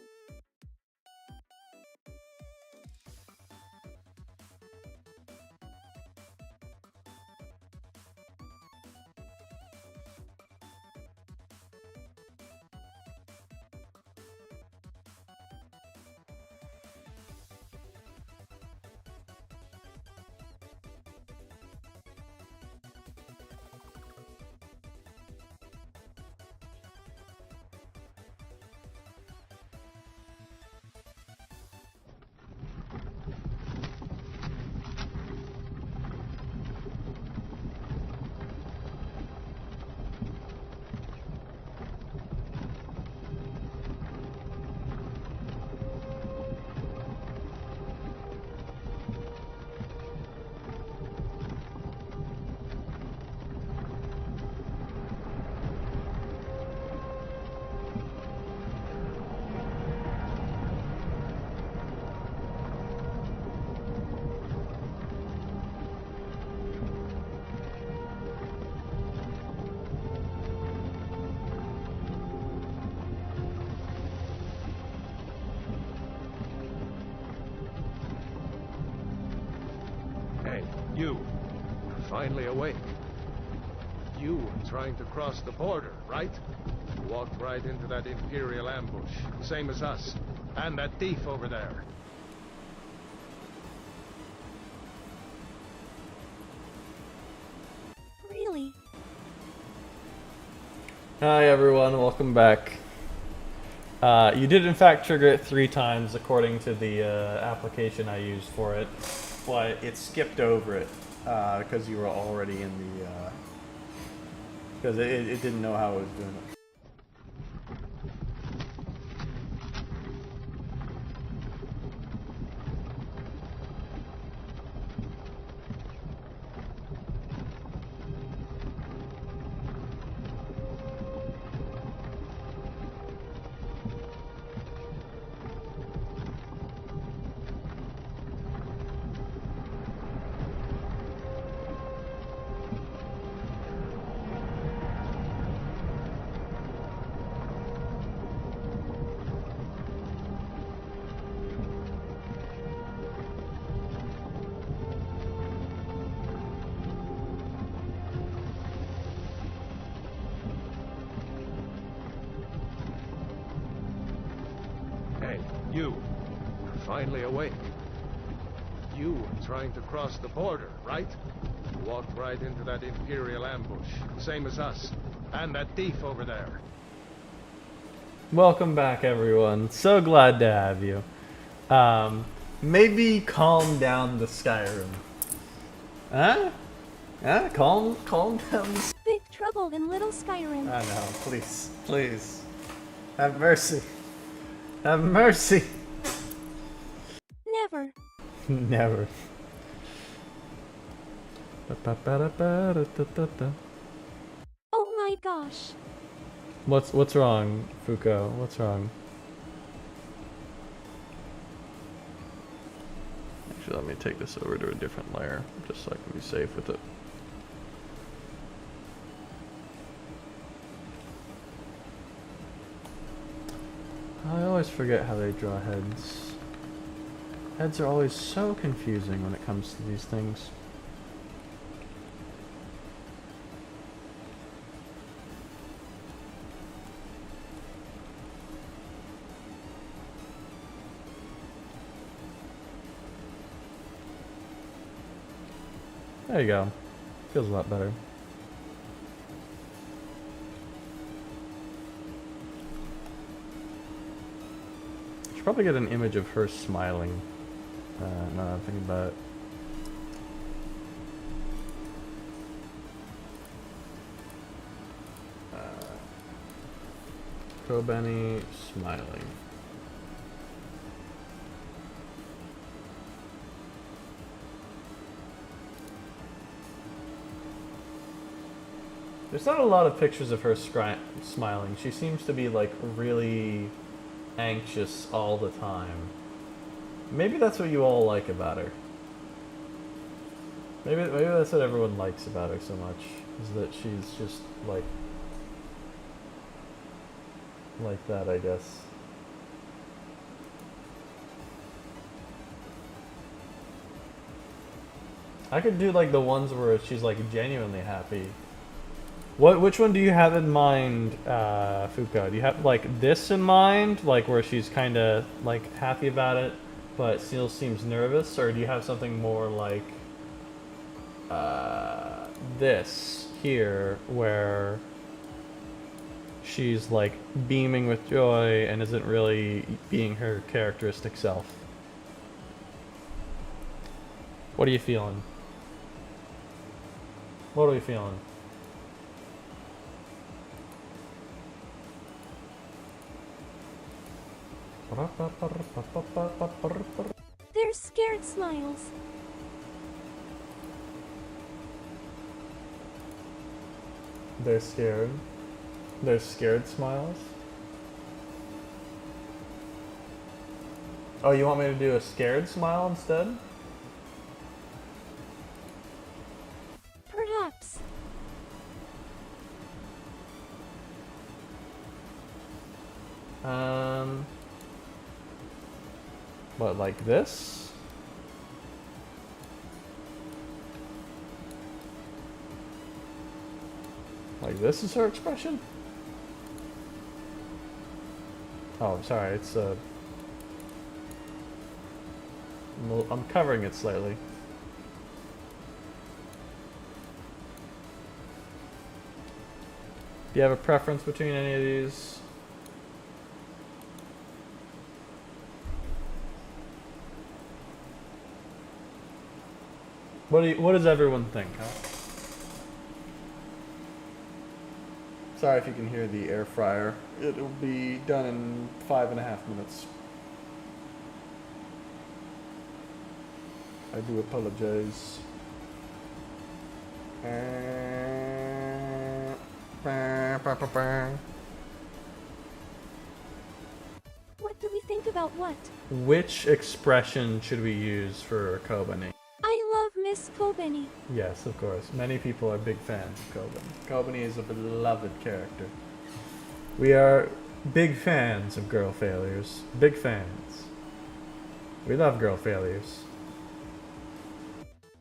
[SPEAKER 3] Hey, you. Finally awake. You trying to cross the border, right? Walked right into that Imperial ambush, same as us. And that thief over there.
[SPEAKER 2] Really?
[SPEAKER 1] Hi everyone, welcome back. You did in fact trigger it 3 times according to the application I used for it, but it skipped over it because you were already in the, because it didn't know how it was doing it.
[SPEAKER 3] Hey, you. Finally awake. You trying to cross the border, right? Walked right into that Imperial ambush, same as us. And that thief over there.
[SPEAKER 1] Welcome back everyone, so glad to have you. Maybe calm down the Skyrim. Huh? Huh? Calm down the
[SPEAKER 2] Big trouble in Little Skyrim.
[SPEAKER 1] I know, please, please. Have mercy. Have mercy.
[SPEAKER 2] Never.
[SPEAKER 1] Never.
[SPEAKER 2] Oh my gosh.
[SPEAKER 1] What's wrong, Fuko? What's wrong? Actually, let me take this over to a different layer, just so I can be safe with it. I always forget how they draw heads. Heads are always so confusing when it comes to these things. There you go. Feels a lot better. Should probably get an image of her smiling. Now that I'm thinking about it. Kobeni smiling. There's not a lot of pictures of her smiling. She seems to be like really anxious all the time. Maybe that's what you all like about her. Maybe that's what everyone likes about her so much, is that she's just like that, I guess. I could do like the ones where she's like genuinely happy. Which one do you have in mind, Fuka? Do you have like this in mind, like where she's kind of like happy about it, but still seems nervous, or do you have something more like this here, where she's like beaming with joy and isn't really being her characteristic self? What are you feeling? What are we feeling?
[SPEAKER 2] They're scared smiles.
[SPEAKER 1] They're scared. They're scared smiles. Oh, you want me to do a scared smile instead?
[SPEAKER 2] Perhaps.
[SPEAKER 1] What, like this? Like this is her expression? Oh, I'm sorry, it's I'm covering it slightly. Do you have a preference between any of these? What does everyone think, huh? Sorry if you can hear the air fryer. It'll be done in 5.5 minutes. I do apologize.
[SPEAKER 2] What do we think about what?
[SPEAKER 1] Which expression should we use for Kobeni?
[SPEAKER 2] I love Miss Kobeni.
[SPEAKER 1] Yes, of course. Many people are big fans of Kobeni. Kobeni is a beloved character. We are big fans of girl failures. Big fans. We love girl failures.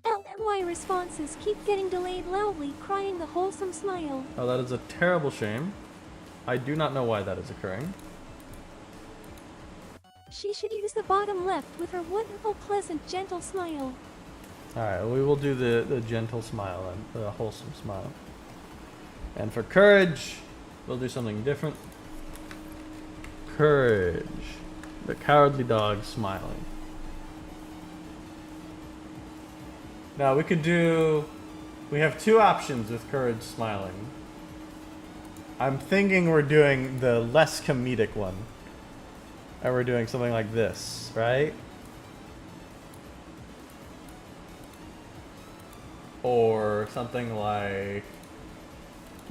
[SPEAKER 2] LMY responses keep getting delayed loudly, crying the wholesome smile.
[SPEAKER 1] Oh, that is a terrible shame. I do not know why that is occurring.
[SPEAKER 2] She should use the bottom left with her wonderful, pleasant, gentle smile.
[SPEAKER 1] Alright, we will do the gentle smile and the wholesome smile. And for courage, we'll do something different. Courage. The cowardly dog smiling. Now we could do... We have two options with courage smiling. I'm thinking we're doing the less comedic one. And we're doing something like this, right? Or something like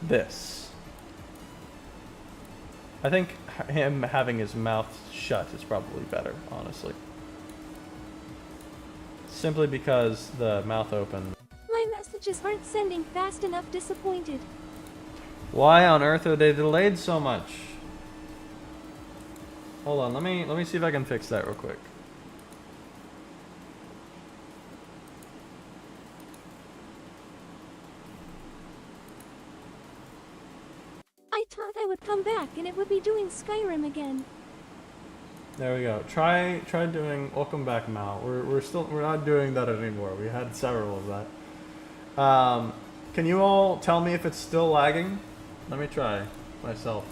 [SPEAKER 1] this. I think him having his mouth shut is probably better, honestly. Simply because the mouth open.
[SPEAKER 2] My messages aren't sending fast enough, disappointed.
[SPEAKER 1] Why on earth are they delayed so much? Hold on, let me see if I can fix that real quick.
[SPEAKER 2] I thought I would come back and it would be doing Skyrim again.
[SPEAKER 1] There we go. Try doing welcome back, Mal. We're not doing that anymore. We had several of that. Can you all tell me if it's still lagging? Let me try myself.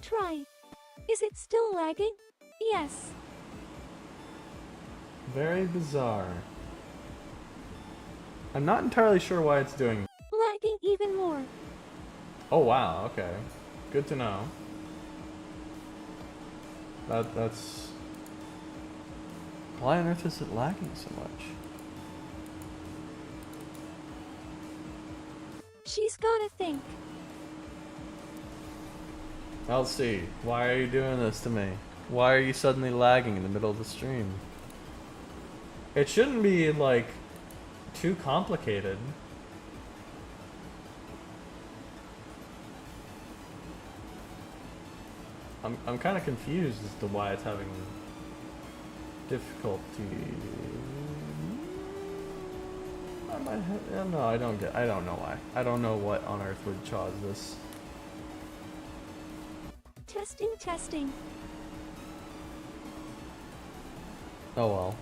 [SPEAKER 2] Try. Is it still lagging? Yes.
[SPEAKER 1] Very bizarre. I'm not entirely sure why it's doing.
[SPEAKER 2] Lagging even more.
[SPEAKER 1] Oh wow, okay. Good to know. That's... Why on earth is it lagging so much?
[SPEAKER 2] She's gotta think.
[SPEAKER 1] I'll see. Why are you doing this to me? Why are you suddenly lagging in the middle of the stream? It shouldn't be, like, too complicated. I'm kind of confused as to why it's having difficulty. I might have, no, I don't know why. I don't know what on earth would cause this.
[SPEAKER 2] Testing, testing.
[SPEAKER 1] Oh well.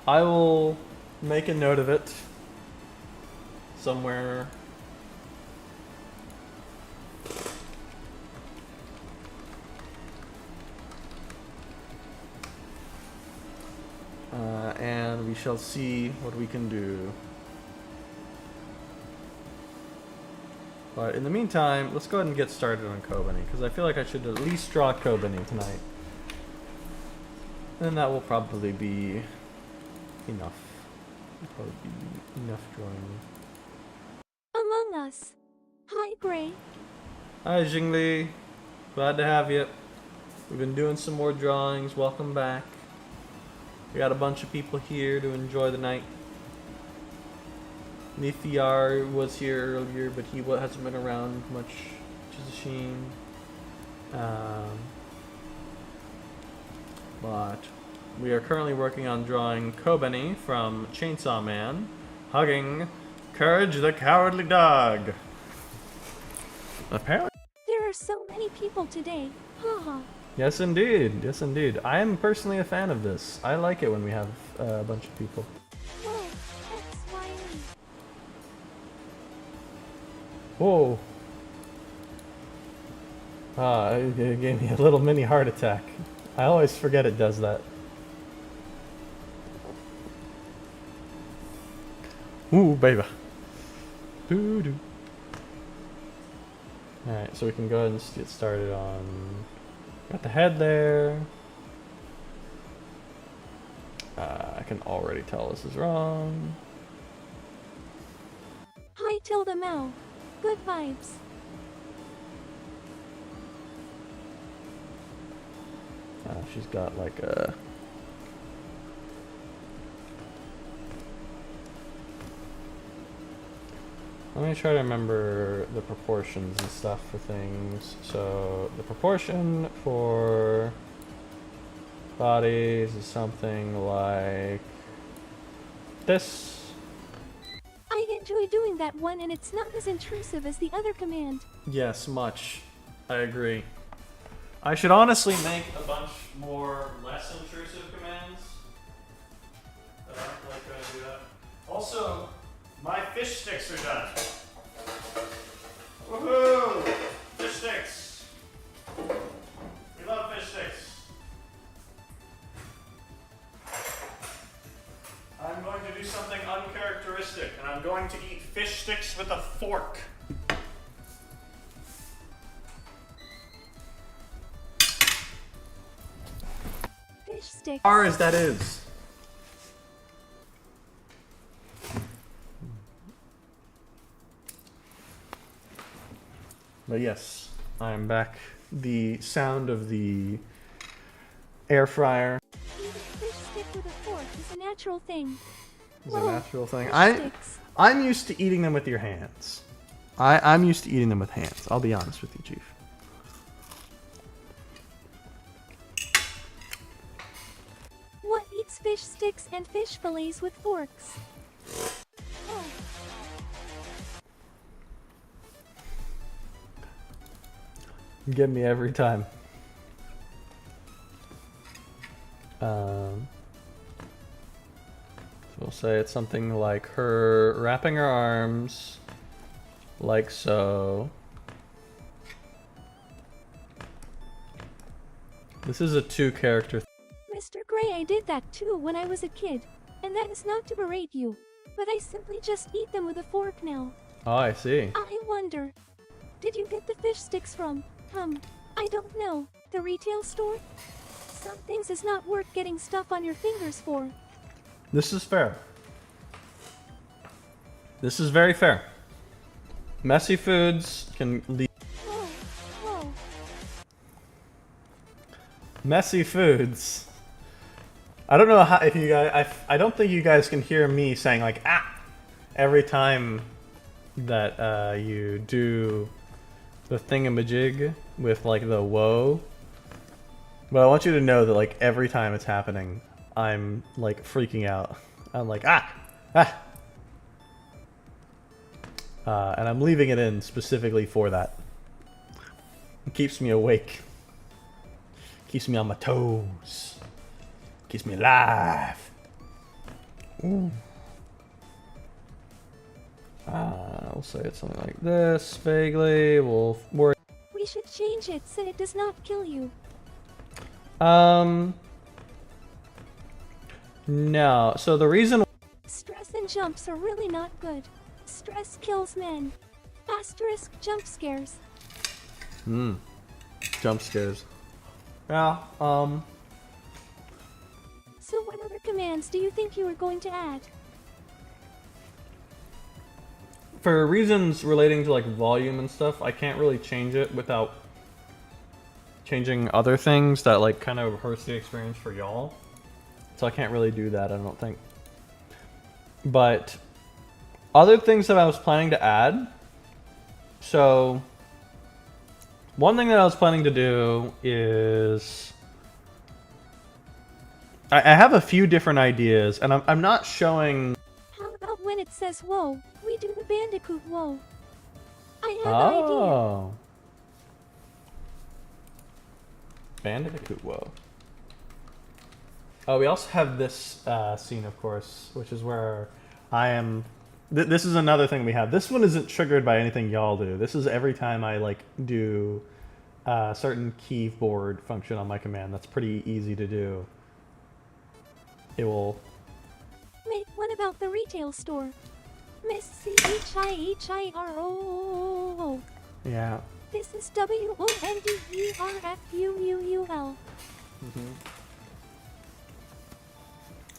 [SPEAKER 1] I will make a note of it somewhere. And we shall see what we can do. But in the meantime, let's go ahead and get started on Kobani, because I feel like I should at least draw Kobani tonight. And that will probably be enough. Probably be enough drawing.
[SPEAKER 2] Among Us. Hi, Gray.
[SPEAKER 1] Hi, Jingli. Glad to have you. We've been doing some more drawings. Welcome back. We got a bunch of people here to enjoy the night. Nithiar was here earlier, but he hasn't been around much, which is a shame. But we are currently working on drawing Kobani from Chainsaw Man, hugging Courage the Cowardly Dog. Apparently.
[SPEAKER 2] There are so many people today. Haha.
[SPEAKER 1] Yes, indeed. Yes, indeed. I am personally a fan of this. I like it when we have a bunch of people.
[SPEAKER 2] Whoa. XYZ.
[SPEAKER 1] Whoa. It gave me a little mini heart attack. I always forget it does that. Ooh, baby. Doo doo. Alright, so we can go ahead and get started on... Got the head there. I can already tell this is wrong.
[SPEAKER 2] Hi, Tilda Mel. Good vibes.
[SPEAKER 1] She's got like a... Let me try to remember the proportions and stuff for things. So the proportion for bodies is something like this.
[SPEAKER 2] I enjoy doing that one, and it's not as intrusive as the other command.
[SPEAKER 1] Yes, much. I agree. I should honestly make a bunch more less intrusive commands. But I don't like going to do that. Also, my fish sticks are done. Woohoo! Fish sticks. We love fish sticks. I'm going to do something uncharacteristic, and I'm going to eat fish sticks with a fork.
[SPEAKER 2] Fish sticks.
[SPEAKER 1] Hard as that is. But yes, I am back. The sound of the air fryer
[SPEAKER 2] Eating fish stick with a fork is a natural thing.
[SPEAKER 1] is a
[SPEAKER 2] Whoa,
[SPEAKER 1] natural thing.
[SPEAKER 2] fish sticks.
[SPEAKER 1] I'm used to eating them with your hands. I'm used to eating them with hands. I'll be honest with you, Chief.
[SPEAKER 2] What eats fish sticks and fish fillets with forks? Oh.
[SPEAKER 1] You get me every time. So we'll say it's something like her wrapping her arms like so. This is a 2-character.
[SPEAKER 2] Mr. Gray say I did that too when I was a kid, and that is not to berate you, but I simply just eat them with a fork now.
[SPEAKER 1] Oh, I see.
[SPEAKER 2] I wonder, did you get the fish sticks from, I don't know, the retail store? Some things is not worth getting stuff on your fingers for.
[SPEAKER 1] This is fair. This is very fair. Messy foods can lead.
[SPEAKER 2] Whoa, whoa.
[SPEAKER 1] Messy foods. I don't know how, if you guys, I don't think you guys can hear me saying like, ah, every time that you do the thingamajig with like the whoa. But I want you to know that like every time it's happening, I'm like freaking out. I'm like, ah, ah. And I'm leaving it in specifically for that. It keeps me awake. Keeps me on my toes. Keeps me alive. Ooh. I'll say it something like this, vaguely. We'll worry.
[SPEAKER 2] We should change it so it does not kill you.
[SPEAKER 1] No. So the reason.
[SPEAKER 2] Stress and jumps are really not good. Stress kills men. Asterisk jump scares.
[SPEAKER 1] Jump scares. Yeah.
[SPEAKER 2] So what other commands do you think you were going to add?
[SPEAKER 1] For reasons relating to like volume and stuff, I can't really change it without changing other things that like kind of hurts the experience for y'all. So I can't really do that, I don't think. But other things that I was planning to add. So one thing that I was planning to do is I have a few different ideas, and I'm not showing.
[SPEAKER 2] How about when it says whoa, we do the bandicoot whoa? I have an idea.
[SPEAKER 1] Oh. Bandicoot, whoa. Oh, we also have this scene, of course, which is where I am. This is another thing we have. This one isn't triggered by anything y'all do. This is every time I like do a certain keyboard function on my command. That's pretty easy to do. It will.
[SPEAKER 2] Wait, what about the retail store? Miss CHIHIRO.
[SPEAKER 1] Yeah.
[SPEAKER 2] This is WONDERFUUUL.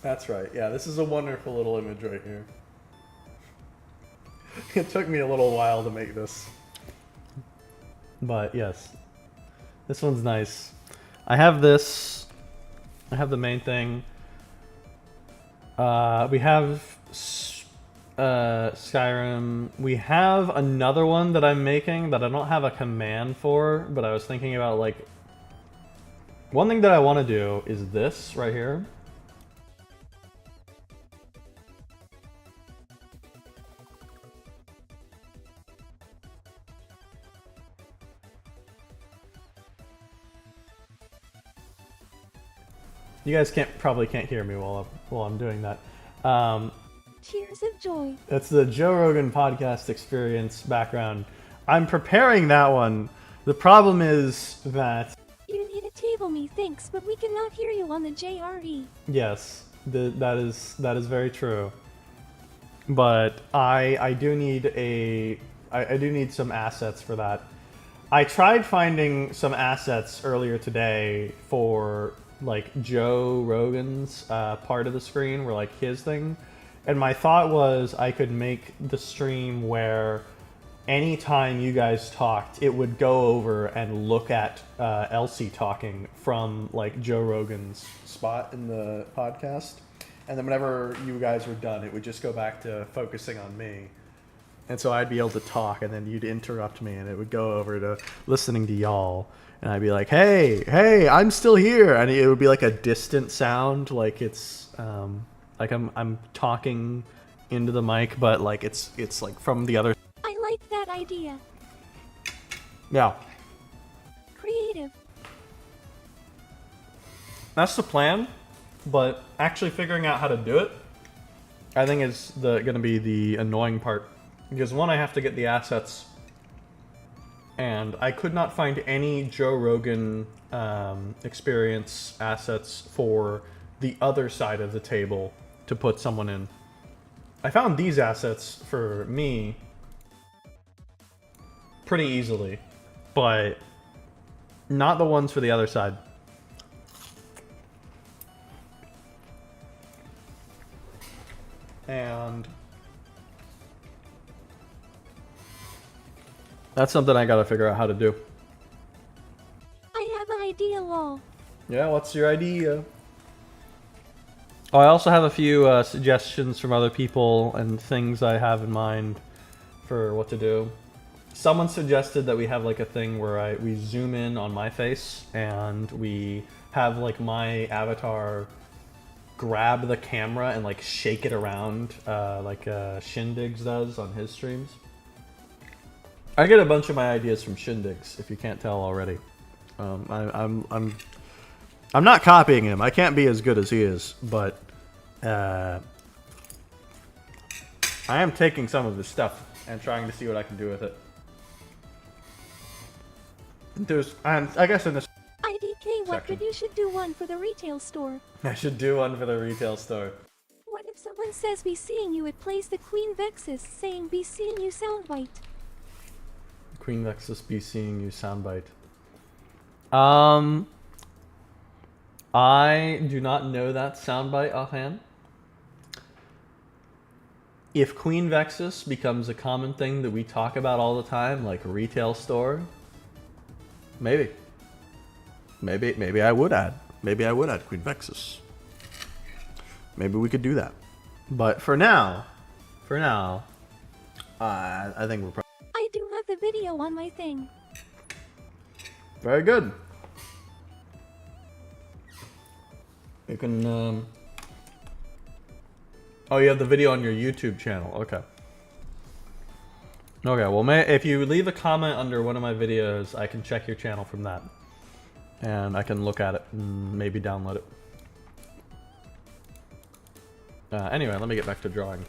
[SPEAKER 1] That's right. Yeah, this is a wonderful little image right here. It took me a little while to make this. But yes, this one's nice. I have this. I have the main thing. We have Skyrim. We have another one that I'm making that I don't have a command for, but I was thinking about like. One thing that I want to do is this right here. You guys probably can't hear me while I'm doing that.
[SPEAKER 2] Tears of joy.
[SPEAKER 1] That's the Joe Rogan podcast experience background. I'm preparing that one. The problem is that
[SPEAKER 2] You need to table me, thanks, but we cannot hear you on the JRE.
[SPEAKER 1] yes, that is very true. But I do need I do need some assets for that. I tried finding some assets earlier today for like Joe Rogan's part of the screen, where like his thing, and my thought was I could make the stream where anytime you guys talked, it would go over and look at Elsie talking from like Joe Rogan's spot in the podcast, and then whenever you guys were done, it would just go back to focusing on me. And so I'd be able to talk, and then you'd interrupt me, and it would go over to listening to y'all. And I'd be like, hey, I'm still here. And it would be like a distant sound, like it's like I'm talking into the mic, but like it's like from the other.
[SPEAKER 2] I like that idea.
[SPEAKER 1] Yeah.
[SPEAKER 2] Creative.
[SPEAKER 1] That's the plan, but actually figuring out how to do it, I think is gonna be the annoying part. Because one, I have to get the assets, and I could not find any Joe Rogan experience assets for the other side of the table to put someone in. I found these assets for me pretty easily, but not the ones for the other side. And that's something I gotta figure out how to do.
[SPEAKER 2] I have an idea, lol.
[SPEAKER 1] Yeah, what's your idea? Oh, I also have a few suggestions from other people and things I have in mind for what to do. Someone suggested that we have like a thing where we zoom in on my face and we have like my avatar grab the camera and like shake it around like Shindigs does on his streams. I get a bunch of my ideas from Shindigs, if you can't tell already. I'm not copying him. I can't be as good as he is, but I am taking some of his stuff and trying to see what I can do with it. I guess in this
[SPEAKER 2] IDK, what
[SPEAKER 1] section.
[SPEAKER 2] if you should do one for the retail store?
[SPEAKER 1] I should do one for the retail store.
[SPEAKER 2] What if someone says be seeing you, it plays the Queen Vexus saying be seeing you soundbite?
[SPEAKER 1] Queen Vexus be seeing you soundbite. I do not know that soundbite offhand. If Queen Vexus becomes a common thing that we talk about all the time, like a retail store, maybe I would add. Maybe I would add Queen Vexus. Maybe we could do that. But for now, I think we're probably
[SPEAKER 2] I do have the video on my thing.
[SPEAKER 1] very good. You can, oh, you have the video on your YouTube channel. Okay. Okay, well, if you leave a comment under one of my videos, I can check your channel from that. And I can look at it and maybe download it. Anyway, let me get back to drawing.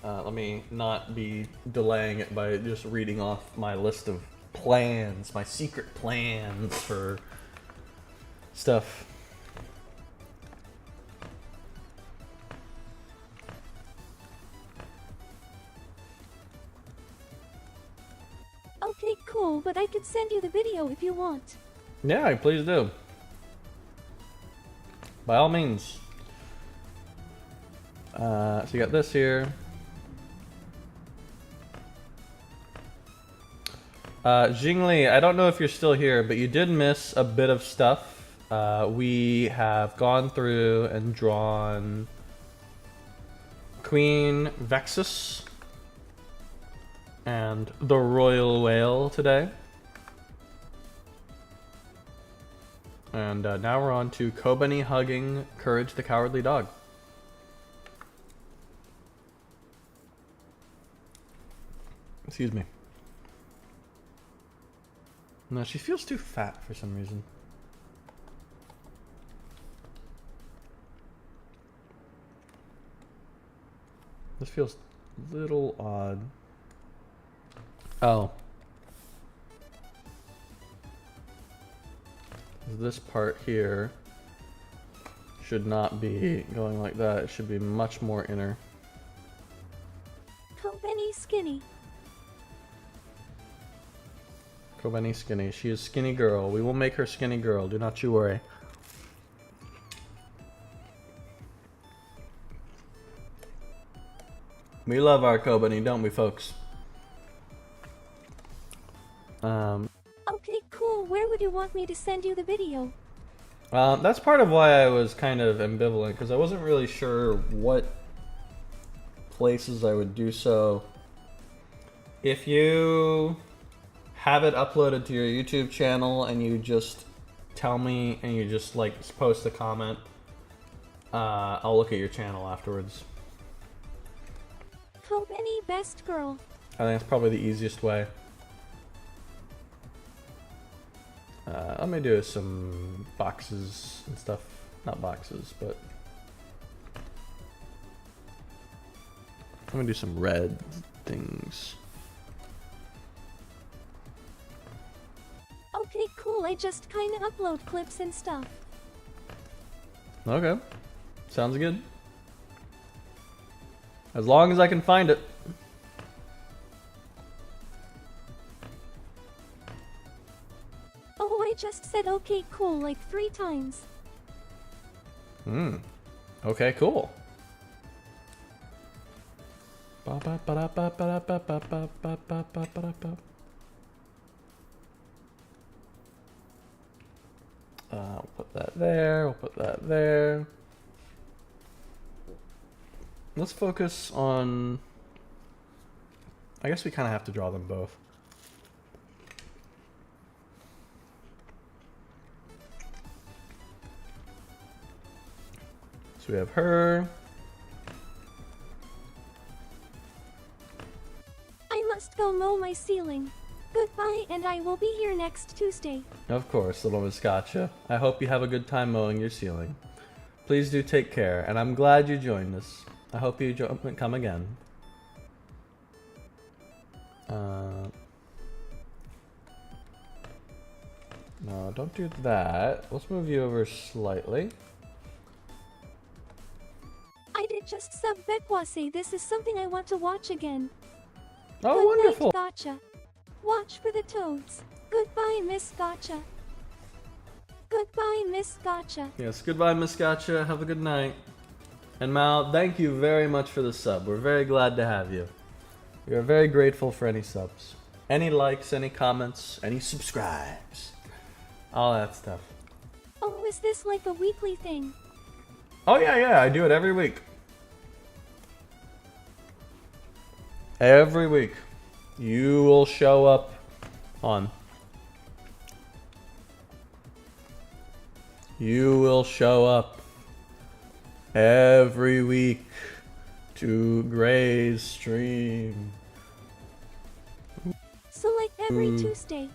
[SPEAKER 1] Let me not be delaying it by just reading off my list of plans, my secret plans for stuff.
[SPEAKER 2] Okay, cool, but I could send you the video if you want.
[SPEAKER 1] Yeah, please do. By all means. So you got this here. Jingli, I don't know if you're still here, but you did miss a bit of stuff. We have gone through and drawn Queen Vexus and the Royal Whale today. And now we're on to Kobani hugging Courage the Cowardly Dog. Excuse me. No, she feels too fat for some reason. This feels a little odd. Oh. This part here should not be going like that. It should be much more inner.
[SPEAKER 2] Kobeni skinny.
[SPEAKER 1] Kobani skinny. She is skinny girl. We will make her skinny girl. Do not you worry. We love our Kobani, don't we, folks?
[SPEAKER 2] Okay, cool. Where would you want me to send you the video?
[SPEAKER 1] That's part of why I was kind of ambivalent, because I wasn't really sure what places I would do so. If you have it uploaded to your YouTube channel and you just tell me and you just like post a comment, I'll look at your channel afterwards.
[SPEAKER 2] Kobeni best girl.
[SPEAKER 1] I think that's probably the easiest way. Let me do some boxes and stuff. Not boxes, but I'm gonna do some red things.
[SPEAKER 2] Okay, cool. I just kinda upload clips and stuff.
[SPEAKER 1] Okay. Sounds good. As long as I can find it.
[SPEAKER 2] Oh, I just said okay cool like 3 times.
[SPEAKER 1] Okay, cool. We'll put that there, we'll put that there. Let's focus on... I guess we kind of have to draw them both. So we have her.
[SPEAKER 2] I must go mow my ceiling. Goodbye, and I will be here next Tuesday.
[SPEAKER 1] Of course, little Miss Gotcha. I hope you have a good time mowing your ceiling. Please do take care, and I'm glad you joined us. I hope you come again. No, don't do that. Let's move you over slightly.
[SPEAKER 2] I did just sub Bekwase. This is something I want to watch again.
[SPEAKER 1] Oh,
[SPEAKER 2] Good
[SPEAKER 1] wonderful.
[SPEAKER 2] night, Gotcha. Watch for the toads. Goodbye, Miss Gotcha. Goodbye, Miss Gotcha.
[SPEAKER 1] Yes, goodbye, Miss Gotcha. Have a good night. And Mal, thank you very much for the sub. We're very glad to have you. We are very grateful for any subs. Any likes, any comments, any subscribes. All that stuff.
[SPEAKER 2] Oh, is this like a weekly thing?
[SPEAKER 1] Oh, yeah, I do it every week. Every week. You will show up on. You will show up every week to Gray's stream.
[SPEAKER 2] So like every Tuesday.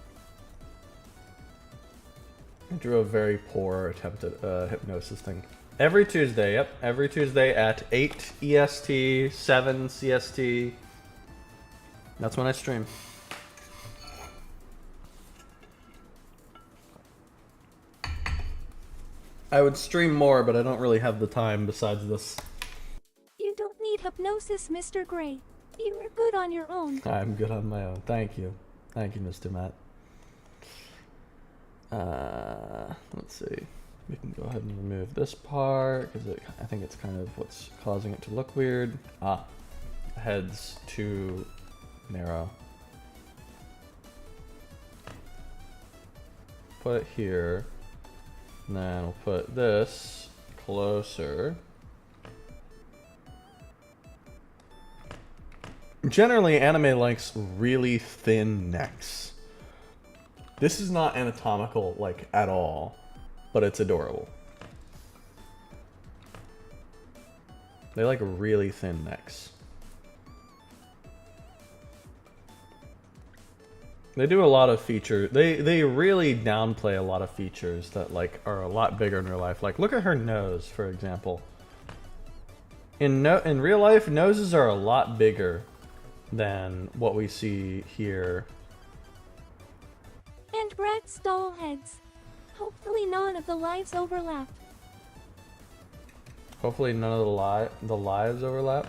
[SPEAKER 1] I drew a very poor attempt at hypnosis thing. Every Tuesday, yep. Every Tuesday at 8 EST, 7 CST. That's when I stream. I would stream more, but I don't really have the time besides this.
[SPEAKER 2] You don't need hypnosis, Mr. Gray. You are good on your own.
[SPEAKER 1] I'm good on my own. Thank you. Thank you, Mr. Matt. Let's see. We can go ahead and remove this part, because I think it's kind of what's causing it to look weird. Ah, the head's too narrow. Put it here. And then we'll put this closer. Generally, anime likes really thin necks. This is not anatomical, like, at all, but it's adorable. They like really thin necks. They do a lot of features. They really downplay a lot of features that like are a lot bigger in real life. Like look at her nose, for example. In real life, noses are a lot bigger than what we see here.
[SPEAKER 2] And Brad's doll heads. Hopefully none of the lives overlap.
[SPEAKER 1] Hopefully none of the lives overlap.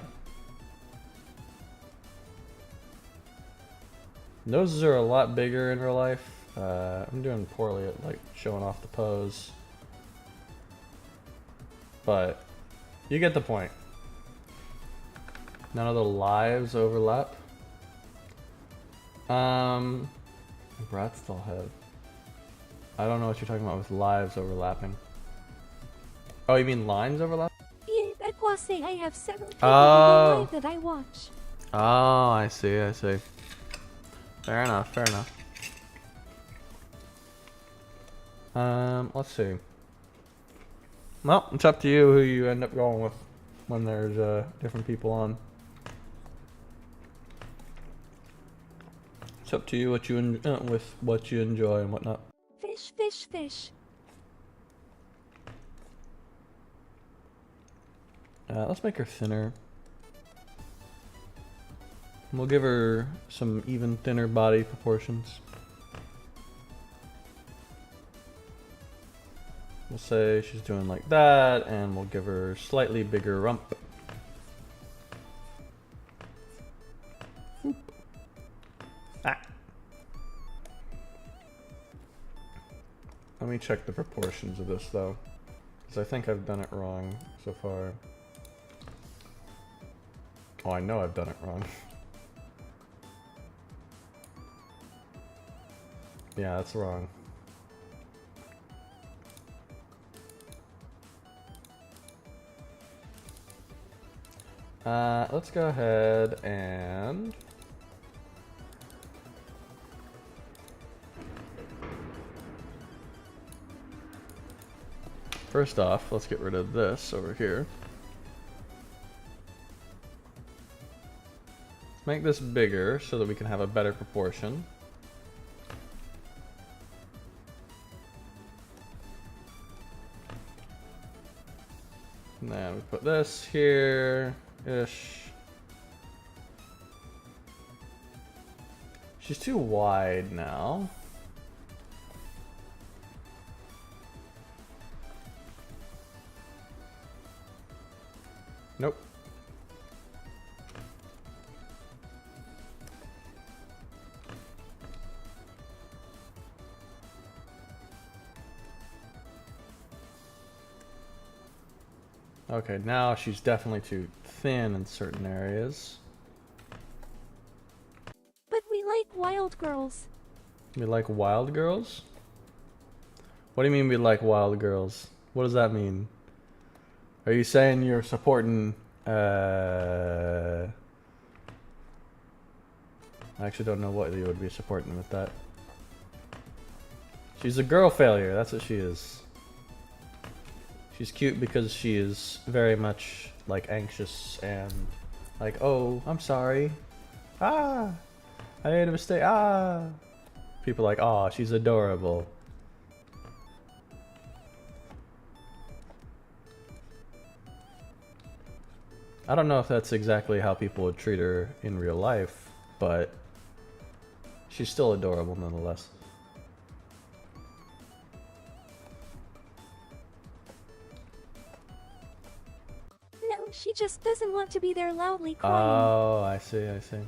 [SPEAKER 1] Noses are a lot bigger in real life. I'm doing poorly at like showing off the pose. But you get the point. None of the lives overlap. Brat's doll head. I don't know what you're talking about with lives overlapping. Oh, you mean lines overlap?
[SPEAKER 2] Yeah, Bekwase, I have several people
[SPEAKER 1] Oh.
[SPEAKER 2] who live that I watch.
[SPEAKER 1] Oh, I see, I see. Fair enough, fair enough. Let's see. Well, it's up to you who you end up going with when there's different people on. It's up to you what you with what you enjoy and whatnot.
[SPEAKER 2] Fish, fish, fish.
[SPEAKER 1] Let's make her thinner. We'll give her some even thinner body proportions. We'll say she's doing like that, and we'll give her slightly bigger rump. Oop. Ah. Let me check the proportions of this though, because I think I've done it wrong so far. Oh, I know I've done it wrong. Yeah, that's wrong. Let's go ahead and first off, let's get rid of this over here. Let's make this bigger so that we can have a better proportion. And then we put this here-ish. She's too wide now. Nope. Okay, now she's definitely too thin in certain areas.
[SPEAKER 2] But we like wild girls.
[SPEAKER 1] We like wild girls? What do you mean we like wild girls? What does that mean? Are you saying you're supporting, I actually don't know what you would be supporting with that. She's a girl failure, that's what she is. She's cute because she is very much like anxious and like, oh, I'm sorry. Ah, I made a mistake. Ah. People are like, oh, she's adorable. I don't know if that's exactly how people would treat her in real life, but she's still adorable nonetheless.
[SPEAKER 2] No, she just doesn't want to be there loudly crying.
[SPEAKER 1] Oh, I see, I see. I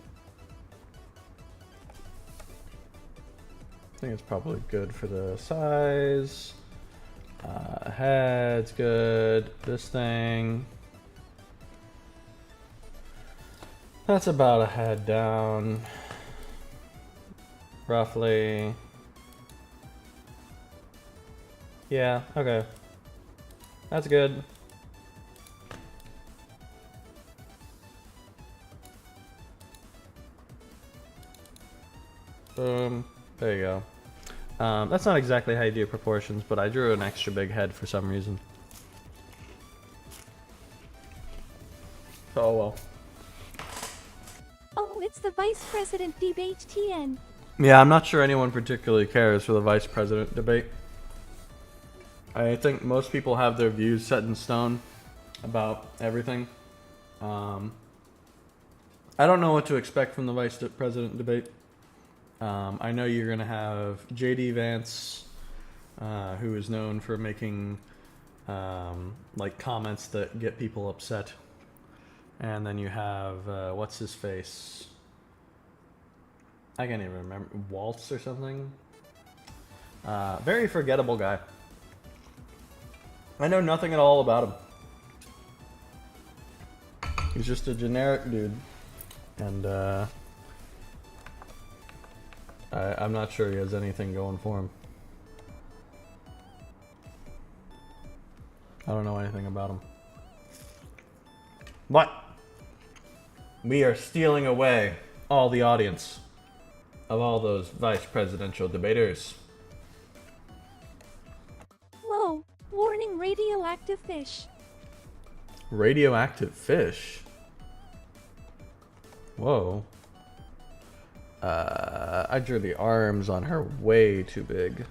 [SPEAKER 1] think it's probably good for the size. Head's good. This thing. That's about a head down. Roughly. Yeah, okay. That's good. Boom. There you go. That's not exactly how you do proportions, but I drew an extra big head for some reason. Oh well.
[SPEAKER 2] Oh, it's the vice president debate TN.
[SPEAKER 1] Yeah, I'm not sure anyone particularly cares for the vice president debate. I think most people have their views set in stone about everything. I don't know what to expect from the vice president debate. I know you're going to have JD Vance, who is known for making like comments that get people upset. And then you have, what's his face? I can't even remember. Waltz or something? Very forgettable guy. I know nothing at all about him. He's just a generic dude. And I'm not sure he has anything going for him. I don't know anything about him. But we are stealing away all the audience of all those vice presidential debaters.
[SPEAKER 2] Whoa, warning radioactive fish.
[SPEAKER 1] Radioactive fish? Whoa. I drew the arms on her way too big.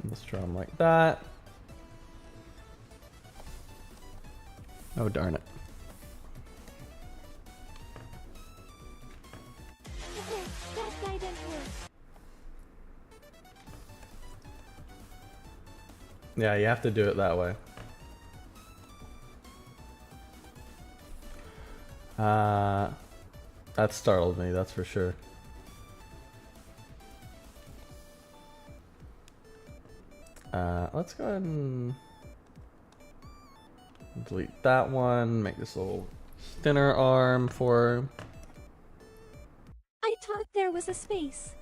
[SPEAKER 1] Let's draw them like that. Oh, darn it. Yeah, you have to do it that way. That startled me, that's for sure. Let's go ahead and delete that one, make this little thinner arm for...
[SPEAKER 2] I thought there was a space.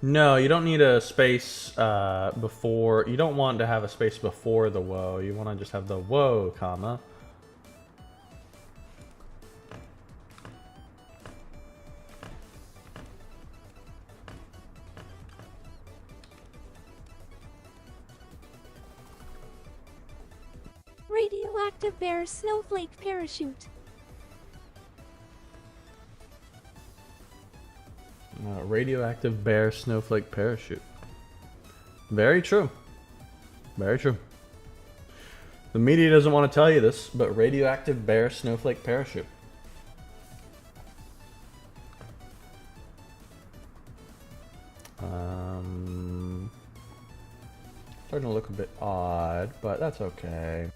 [SPEAKER 1] No, you don't need a space before, you don't want to have a space before the whoa, you want to just have the whoa, comma.
[SPEAKER 2] Radioactive bear snowflake parachute.
[SPEAKER 1] Radioactive bear snowflake parachute. Very true. Very true. The media doesn't want to tell you this, but radioactive bear snowflake parachute. Starting to look a bit odd, but that's okay.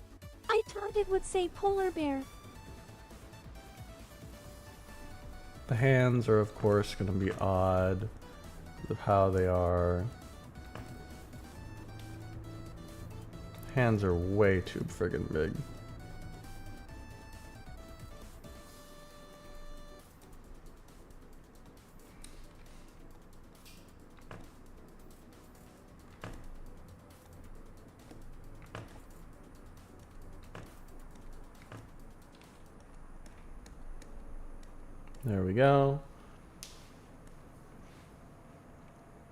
[SPEAKER 2] I thought it would say polar bear.
[SPEAKER 1] The hands are, of course, going to be odd with how they are. Hands are way too friggin' big. There we go.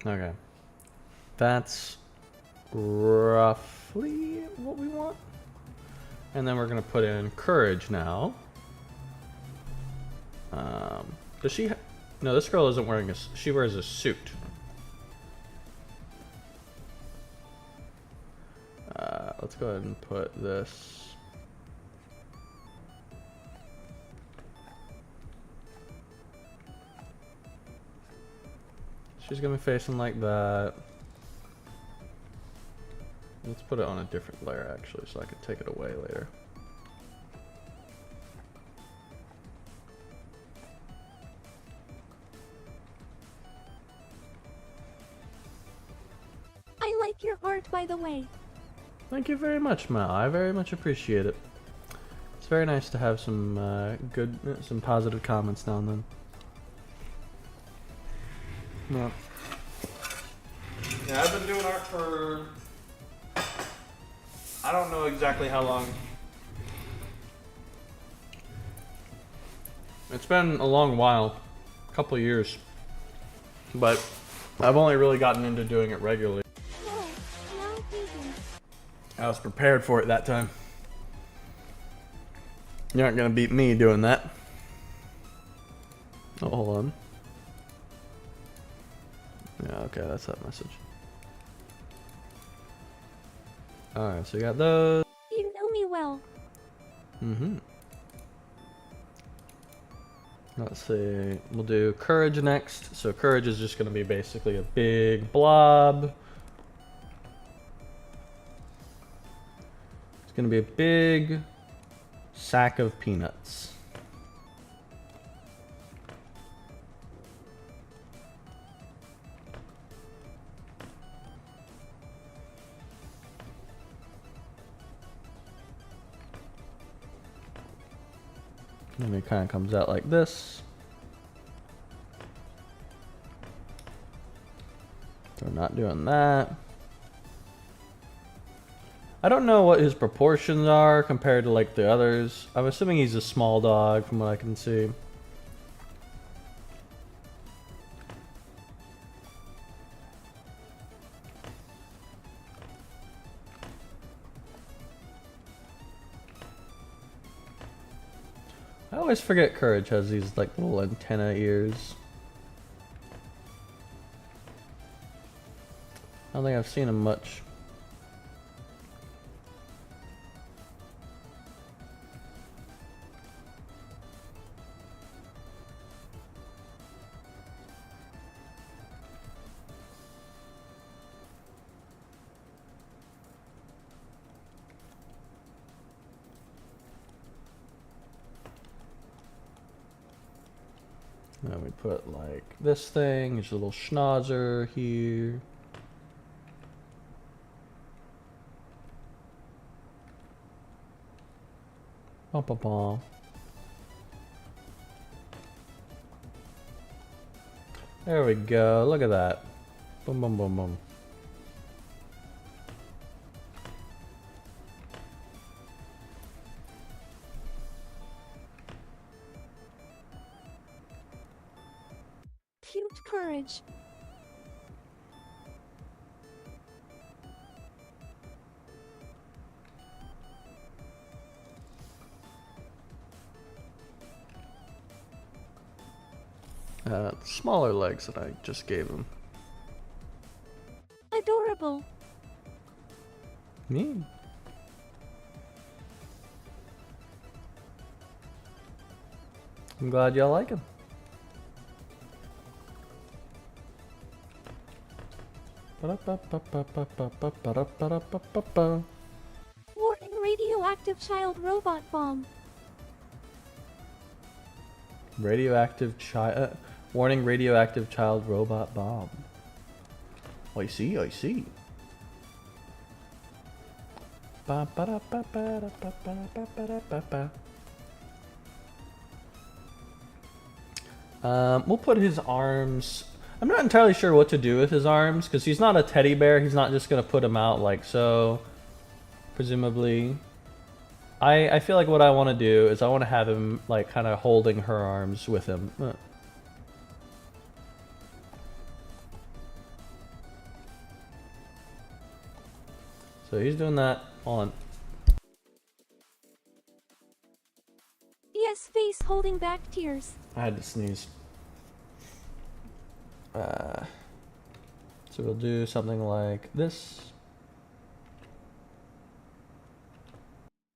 [SPEAKER 1] Okay. That's roughly what we want. And then we're going to put in courage now. Does she... No, this girl isn't wearing a... She wears a suit. Let's go ahead and put this... She's gonna be facing like that. Let's put it on a different layer actually, so I can take it away later.
[SPEAKER 2] I like your art, by the way.
[SPEAKER 1] Thank you very much, Mal. I very much appreciate it. It's very nice to have some some positive comments now and then. Yeah. Yeah, I've been doing art for... I don't know exactly how long. It's been a long while. A couple of years. But I've only really gotten into doing it regularly.
[SPEAKER 2] Oh, now thinking.
[SPEAKER 1] I was prepared for it that time. You aren't gonna beat me doing that. Oh, hold on. Yeah, okay, that's that message. Alright, so you got those.
[SPEAKER 2] You know me well.
[SPEAKER 1] Mm-hmm. Let's see. We'll do courage next. So courage is just going to be basically a big blob. It's going to be a big sack of peanuts. And it kind of comes out like this. So we're not doing that. I don't know what his proportions are compared to like the others. I'm assuming he's a small dog from what I can see. I always forget Courage has these like little antenna ears. I don't think I've seen him much. And we put like this thing, his little schnauzer here. Bum, bum, bum. There we go. Look at that. Boom, boom, boom, boom.
[SPEAKER 2] Cute courage.
[SPEAKER 1] Smaller legs that I just gave him.
[SPEAKER 2] Adorable.
[SPEAKER 1] Me. I'm glad y'all like him.
[SPEAKER 2] Warning, radioactive child robot bomb.
[SPEAKER 1] Radioactive child. Warning, radioactive child robot bomb. I see, I see. We'll put his arms. I'm not entirely sure what to do with his arms because he's not a teddy bear. He's not just gonna put him out like so. Presumably, I feel like what I want to do is I want to have him like kind of holding her arms with him. So he's doing that on.
[SPEAKER 2] Yes, face holding back tears.
[SPEAKER 1] I had to sneeze. So we'll do something like this.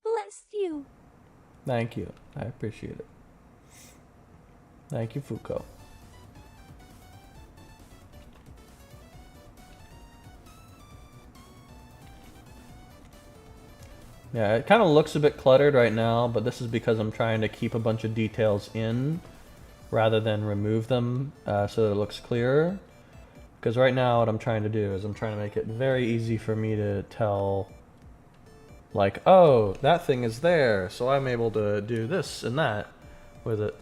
[SPEAKER 2] Bless you.
[SPEAKER 1] Thank you. I appreciate it. Thank you, Foucault. Yeah, it kind of looks a bit cluttered right now, but this is because I'm trying to keep a bunch of details in rather than remove them so that it looks clearer. Because right now what I'm trying to do is I'm trying to make it very easy for me to tell, like, oh, that thing is there, so I'm able to do this and that with it.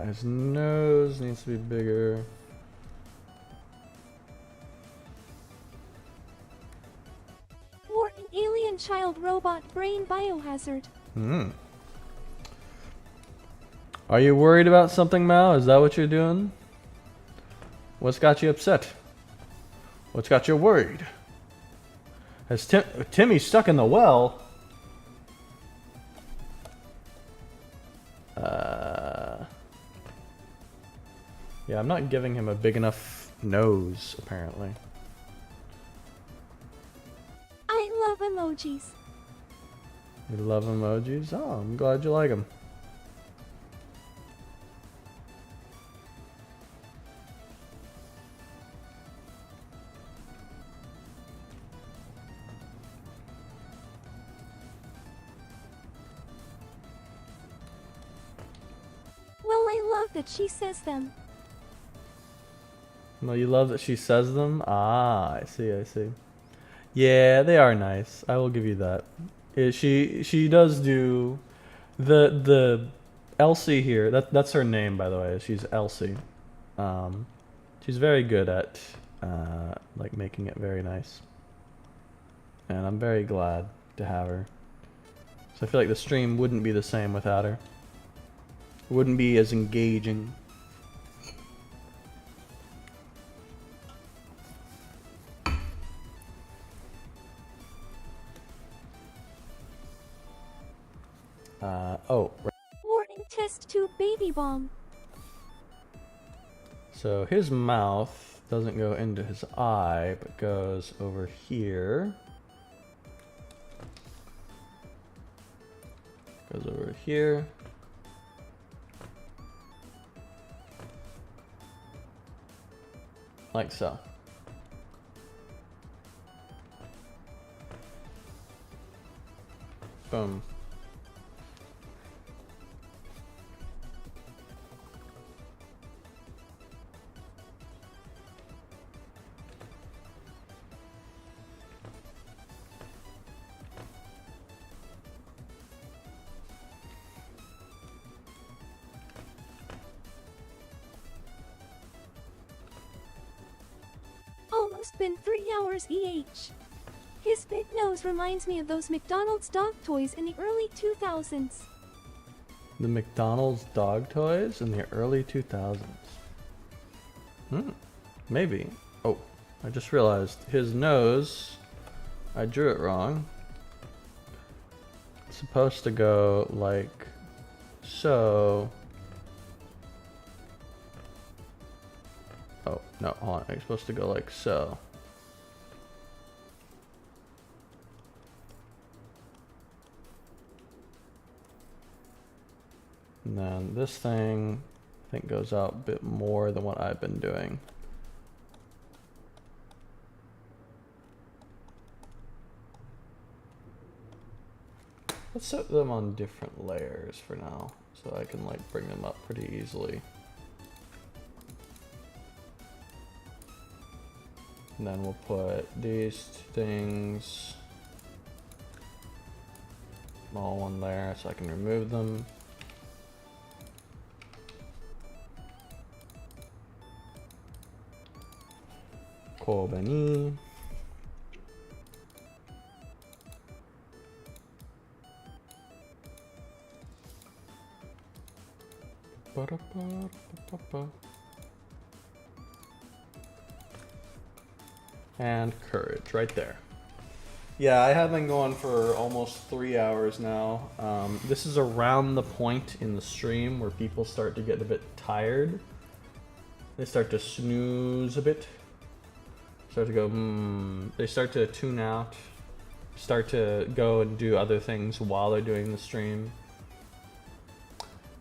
[SPEAKER 1] His nose needs to be bigger.
[SPEAKER 2] Warning, alien child robot brain biohazard.
[SPEAKER 1] Are you worried about something, Mao? Is that what you're doing? What's got you upset? What's got you worried? Has Timmy stuck in the well? Yeah, I'm not giving him a big enough nose, apparently.
[SPEAKER 2] I love emojis.
[SPEAKER 1] You love emojis? Oh, I'm glad you like them.
[SPEAKER 2] Well, I love that she says them.
[SPEAKER 1] Well, you love that she says them? Ah, I see, I see. Yeah, they are nice. I will give you that. She does do the Elsie here. That's her name, by the way. She's Elsie. She's very good at like making it very nice, and I'm very glad to have her. So I feel like the stream wouldn't be the same without her. It wouldn't be as engaging. Oh, right.
[SPEAKER 2] Warning, test tube baby bomb.
[SPEAKER 1] So his mouth doesn't go into his eye, but goes over here. Goes over here. Like so. Boom.
[SPEAKER 2] Almost been 3 hours EH. His big nose reminds me of those McDonald's dog toys in the early 2000s.
[SPEAKER 1] The McDonald's dog toys in the early 2000s. Maybe. Oh, I just realized his nose, I drew it wrong. It's supposed to go like so. Oh, no, hold on. It's supposed to go like so. And then this thing, I think, goes out a bit more than what I've been doing. Let's set them on different layers for now, so I can like bring them up pretty easily. And then we'll put these things all one layer so I can remove them. Kobani. And courage right there. Yeah, I have been going for almost 3 hours now. This is around the point in the stream where people start to get a bit tired. They start to snooze a bit. Start to go, They start to tune out. Start to go and do other things while they're doing the stream.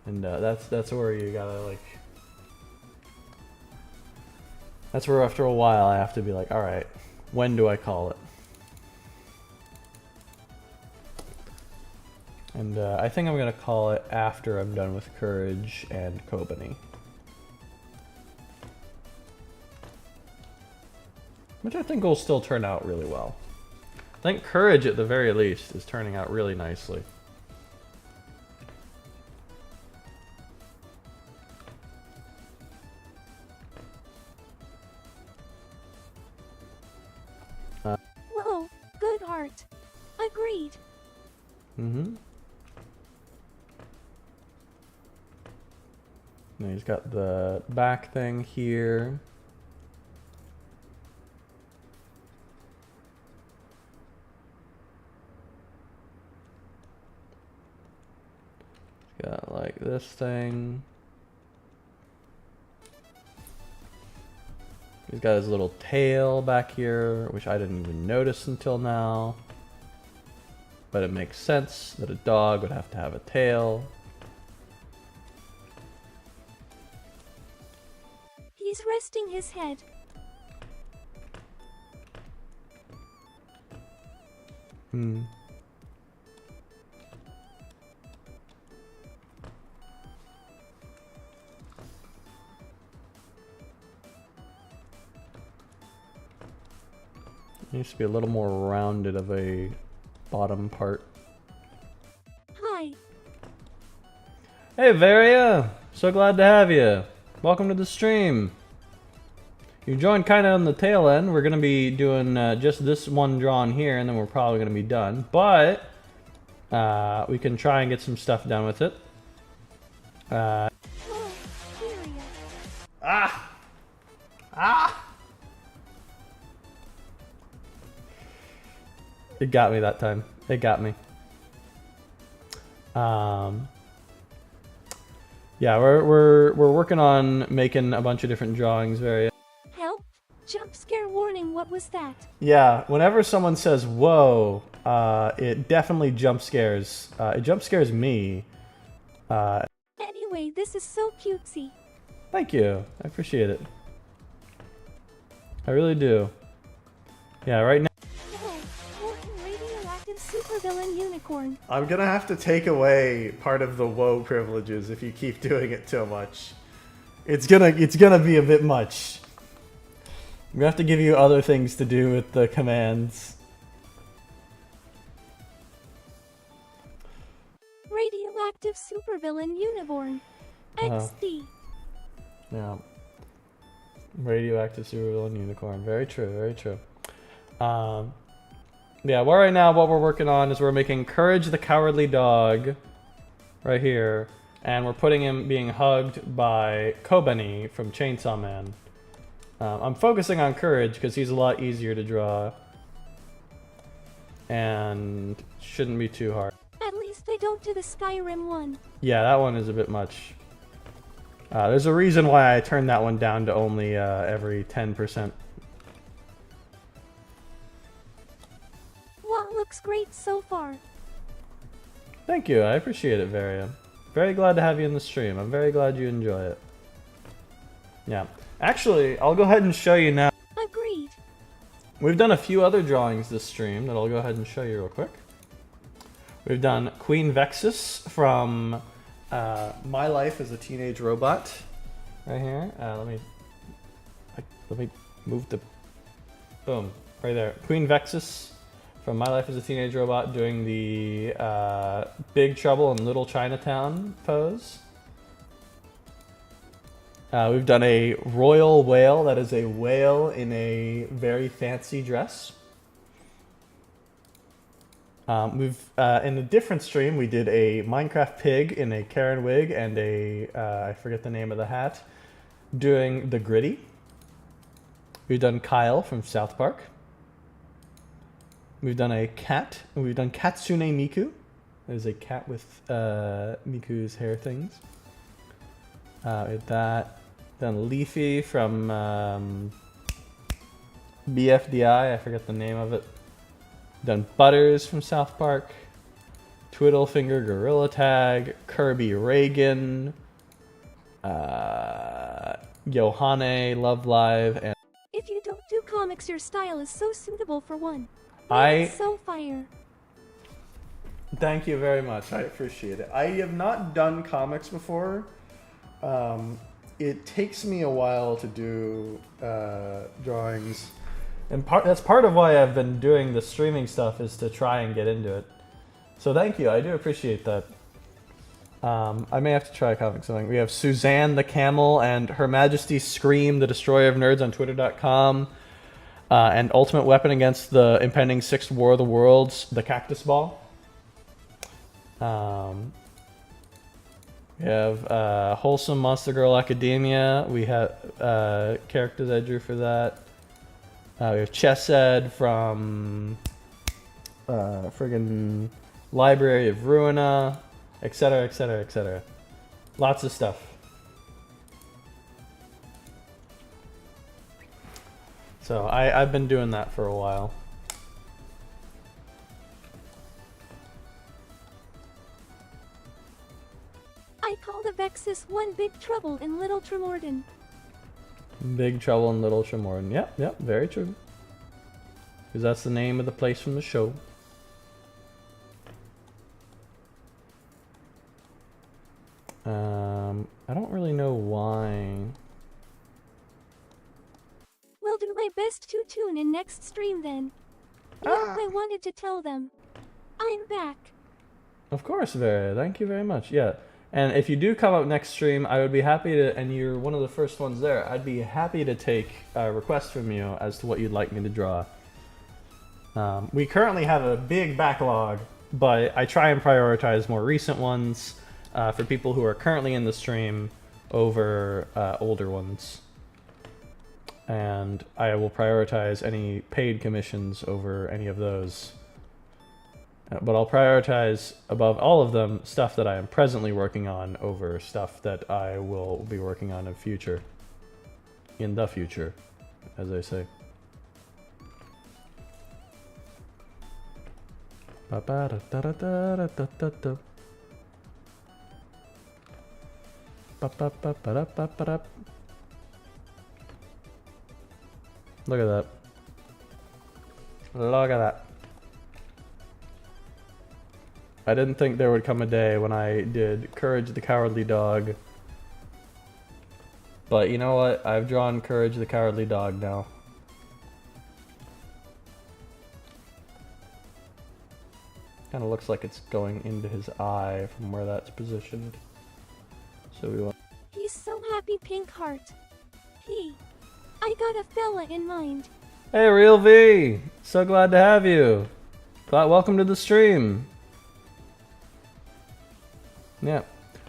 [SPEAKER 1] And that's where you gotta like... That's where after a while I have to be like, alright, when do I call it? And I think I'm gonna call it after I'm done with Courage and Kobani. Which I think will still turn out really well. I think Courage at the very least is turning out really nicely.
[SPEAKER 2] Whoa, good heart. Agreed.
[SPEAKER 1] Mm-hmm. And he's got the back thing here. He's got like this thing. He's got his little tail back here, which I didn't even notice until now. But it makes sense that a dog would have to have a tail.
[SPEAKER 2] He's resting his head.
[SPEAKER 1] Needs to be a little more rounded of a bottom part.
[SPEAKER 2] Hi.
[SPEAKER 1] Hey Varia! So glad to have you. Welcome to the stream. You joined kind of on the tail end. We're going to be doing just this one drawn here, and then we're probably going to be done. But we can try and get some stuff done with it.
[SPEAKER 2] Whoa, serious.
[SPEAKER 1] Ah! Ah! It got me that time. It got me. Yeah, we're working on making a bunch of different drawings.
[SPEAKER 2] Help! Jump scare warning, what was that?
[SPEAKER 1] Yeah, whenever someone says "whoa," it definitely jump scares. It jump scares me.
[SPEAKER 2] Anyway, this is so cutesy.
[SPEAKER 1] Thank you. I appreciate it. I really do. Yeah, right now.
[SPEAKER 2] Whoa, Morton radioactive supervillain unicorn. unicorn.
[SPEAKER 1] I'm gonna have to take away part of the woe privileges if you keep doing it too much. It's gonna be a bit much. We have to give you other things to do with the commands.
[SPEAKER 2] Radioactive supervillain Unicorn. XD.
[SPEAKER 1] Yeah. Radioactive supervillain unicorn. Very true, very true. Yeah, well, right now what we're working on is we're making Courage the Cowardly Dog right here, and we're putting him being hugged by Kobani from Chainsaw Man. I'm focusing on Courage because he's a lot easier to draw and shouldn't be too hard.
[SPEAKER 2] At least they don't do the Skyrim one.
[SPEAKER 1] Yeah, that one is a bit much. There's a reason why I turned that one down to only every 10%.
[SPEAKER 2] Wow, looks great so far.
[SPEAKER 1] Thank you, I appreciate it, Varia. Very glad to have you in the stream. I'm very glad you enjoy it. Yeah. Actually, I'll go ahead and show you now.
[SPEAKER 2] Agreed.
[SPEAKER 1] We've done a few other drawings this stream that I'll go ahead and show you real quick. We've done Queen Vexus from My Life as a Teenage Robot, right here. Let me move the, boom, right there. Queen Vexus from My Life as a Teenage Robot doing the Big Trouble in Little Chinatown pose. We've done a royal whale, that is a whale in a very fancy dress. In a different stream, we did a Minecraft pig in a Karen wig and a, I forget the name of the hat, doing the Gritty. We've done Kyle from South Park. We've done a cat, and we've done Katsune Miku. There's a cat with Miku's hair things. With that, done Leafy from BFDI, I forget the name of it. Done Butters from South Park, Twiddlefinger Gorilla Tag, Kirby Reagan, Yohane Love Live, and
[SPEAKER 2] If you don't do comics, your style is so suitable for one.
[SPEAKER 1] I
[SPEAKER 2] So fire.
[SPEAKER 1] thank you very much. I appreciate it. I have not done comics before. It takes me a while to do drawings. And that's part of why I've been doing the streaming stuff, is to try and get into it. So thank you, I do appreciate that. I may have to try comic something. We have Suzanne the Camel and Her Majesty Scream, the Destroyer of Nerds on Twitter.com. And Ultimate Weapon against the impending 6th War of the Worlds, the Cactus Ball. We have Wholesome Monster Girl Academia. We have characters I drew for that. We have Chesed from friggin' Library of Ruina, etc., etc., etc. Lots of stuff. So I've been doing that for a while.
[SPEAKER 2] I call the Vexus one Big Trouble in Little Tremorden.
[SPEAKER 1] Big Trouble in Little Tremorden. Yep, yep, very true. Because that's the name of the place from the show. I don't really know why.
[SPEAKER 2] We'll do my best to tune in next stream then. Yeah, I wanted to tell them. I'm back.
[SPEAKER 1] Of course, Vera. Thank you very much. Yeah. And if you do come up next stream, I would be happy to, and you're one of the first ones there, I'd be happy to take requests from you as to what you'd like me to draw. We currently have a big backlog, but I try and prioritize more recent ones for people who are currently in the stream over older ones. And I will prioritize any paid commissions over any of those. But I'll prioritize above all of them stuff that I am presently working on over stuff that I will be working on in future. In the future, as I say. Look at that. Look at that. I didn't think there would come a day when I did Courage the Cowardly Dog. But you know what? I've drawn Courage the Cowardly Dog now. Kind of looks like it's going into his eye from where that's positioned. So we want...
[SPEAKER 2] He's so happy, Pink Heart. I got a fella in mind.
[SPEAKER 1] Hey, Real V! So glad to have you. Welcome to the stream. Yeah,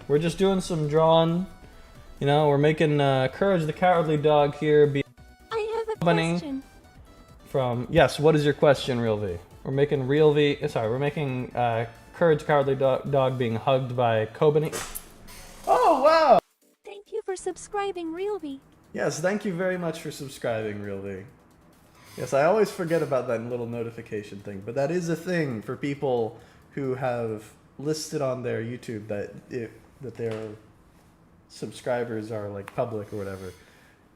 [SPEAKER 1] we're just doing some drawing. You know, we're making Courage the Cowardly Dog here be
[SPEAKER 2] I have a
[SPEAKER 1] company
[SPEAKER 2] question.
[SPEAKER 1] from... Yes, what is your question, Real V? We're making we're making Courage the Cowardly Dog being hugged by Kobani. Oh, wow!
[SPEAKER 2] Thank you for subscribing, Realby.
[SPEAKER 1] Yes, thank you very much for subscribing, Real V. Yes, I always forget about that little notification thing, but that is a thing for people who have listed on their YouTube that their subscribers are like public or whatever.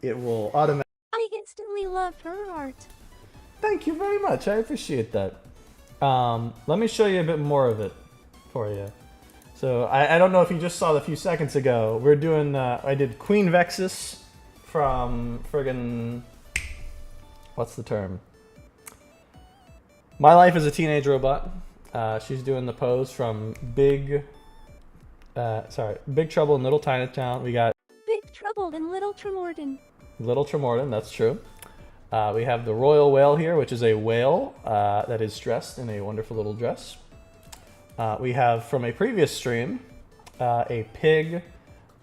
[SPEAKER 1] It will automatically...
[SPEAKER 2] I instantly loved her art.
[SPEAKER 1] Thank you very much. I appreciate that. Let me show you a bit more of it for you. So I don't know if you just saw the few seconds ago. We're doing. I did Queen Vexus from friggin' what's the term? My Life as a Teenage Robot. She's doing the pose from Big Trouble in Little Chinatown. We got
[SPEAKER 2] Big Trouble in Little Tremorton.
[SPEAKER 1] Little Tremorton. That's true. We have the royal whale here, which is a whale that is dressed in a wonderful little dress. We have from a previous stream a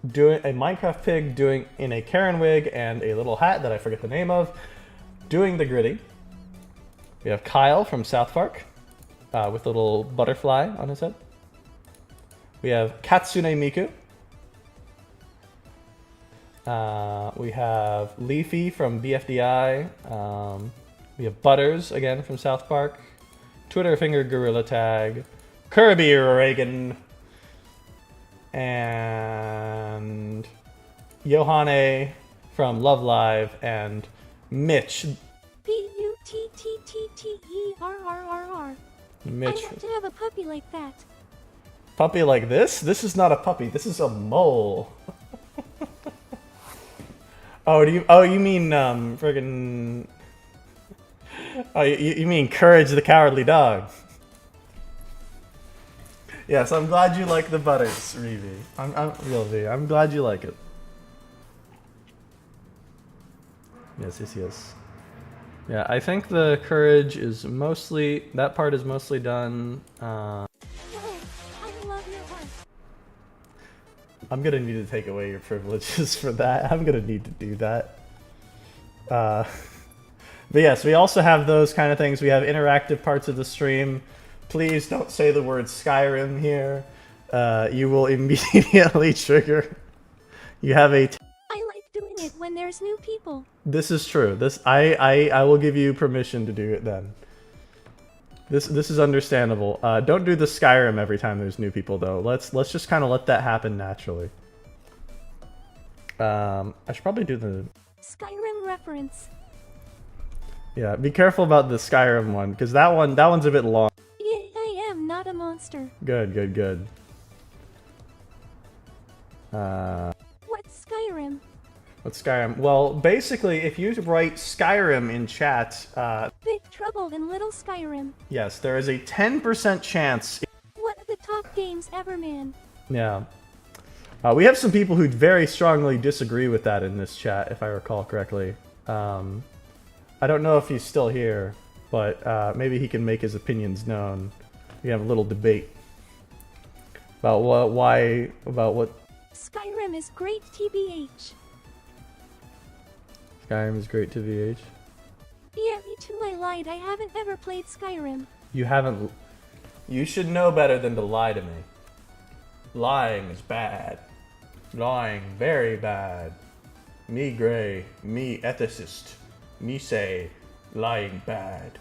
[SPEAKER 1] Minecraft pig doing in a Karen wig and a little hat that I forget the name of, doing the gritty. We have Kyle from South Park with a little butterfly on his head. We have Katsune Miku. We have Leafy from BFDI. We have Butters again from South Park. Twitter Finger Gorilla Tag. Kirby Reagan. And Yohane from Love Live. And Mitch.
[SPEAKER 2] P-U-T-T-T-T-E-R-R-R-R.
[SPEAKER 1] Mitch.
[SPEAKER 2] I want to have a puppy like that.
[SPEAKER 1] Puppy like this? This is not a puppy. This is a mole. Oh, you mean friggin'? Oh, you mean Courage the Cowardly Dog? Yes, I'm glad you like the Butters, Reevy. I'm Real V. I'm glad you like it. Yes. Yeah, I think the Courage is mostly that part is mostly done.
[SPEAKER 2] Oh, I love your art.
[SPEAKER 1] I'm gonna need to take away your privileges for that. I'm gonna need to do that. But yes, we also have those kind of things. We have interactive parts of the stream. Please don't say the word Skyrim here. You will immediately trigger. You have a...
[SPEAKER 2] I like doing it when there's new people.
[SPEAKER 1] This is true. I will give you permission to do it then. This is understandable. Don't do the Skyrim every time there's new people though. Let's just kind of let that happen naturally. I should probably do the
[SPEAKER 2] Skyrim reference.
[SPEAKER 1] Yeah, be careful about the Skyrim one because that one's a bit long.
[SPEAKER 2] Yeah, I am not a monster.
[SPEAKER 1] Good.
[SPEAKER 2] What's Skyrim?
[SPEAKER 1] What's Skyrim? Well, basically, if you write Skyrim in chat,
[SPEAKER 2] Big Trouble in Little Skyrim.
[SPEAKER 1] yes, there is a 10% chance.
[SPEAKER 2] One of the top games ever, man.
[SPEAKER 1] Yeah. We have some people who very strongly disagree with that in this chat, if I recall correctly. I don't know if he's still here, but maybe he can make his opinions known. We have a little debate about what
[SPEAKER 2] Skyrim is great, TBH.
[SPEAKER 1] Skyrim is great to VH.
[SPEAKER 2] Yeah, me too, I lied. I haven't ever played Skyrim.
[SPEAKER 1] You haven't... You should know better than to lie to me. Lying is bad. Lying, very bad. Me gray, me ethicist. Me say, lying bad.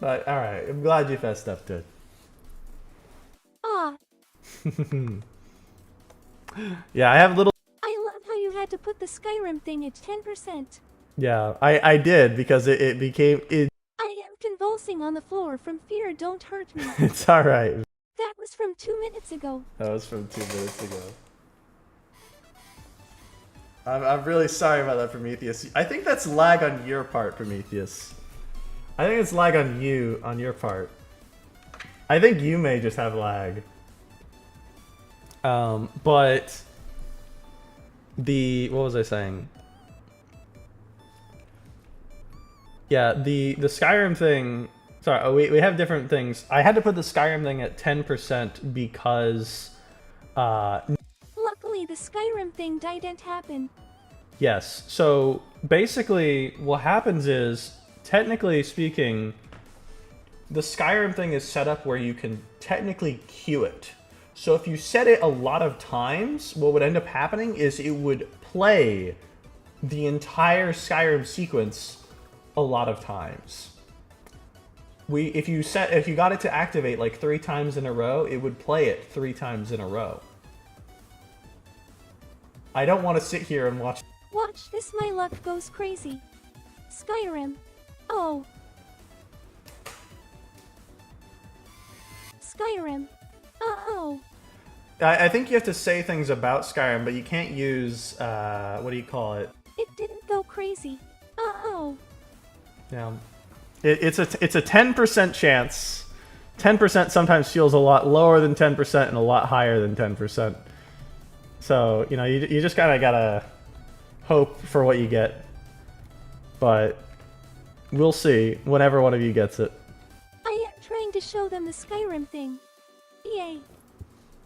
[SPEAKER 1] But, alright, I'm glad you fessed up to it.
[SPEAKER 2] Ah,
[SPEAKER 1] Yeah, I have little...
[SPEAKER 2] I love how you had to put the Skyrim thing at 10%.
[SPEAKER 1] Yeah, I did, because it became...
[SPEAKER 2] I am convulsing on the floor from fear. Don't hurt me.
[SPEAKER 1] It's alright.
[SPEAKER 2] That was from 2 minutes ago.
[SPEAKER 1] That was from 2 minutes ago. I'm really sorry about that, Prometheus. I think that's lag on your part, Prometheus. I think it's lag on your part. I think you may just have lag. But what was I saying? Yeah, the Skyrim thing. Sorry, we have different things. I had to put the Skyrim thing at 10% because
[SPEAKER 2] Luckily, the Skyrim thing didn't happen.
[SPEAKER 1] yes. So basically, what happens is, technically speaking, the Skyrim thing is set up where you can technically queue it. So if you set it a lot of times, what would end up happening is it would play the entire Skyrim sequence a lot of times. If you got it to activate like 3 times in a row, it would play it 3 times in a row. I don't want to sit here and watch.
[SPEAKER 2] Watch this, my luck goes crazy. Skyrim. Oh. Skyrim. Uh-oh.
[SPEAKER 1] I think you have to say things about Skyrim, but you can't use, what do you call it?
[SPEAKER 2] It didn't go crazy. Uh-oh.
[SPEAKER 1] Yeah. It's a 10% chance. 10% sometimes feels a lot lower than 10% and a lot higher than 10%. So, you know, you just kind of gotta hope for what you get. But we'll see whenever one of you gets it.
[SPEAKER 2] I am trying to show them the Skyrim thing. Yay.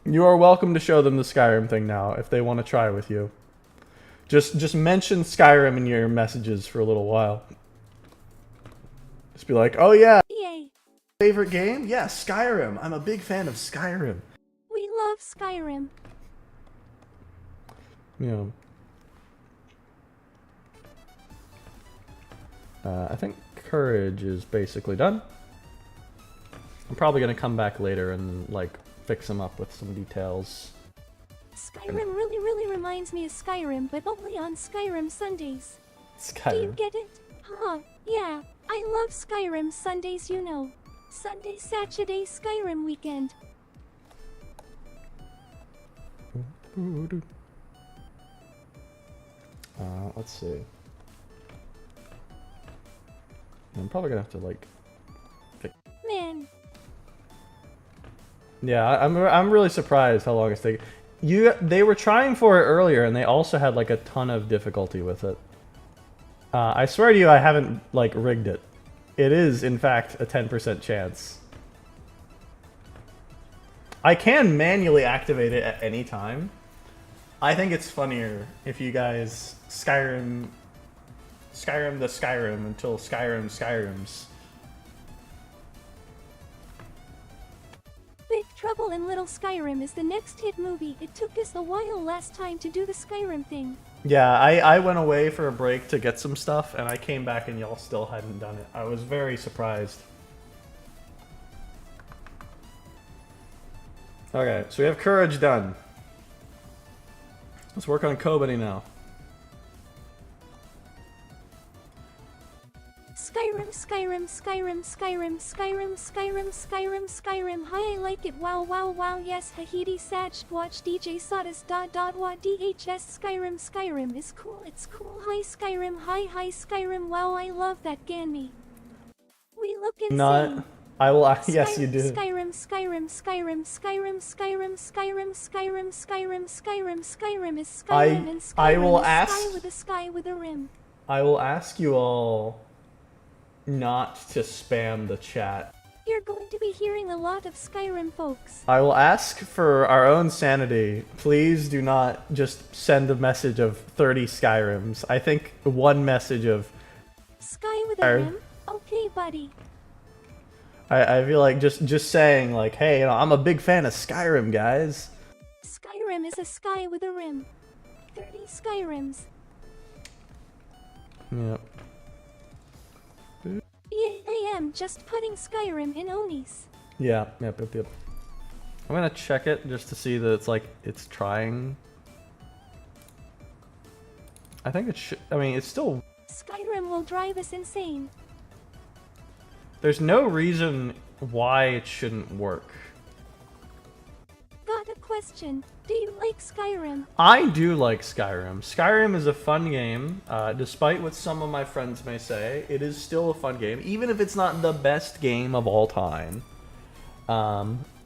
[SPEAKER 1] You are welcome to show them the Skyrim thing now if they want to try with you. Just mention Skyrim in your messages for a little while. Just be like, oh yeah,
[SPEAKER 2] Yay.
[SPEAKER 1] favorite game? Yeah, Skyrim. I'm a big fan of Skyrim.
[SPEAKER 2] We love Skyrim.
[SPEAKER 1] Yeah. I think Courage is basically done. I'm probably going to come back later and, like, fix them up with some details.
[SPEAKER 2] Skyrim really reminds me of Skyrim, but only on Skyrim Sundays.
[SPEAKER 1] Skyrim.
[SPEAKER 2] Do you get it? Huh, yeah. I love Skyrim Sundays, you know. Sunday, Saturday, Skyrim weekend.
[SPEAKER 1] Let's see. I'm probably gonna have to like.
[SPEAKER 2] Man.
[SPEAKER 1] Yeah, I'm really surprised how long it's taking. They were trying for it earlier, and they also had like a ton of difficulty with it. I swear to you, I haven't like rigged it. It is in fact a 10% chance. I can manually activate it at any time. I think it's funnier if you guys Skyrim the Skyrim until Skyrims.
[SPEAKER 2] Big Trouble in Little Skyrim is the next hit movie. It took us a while last time to do the Skyrim thing.
[SPEAKER 1] Yeah, I went away for a break to get some stuff, and I came back and y'all still hadn't done it. I was very surprised. Okay, so we have Courage done. Let's work on Kobani now.
[SPEAKER 2] Skyrim, Skyrim, Skyrim, Skyrim, Skyrim, Skyrim, Skyrim, Skyrim. Hi, I like it. Wow, wow, wow. Yes, Hahidi Sach. Watch DJ Sodas. What DHS. Skyrim, Skyrim is cool. It's cool. Hi, Skyrim. Hi, Skyrim. Wow, I love that Ganmy. We look insane.
[SPEAKER 1] Not. I will. Yes, you do.
[SPEAKER 2] Skyrim, Skyrim, Skyrim, Skyrim, Skyrim, Skyrim, Skyrim, Skyrim, Skyrim, Skyrim is Skyrim, and Skyrim
[SPEAKER 1] I will
[SPEAKER 2] is
[SPEAKER 1] ask.
[SPEAKER 2] sky with a sky with a rim.
[SPEAKER 1] I will ask you all not to spam the chat.
[SPEAKER 2] You're going to be hearing a lot of Skyrim, folks.
[SPEAKER 1] I will ask for our own sanity. Please do not just send a message of 30 Skyrims. I think one message of
[SPEAKER 2] Sky with a rim? Okay, buddy.
[SPEAKER 1] I feel like just saying like, hey, you know, I'm a big fan of Skyrim, guys.
[SPEAKER 2] Skyrim is a sky with a rim. 30 Skyrims.
[SPEAKER 1] Yep.
[SPEAKER 2] Yeah, I am just putting Skyrim in Onis.
[SPEAKER 1] Yeah, yep. I'm gonna check it just to see that it's like, it's trying. I think it should, I mean, it's still...
[SPEAKER 2] Skyrim will drive us insane.
[SPEAKER 1] There's no reason why it shouldn't work.
[SPEAKER 2] Got a question. Do you like Skyrim?
[SPEAKER 1] I do like Skyrim. Skyrim is a fun game. Despite what some of my friends may say, it is still a fun game. Even if it's not the best game of all time.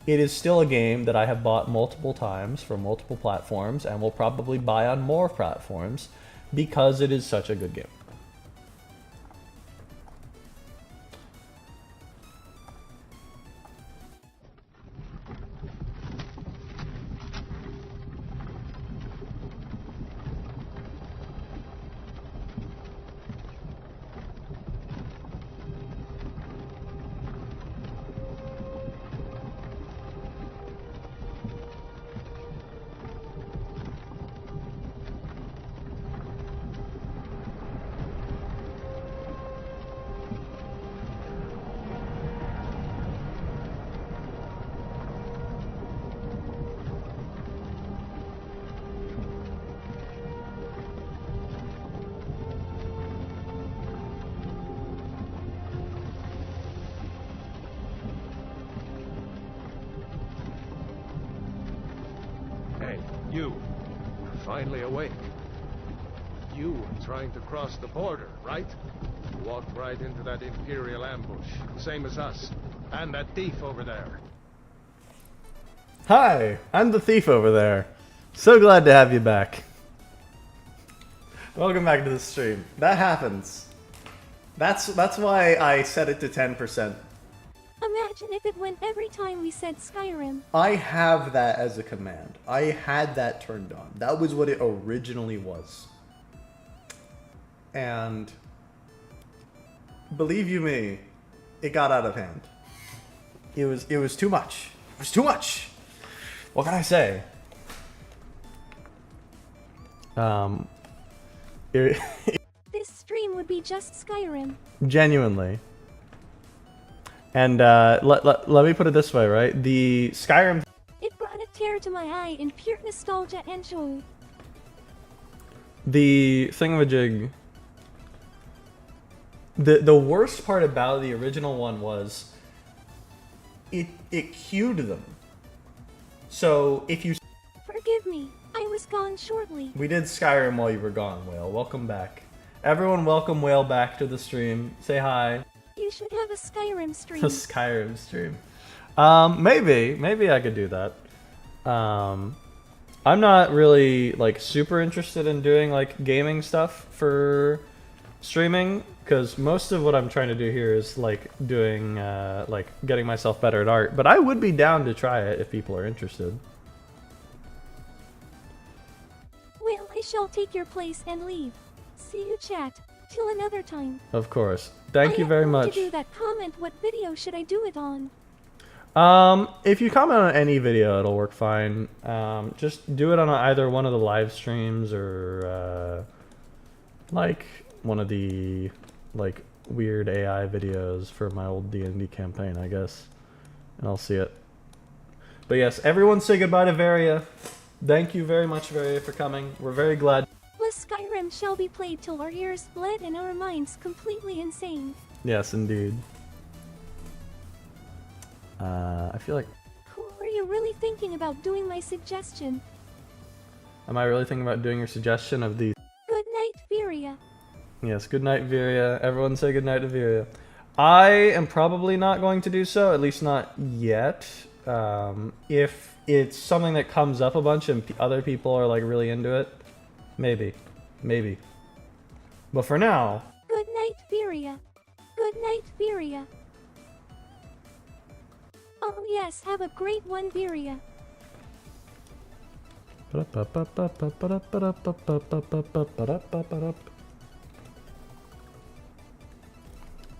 [SPEAKER 1] It is still a game that I have bought multiple times for multiple platforms and will probably buy on more platforms because it is such a good game.
[SPEAKER 3] Hey, you. You're finally awake. You trying to cross the border, right? You walked right into that Imperial ambush, same as us. And that thief over there.
[SPEAKER 1] Hi, I'm the thief over there. So glad to have you back. Welcome back to the stream. That happens. That's why I set it to 10%.
[SPEAKER 2] Imagine if it went every time we said Skyrim.
[SPEAKER 1] I have that as a command. I had that turned on. That was what it originally was. And believe you me, it got out of hand. It was too much. It was too much. What can I say?
[SPEAKER 2] This stream would be just Skyrim.
[SPEAKER 1] Genuinely. And let me put it this way, right? The Skyrim...
[SPEAKER 2] It brought a tear to my eye in pure nostalgia and joy.
[SPEAKER 1] The thingamajig... The worst part about the original one was... It queued them. So, if you...
[SPEAKER 2] Forgive me, I was gone shortly.
[SPEAKER 1] We did Skyrim while you were gone, Whale. Welcome back. Everyone welcome Whale back to the stream. Say hi.
[SPEAKER 2] You should have a Skyrim stream.
[SPEAKER 1] A Skyrim stream. Maybe I could do that. I'm not really like super interested in doing like gaming stuff for streaming because most of what I'm trying to do here is like doing like getting myself better at art. But I would be down to try it if people are interested.
[SPEAKER 2] Well, I shall take your place and leave. See you, chat. Till another time.
[SPEAKER 1] Of course. Thank you very much.
[SPEAKER 2] To do that, comment what video should I do it on?
[SPEAKER 1] If you comment on any video, it'll work fine. Just do it on either one of the live streams or like one of the like weird AI videos for my old D&D campaign, I guess, and I'll see it. But yes, everyone say goodbye to Varia. Thank you very much, Varia, for coming. We're very glad.
[SPEAKER 2] Skyrim shall be played till our ears bled and our minds completely insane.
[SPEAKER 1] Yes, indeed. I feel like...
[SPEAKER 2] Are you really thinking about doing my suggestion?
[SPEAKER 1] Am I really thinking about doing your suggestion of the...
[SPEAKER 2] Good night, Viria.
[SPEAKER 1] Yes, good night, Viria. Everyone say good night to Viria. I am probably not going to do so, at least not yet. If it's something that comes up a bunch and other people are like really into it, maybe. Maybe. But for now...
[SPEAKER 2] Good night, Viria. Good night, Viria. Oh yes, have a great one, Viria.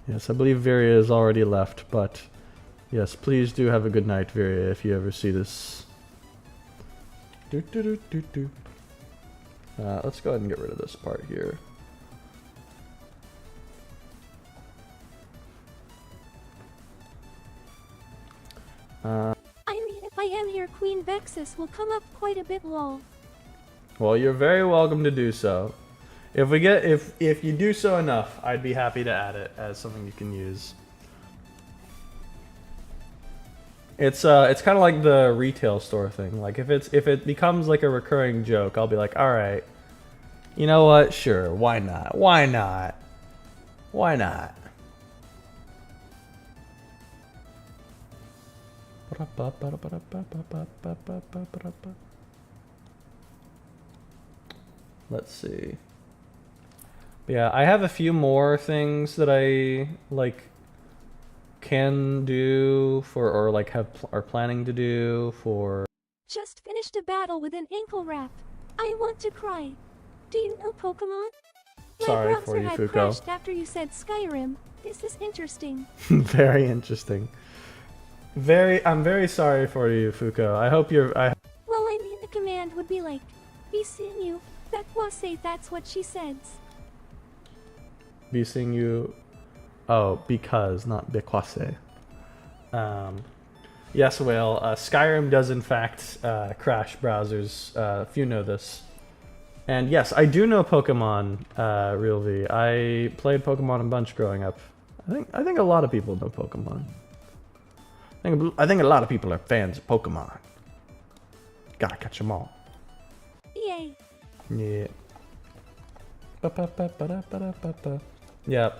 [SPEAKER 1] Yes, I believe Viria is already left, but... Yes, please do have a good night, Viria, if you ever see this. Let's go ahead and get rid of this part here.
[SPEAKER 2] I mean, if I am here, Queen Vexus will come up quite a bit lol.
[SPEAKER 1] Well, you're very welcome to do so. If you do so enough, I'd be happy to add it as something you can use. It's kind of like the retail store thing. Like if it becomes like a recurring joke, I'll be like, all right, you know what? Sure, why not? Why not? Why not? Let's see. Yeah, I have a few more things that I like can do for, or like are planning to do for.
[SPEAKER 2] Just finished a battle with an ankle wrap. I want to cry. Do you know Pokemon? My
[SPEAKER 1] Sorry for
[SPEAKER 2] browser
[SPEAKER 1] you,
[SPEAKER 2] had
[SPEAKER 1] Fuko.
[SPEAKER 2] crashed after you said Skyrim. This is interesting.
[SPEAKER 1] Very interesting. I'm very sorry for you, Fuko. I hope you're.
[SPEAKER 2] Well, I mean the command would be like, be seeing you. That was say that's what she says.
[SPEAKER 1] Be seeing you. Oh, because, not because. Yes, Whale. Skyrim does in fact crash browsers. If you know this. And yes, I do know Pokemon, Real V. I played Pokemon a bunch growing up. I think a lot of people know Pokemon. I think a lot of people are fans of Pokemon. Gotta catch them all.
[SPEAKER 2] Yay.
[SPEAKER 1] Yeah. Yeah.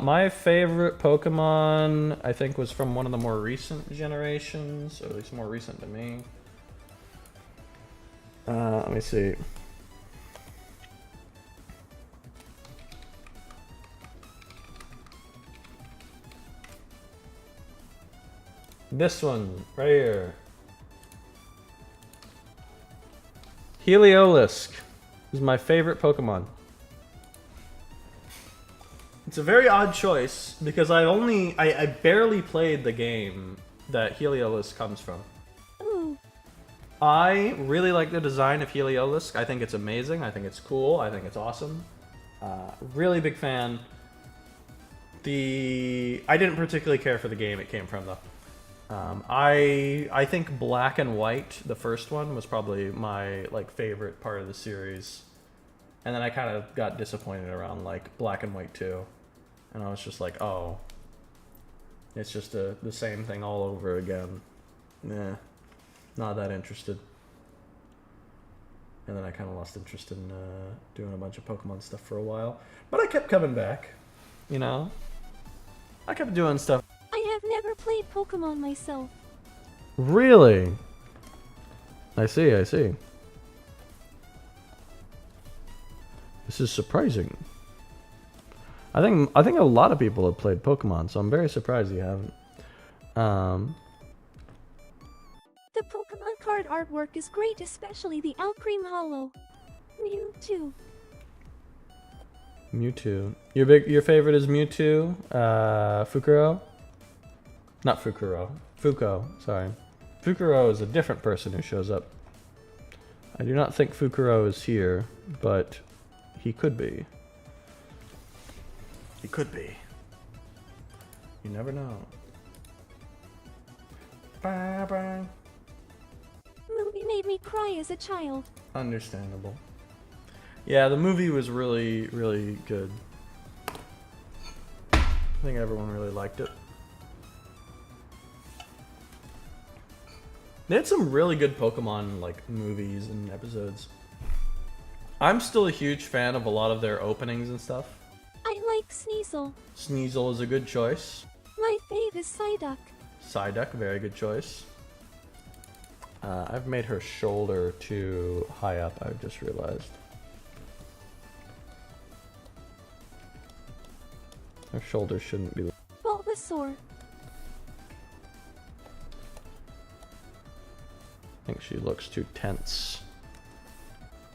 [SPEAKER 1] My favorite Pokemon, I think, was from one of the more recent generations, or at least more recent to me. Let me see. This one, right here. Heliolisk is my favorite Pokemon. It's a very odd choice because I barely played the game that Heliolisk comes from.
[SPEAKER 2] Ooh.
[SPEAKER 1] I really like the design of Heliolisk. I think it's amazing. I think it's cool. I think it's awesome. Really big fan. I didn't particularly care for the game it came from though. I think Black and White, the first one, was probably my like favorite part of the series, and then I kind of got disappointed around like Black and White 2, and I was just like, oh, it's just the same thing all over again. Nah, not that interested. And then I kind of lost interest in doing a bunch of Pokemon stuff for a while, but I kept coming back. You know, I kept doing stuff.
[SPEAKER 2] I have never played Pokemon myself.
[SPEAKER 1] Really? I see, I see. This is surprising. I think a lot of people have played Pokemon, so I'm very surprised you haven't.
[SPEAKER 2] The Pokemon card artwork is great, especially the Alcreme Hollow. Mewtwo.
[SPEAKER 1] Mewtwo. Your favorite is Mewtwo? Fukuro? Not Fukuro. Fuko, sorry. Fukuro is a different person who shows up. I do not think Fukuro is here, but he could be. He could be. You never know. Bye bye.
[SPEAKER 2] Movie made me cry as a child.
[SPEAKER 1] Understandable. Yeah, the movie was really, really good. I think everyone really liked it. They had some really good Pokemon like movies and episodes. I'm still a huge fan of a lot of their openings and stuff.
[SPEAKER 2] I like Sneasel.
[SPEAKER 1] Sneasel is a good choice.
[SPEAKER 2] My fave is Psyduck.
[SPEAKER 1] Psyduck, very good choice. I've made her shoulder too high up, I've just realized. Her shoulder shouldn't be...
[SPEAKER 2] Bulbasaur.
[SPEAKER 1] I think she looks too tense.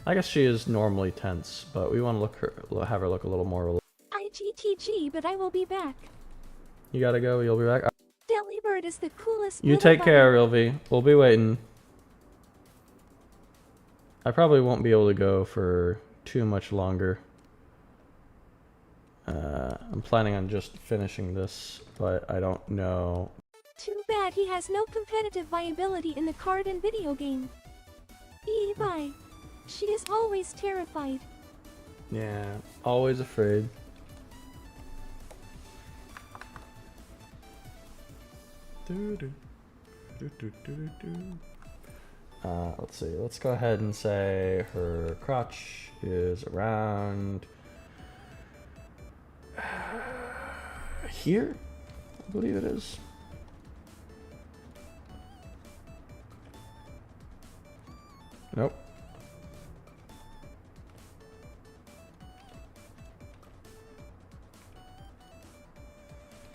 [SPEAKER 1] I guess she is normally tense, but we want to have her look a little more...
[SPEAKER 2] IGTG, but I will be back.
[SPEAKER 1] You gotta go, you'll be back.
[SPEAKER 2] Delibird is the coolest.
[SPEAKER 1] You
[SPEAKER 2] little
[SPEAKER 1] take
[SPEAKER 2] bunny.
[SPEAKER 1] care, Rilvy. We'll be waiting. I probably won't be able to go for too much longer. I'm planning on just finishing this, but I don't know.
[SPEAKER 2] Too bad he has no competitive viability in the card and video game. Bye. She is always terrified.
[SPEAKER 1] Yeah, always afraid. Doo-doo. Let's see. Let's go ahead and say her crotch is around here, I believe it is. Nope.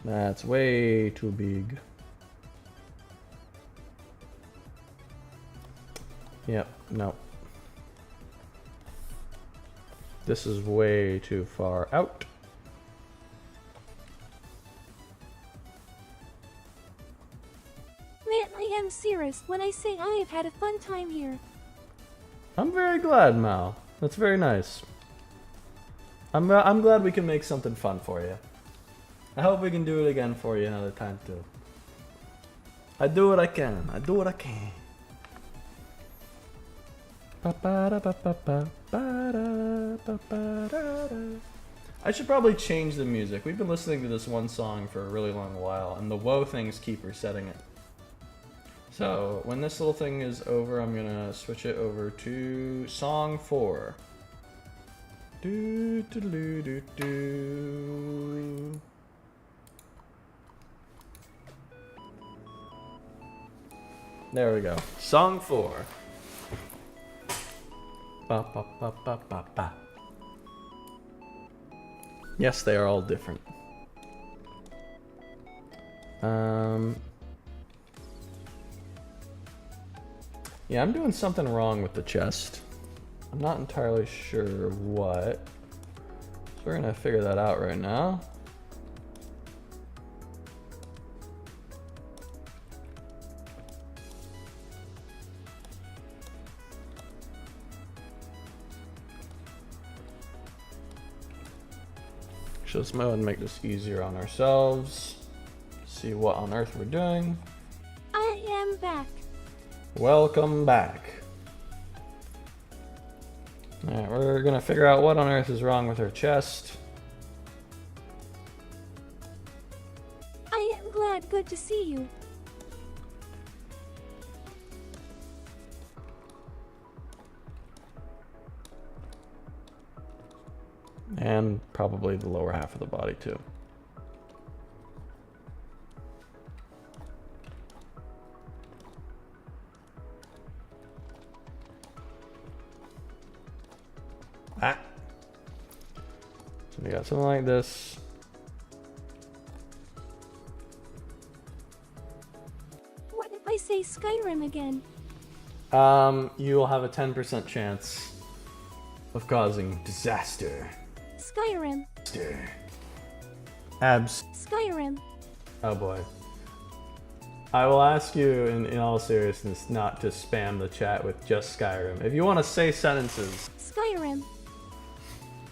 [SPEAKER 1] That's way too big. Yep, no. This is way too far out.
[SPEAKER 2] Man, I am serious when I say I have had a fun time here.
[SPEAKER 1] I'm very glad, Mal. That's very nice. I'm glad we can make something fun for you. I hope we can do it again for you another time too. I do what I can. I do what I can. I should probably change the music. We've been listening to this one song for a really long while, and the whoa things keep resetting it. So when this little thing is over, I'm gonna switch it over to song 4. Do do do do do. There we go. Song 4. Ba, ba, ba, ba, ba, ba. Yes, they are all different. Yeah, I'm doing something wrong with the chest. I'm not entirely sure what. So we're gonna figure that out right now. So let's go ahead and make this easier on ourselves. See what on earth we're doing.
[SPEAKER 2] I am back.
[SPEAKER 1] Welcome back. Alright, we're gonna figure out what on earth is wrong with her chest.
[SPEAKER 2] I am glad. Good to see you.
[SPEAKER 1] And probably the lower half of the body too. Ah. So we got something like this.
[SPEAKER 2] What if I say Skyrim again?
[SPEAKER 1] You will have a 10% chance of causing disaster.
[SPEAKER 2] Skyrim.
[SPEAKER 1] Abs.
[SPEAKER 2] Skyrim.
[SPEAKER 1] Oh boy. I will ask you in all seriousness not to spam the chat with just Skyrim. If you want to say sentences.
[SPEAKER 2] Skyrim.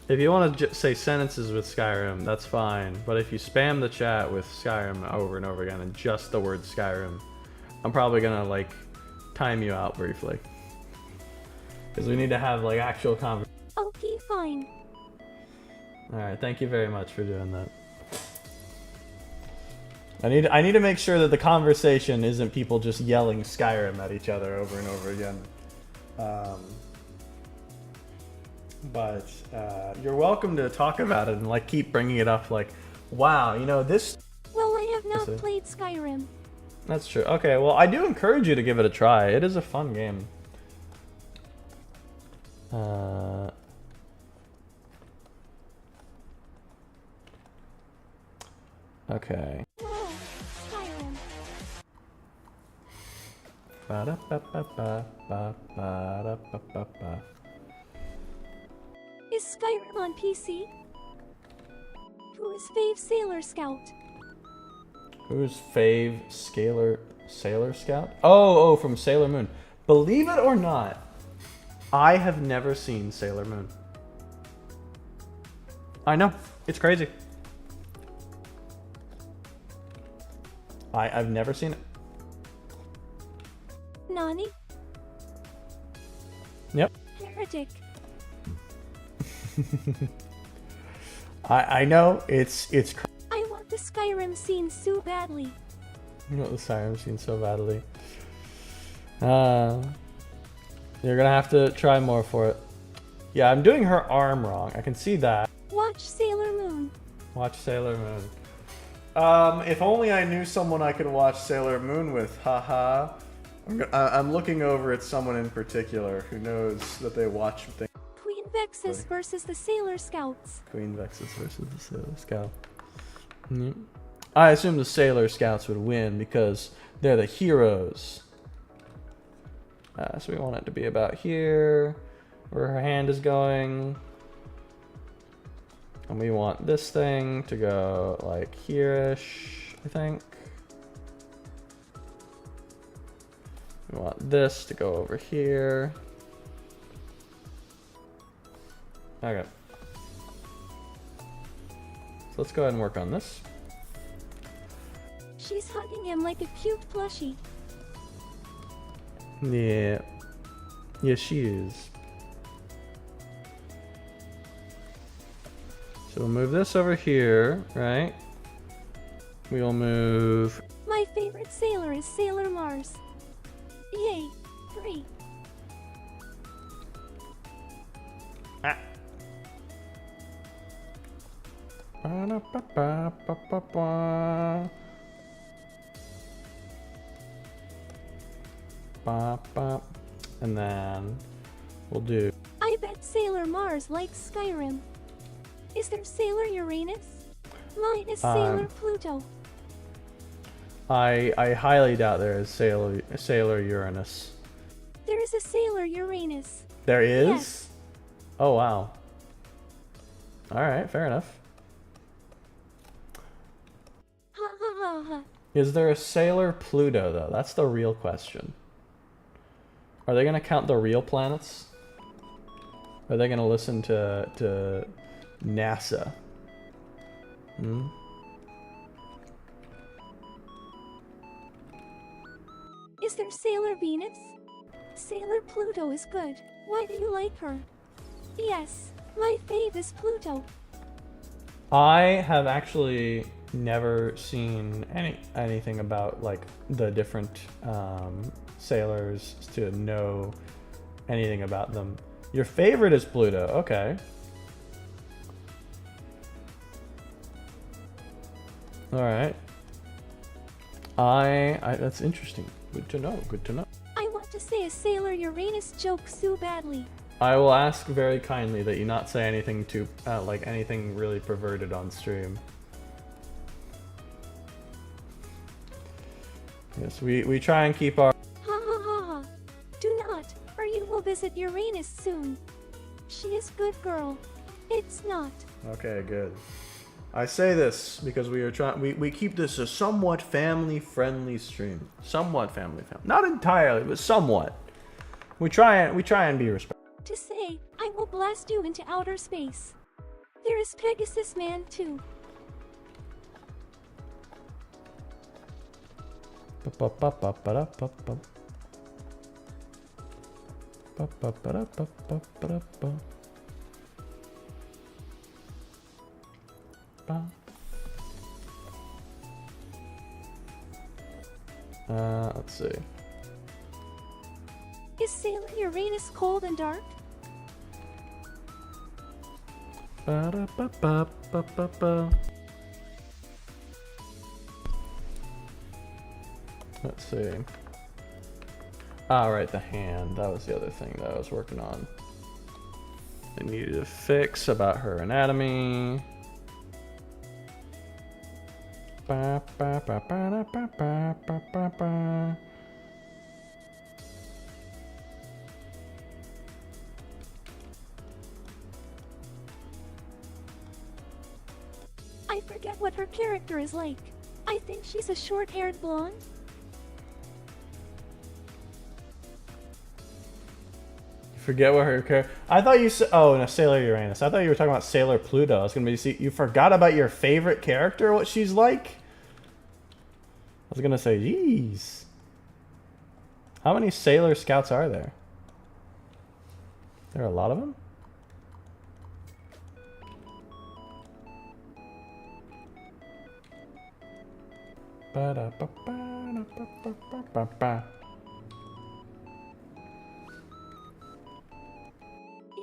[SPEAKER 1] If you want to say sentences with Skyrim, that's fine. But if you spam the chat with Skyrim over and over again and just the word Skyrim, I'm probably gonna like time you out briefly. Because we need to have like actual conversation.
[SPEAKER 2] Okay, fine.
[SPEAKER 1] Alright, thank you very much for doing that. I need to make sure that the conversation isn't people just yelling Skyrim at each other over and over again. But you're welcome to talk about it and like keep bringing it up like, wow, you know, this...
[SPEAKER 2] Well, I have not played Skyrim.
[SPEAKER 1] That's true. Okay, well, I do encourage you to give it a try. It is a fun game. Okay.
[SPEAKER 2] Whoa, Skyrim.
[SPEAKER 1] Ba-da-ba-ba-ba-ba-ba-da-ba-ba-ba.
[SPEAKER 2] Is Skyrim on PC? Who is Fave Sailor Scout?
[SPEAKER 1] Who's Fave Sailor Scout? Oh, from Sailor Moon. Believe it or not, I have never seen Sailor Moon. I know, it's crazy. I've never seen it.
[SPEAKER 2] Nani?
[SPEAKER 1] Yep.
[SPEAKER 2] Heretic.
[SPEAKER 1] I know, it's
[SPEAKER 2] I want the Skyrim scene so badly.
[SPEAKER 1] You want the siren machine so badly. You're gonna have to try more for it. Yeah, I'm doing her arm wrong. I can see that.
[SPEAKER 2] Watch Sailor Moon.
[SPEAKER 1] Watch Sailor Moon. If only I knew someone I could watch Sailor Moon with. Haha. I'm looking over at someone in particular who knows that they watch things.
[SPEAKER 2] Queen Vexus versus the Sailor Scouts.
[SPEAKER 1] Queen Vexus versus the Sailor Scout. I assume the Sailor Scouts would win because they're the heroes. So we want it to be about here, where her hand is going. And we want this thing to go like here-ish, I think. We want this to go over here. Okay. So let's go ahead and work on this.
[SPEAKER 2] She's hugging him like a cute plushie.
[SPEAKER 1] Yeah. Yes, she is. So we'll move this over here, right? We'll move...
[SPEAKER 2] My favorite sailor is Sailor Mars. Yay! 3.
[SPEAKER 1] Ah. Ba-da-ba-ba-ba-ba-ba. Ba-ba. And then we'll do...
[SPEAKER 2] I bet Sailor Mars likes Skyrim. Is there Sailor Uranus? Mine is Sailor Pluto.
[SPEAKER 1] I highly doubt there is Sailor Uranus.
[SPEAKER 2] There is a Sailor Uranus.
[SPEAKER 1] There is?
[SPEAKER 2] Yes.
[SPEAKER 1] Oh, wow. Alright, fair enough.
[SPEAKER 2] Ha ha ha ha.
[SPEAKER 1] Is there a Sailor Pluto, though? That's the real question. Are they going to count the real planets? Are they going to listen to NASA? Hmm?
[SPEAKER 2] Is there Sailor Venus? Sailor Pluto is good. Why do you like her? Yes, my fave is Pluto.
[SPEAKER 1] I have actually never seen anything about like the different sailors to know anything about them. Your favorite is Pluto, okay. All right. That's interesting. Good to know. Good to know.
[SPEAKER 2] I want to say a Sailor Uranus joke so badly.
[SPEAKER 1] I will ask very kindly that you not say anything too, like anything really perverted on stream. Yes, we try and keep our...
[SPEAKER 2] Ha ha ha ha. Do not, or you will visit Uranus soon. She is good girl. It's not.
[SPEAKER 1] Okay, good. I say this because we are trying. We keep this a somewhat family-friendly stream. Somewhat family-friendly. Not entirely, but somewhat. We try and be respectful.
[SPEAKER 2] To say, I will blast you into outer space. There is Pegasus Man too.
[SPEAKER 1] Let's see.
[SPEAKER 2] Is Sailor Uranus cold and dark?
[SPEAKER 1] Let's see. Ah, right, the hand. That was the other thing that I was working on. I needed to fix about her anatomy. Ba, ba, ba, ba, ba, ba, ba, ba, ba.
[SPEAKER 2] I forget what her character is like. I think she's a short-haired blonde.
[SPEAKER 1] Forget what her character. I thought you said. Oh, no, Sailor Uranus. I thought you were talking about Sailor Pluto. I was gonna be. See, you forgot about your favorite character. What she's like. I was gonna say, jeez. How many Sailor Scouts are there? There are a lot of them.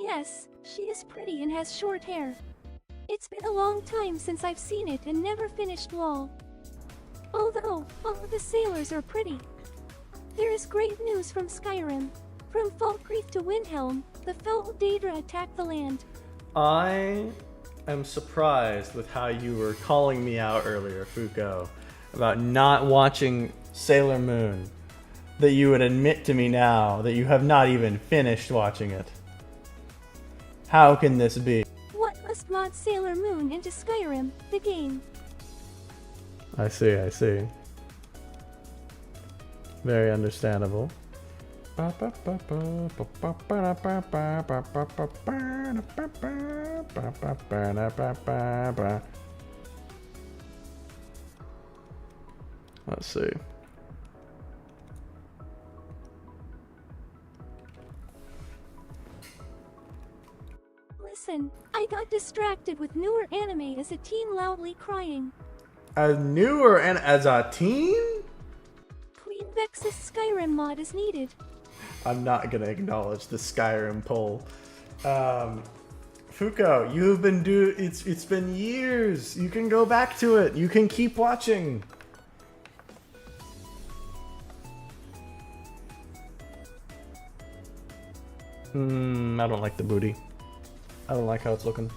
[SPEAKER 2] Yes, she is pretty and has short hair. It's been a long time since I've seen it and never finished LOL. Although, all of the sailors are pretty. There is great news from Skyrim. From Falkreath to Windhelm, the foul Daedra attacked the land.
[SPEAKER 1] I am surprised with how you were calling me out earlier, Fuko, about not watching Sailor Moon. That you would admit to me now that you have not even finished watching it. How can this be?
[SPEAKER 2] What must mod Sailor Moon into Skyrim, the game?
[SPEAKER 1] I see. Very understandable. Let's see.
[SPEAKER 2] Listen, I got distracted with newer anime as a teen loudly crying.
[SPEAKER 1] As a teen?
[SPEAKER 2] Queen Vex's Skyrim mod is needed.
[SPEAKER 1] I'm not gonna acknowledge the Skyrim poll. Fuko, you've been it's been years. You can go back to it. You can keep watching. I don't like the booty. I don't like how it's looking.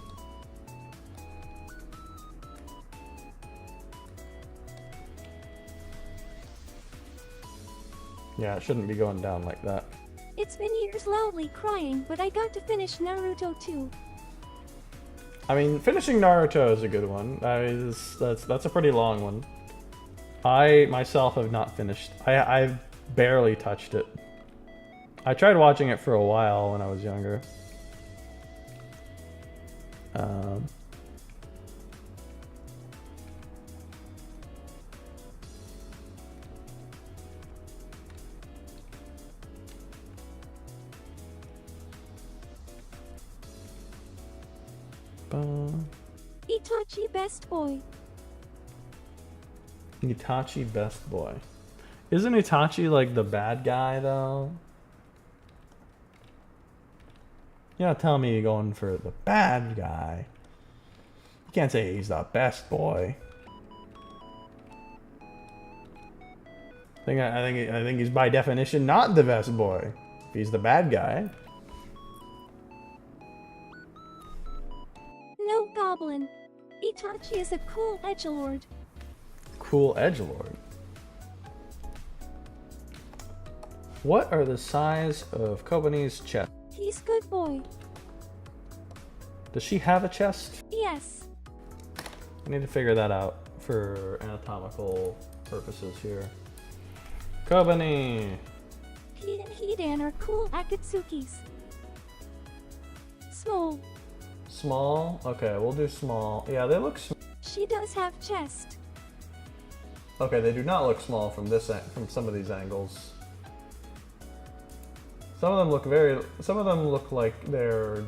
[SPEAKER 1] Yeah, it shouldn't be going down like that.
[SPEAKER 2] It's been years loudly crying, but I got to finish Naruto too.
[SPEAKER 1] I mean, finishing Naruto is a good one. That's a pretty long one. I myself have not finished. I've barely touched it. I tried watching it for a while when I was younger.
[SPEAKER 2] Itachi Best Boy.
[SPEAKER 1] Itachi Best Boy. Isn't Itachi like the bad guy though? You don't tell me you're going for the bad guy. You can't say he's the best boy. I think he's by definition not the best boy. If he's the bad guy.
[SPEAKER 2] No goblin. Itachi is a cool edgelord.
[SPEAKER 1] Cool edgelord. What are the size of Kobani's chest?
[SPEAKER 2] He's good boy.
[SPEAKER 1] Does she have a chest?
[SPEAKER 2] Yes.
[SPEAKER 1] I need to figure that out for anatomical purposes here. Kobani!
[SPEAKER 2] He and Hidan are cool Akatsukis. Small.
[SPEAKER 1] Small? Okay, we'll do small. Yeah, they look small.
[SPEAKER 2] She does have chest.
[SPEAKER 1] Okay, they do not look small from from some of these angles. Some of them look like they're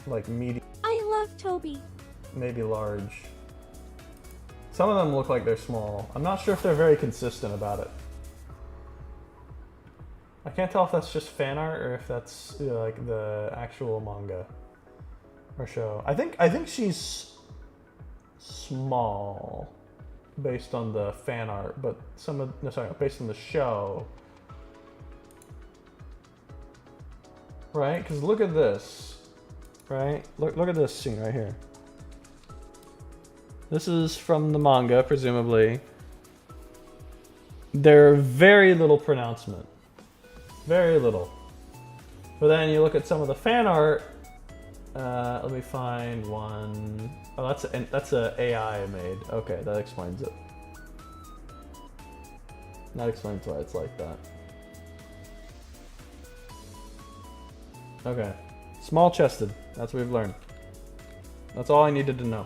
[SPEAKER 1] like medium,
[SPEAKER 2] I love Toby.
[SPEAKER 1] maybe large. Some of them look like they're small. I'm not sure if they're very consistent about it. I can't tell if that's just fan art or if that's like the actual manga or show. I think she's small based on the fan art, but based on the show. Right? Because look at this. Right? Look at this scene right here. This is from the manga, presumably. There's very little pronouncement. Very little. But then you look at some of the fan art. Let me find one. Oh, that's a AI made. Okay, that explains it. That explains why it's like that. Okay. Small chested. That's what we've learned. That's all I needed to know.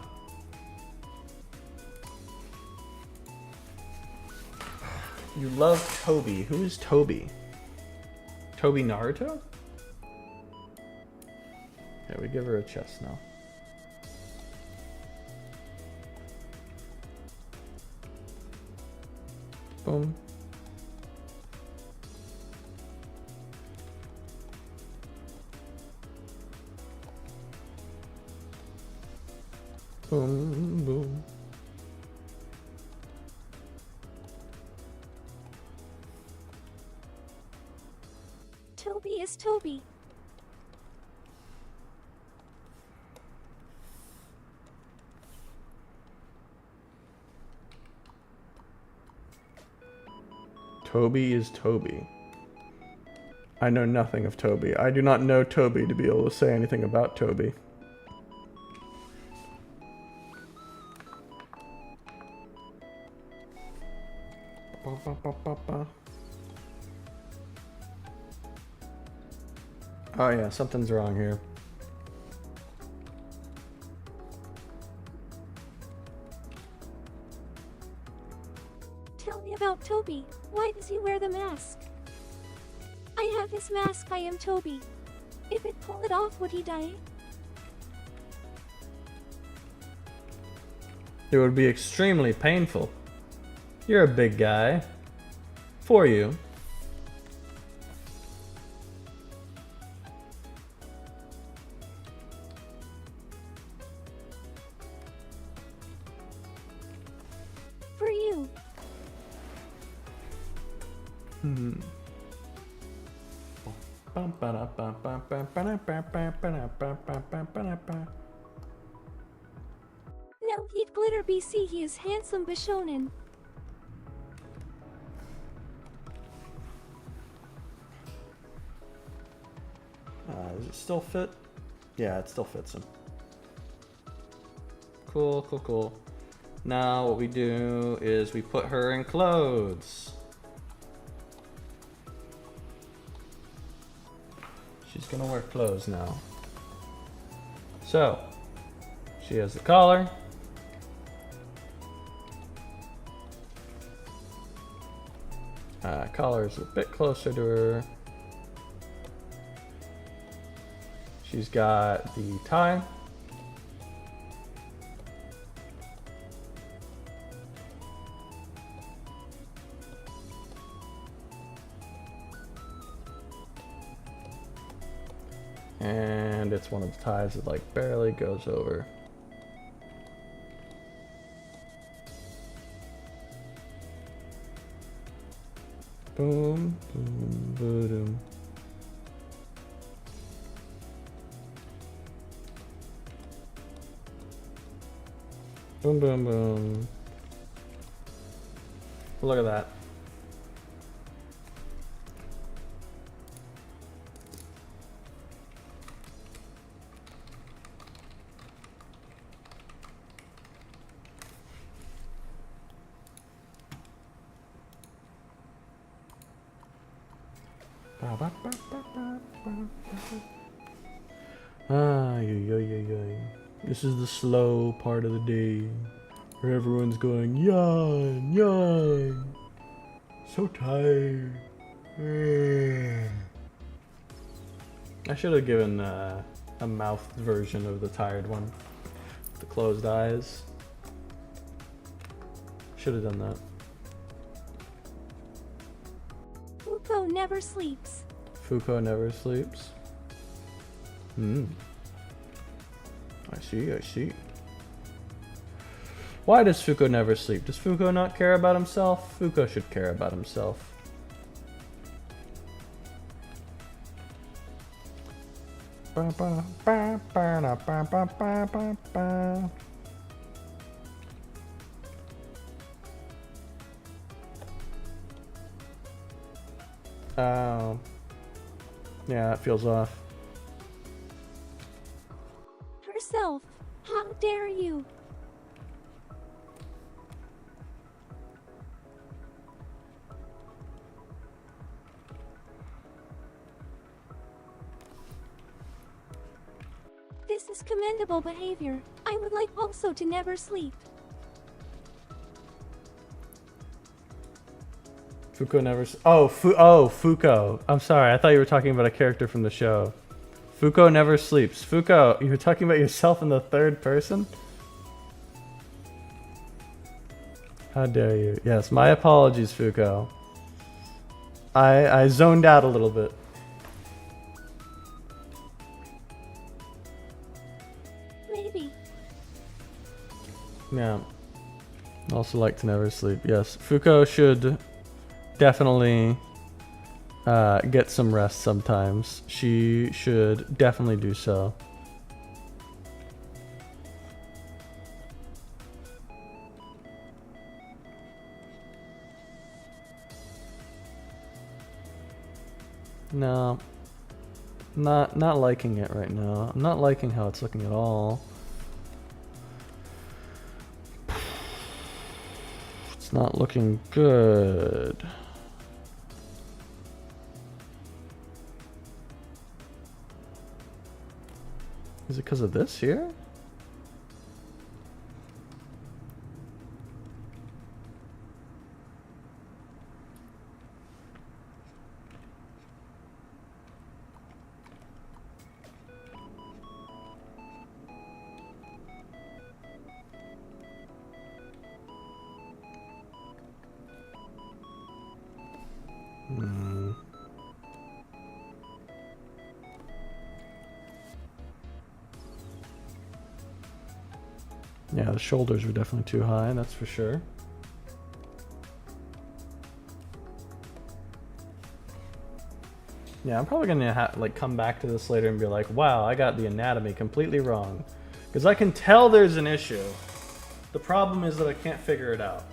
[SPEAKER 1] You love Toby. Who is Toby? Toby Naruto? Yeah, we give her a chest now. Boom. Boom, boom.
[SPEAKER 2] Toby is Toby.
[SPEAKER 1] Toby is Toby. I know nothing of Toby. I do not know Toby to be able to say anything about Toby. Ba, ba, ba, ba, ba. Oh yeah, something's wrong here.
[SPEAKER 2] Tell me about Toby. Why does he wear the mask? I have his mask. I am Toby. If it pull it off, would he die?
[SPEAKER 1] It would be extremely painful. You're a big guy. For you.
[SPEAKER 2] For you. No, he'd glitter BC. He is handsome Bishonen.
[SPEAKER 1] Does it still fit? Yeah, it still fits him. Cool, cool, cool. Now what we do is we put her in clothes. She's gonna wear clothes now. So, she has the collar. Collar is a bit closer to her. She's got the tie. And it's one of the ties that like barely goes over. Boom, boom, boom. Boom, boom, boom. Look at that. This is the slow part of the day where everyone's going yawn, yawn. So tired. I should have given a mouth version of the tired one. The closed eyes. Should have done that.
[SPEAKER 2] Fuko never sleeps.
[SPEAKER 1] Fuko never sleeps. I see, I see. Why does Fuko never sleep? Does Fuko not care about himself? Fuko should care about himself. Oh. Yeah, that feels off.
[SPEAKER 2] Herself. How dare you? This is commendable behavior. I would like also to never sleep.
[SPEAKER 1] Fuko never. Fuko. I'm sorry. I thought you were talking about a character from the show. Fuko never sleeps. Fuko, you were talking about yourself in the third person? How dare you? Yes, my apologies, Fuko. I zoned out a little bit.
[SPEAKER 2] Maybe.
[SPEAKER 1] Yeah. Also like to never sleep. Yes, Fuko should definitely get some rest sometimes. She should definitely do so. No. Not liking it right now. I'm not liking how it's looking at all. It's not looking good. Is it because of this here? Yeah, the shoulders were definitely too high, that's for sure. Yeah, I'm probably gonna like come back to this later and be like, wow, I got the anatomy completely wrong. Because I can tell there's an issue. The problem is that I can't figure it out.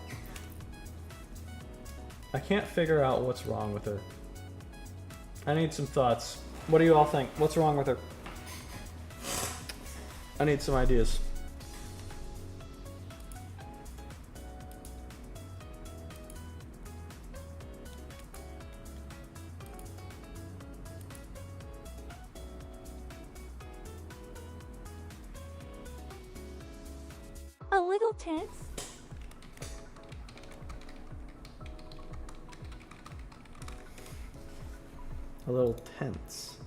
[SPEAKER 1] I can't figure out what's wrong with her. I need some thoughts. What do you all think? What's wrong with her? I need some ideas.
[SPEAKER 2] A little tense.
[SPEAKER 1] A little tense.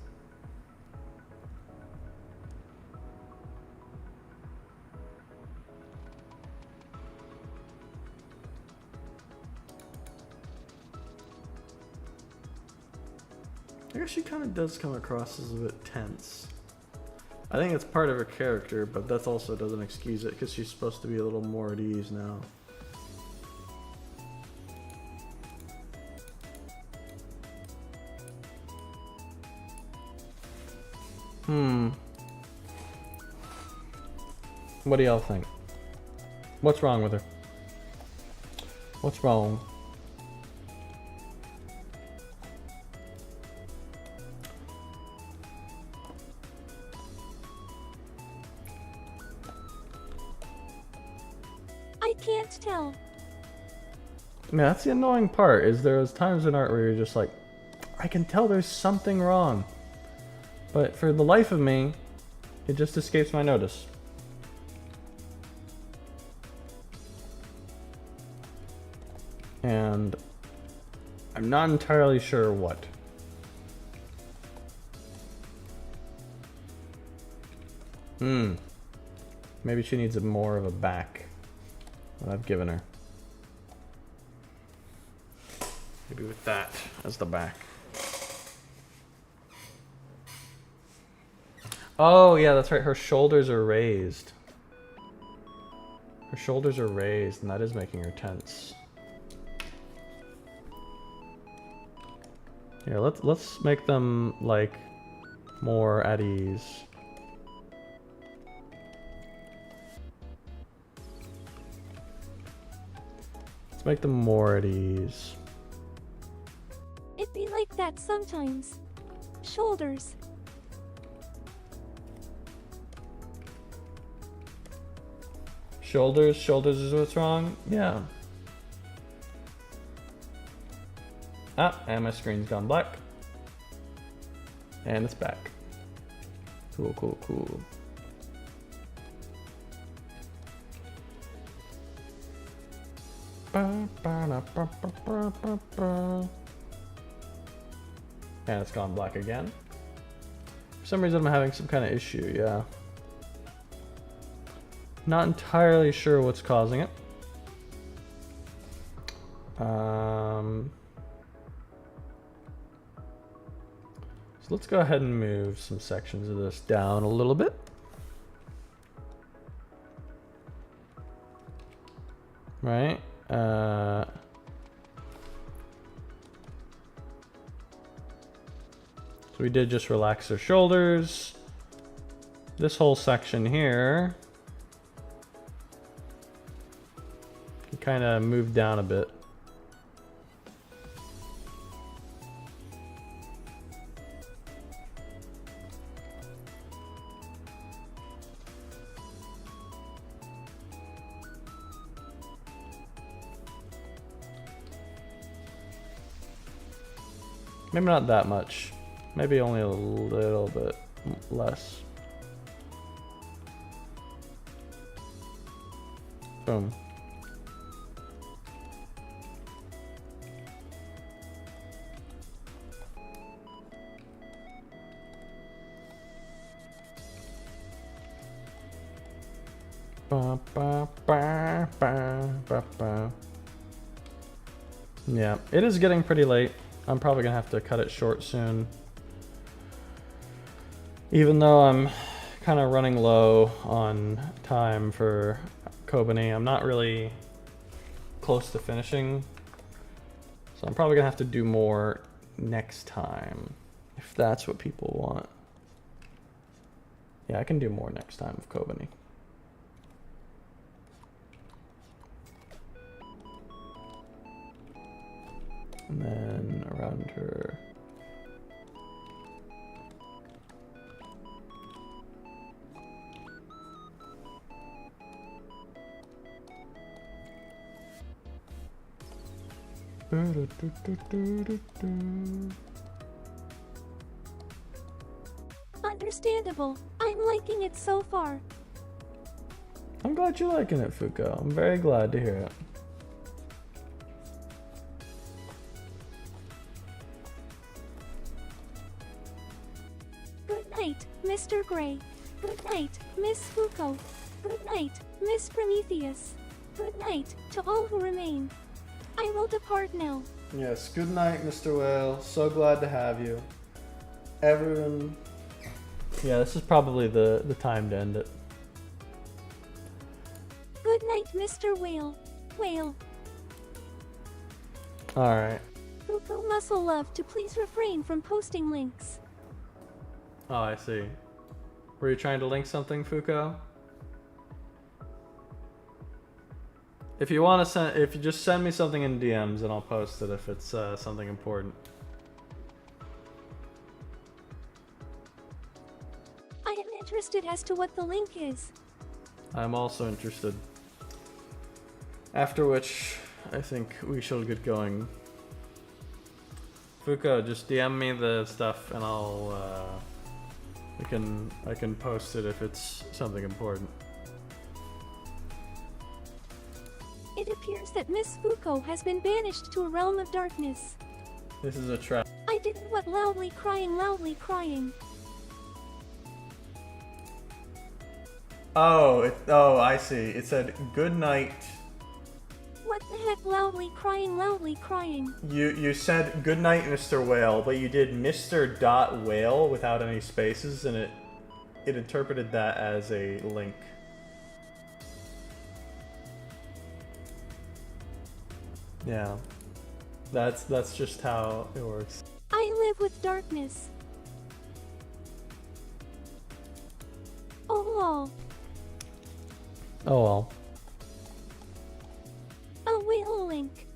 [SPEAKER 1] I guess she kind of does come across as a bit tense. I think it's part of her character, but that also doesn't excuse it because she's supposed to be a little more at ease now. What do y'all think? What's wrong with her? What's wrong?
[SPEAKER 2] I can't tell.
[SPEAKER 1] Yeah, that's the annoying part, is there's times in art where you're just like, I can tell there's something wrong. But for the life of me, it just escapes my notice. And I'm not entirely sure what. Maybe she needs more of a back than I've given her. Maybe with that as the back. Oh, yeah, that's right. Her shoulders are raised. Her shoulders are raised, and that is making her tense. Here, let's make them like more at ease. Let's make them more at ease.
[SPEAKER 2] It be like that sometimes. Shoulders.
[SPEAKER 1] Shoulders is what's wrong? Yeah. Ah, and my screen's gone black. And it's back. Cool, cool, cool. And it's gone black again. For some reason I'm having some kind of issue, yeah. Not entirely sure what's causing it. So let's go ahead and move some sections of this down a little bit. Right? So we did just relax their shoulders. This whole section here can kind of move down a bit. Maybe not that much. Maybe only a little bit less. Boom. Ba, ba, ba, ba, ba, ba. Yeah, it is getting pretty late. I'm probably gonna have to cut it short soon. Even though I'm kind of running low on time for Kobani, I'm not really close to finishing. So I'm probably gonna have to do more next time, if that's what people want. Yeah, I can do more next time with Kobani. And then around her.
[SPEAKER 2] Understandable. I'm liking it so far.
[SPEAKER 1] I'm glad you're liking it, Fuko. I'm very glad to hear it.
[SPEAKER 2] Good night, Mr. Gray. Good night, Miss Fuko. Good night, Miss Prometheus. Good night to all who remain. I will depart now.
[SPEAKER 1] Yes, good night, Mr. Whale. So glad to have you. Everyone. Yeah, this is probably the time to end it.
[SPEAKER 2] Good night, Mr. Whale. Whale.
[SPEAKER 1] Alright.
[SPEAKER 2] Fuko Muscle Love to please refrain from posting links.
[SPEAKER 1] Oh, I see. Were you trying to link something, Fuko? If you want to send, if you just send me something in DMs, and I'll post it if it's something important.
[SPEAKER 2] I am interested as to what the link is.
[SPEAKER 1] I'm also interested. After which, I think we shall get going. Fuko, just DM me the stuff, and I'll. I can post it if it's something important.
[SPEAKER 2] It appears that Miss Fuko has been banished to a realm of darkness.
[SPEAKER 1] This is a trap.
[SPEAKER 2] I didn't what loudly crying, loudly crying.
[SPEAKER 1] Oh, I see. It said good night.
[SPEAKER 2] What the heck, loudly crying, loudly crying.
[SPEAKER 1] You said good night, Mr. Whale, but you did Mr. Whale without any spaces, and it interpreted that as a link. Yeah, that's just how it works.
[SPEAKER 2] I live with darkness. Oh lol.
[SPEAKER 1] Oh well.
[SPEAKER 2] A whale link.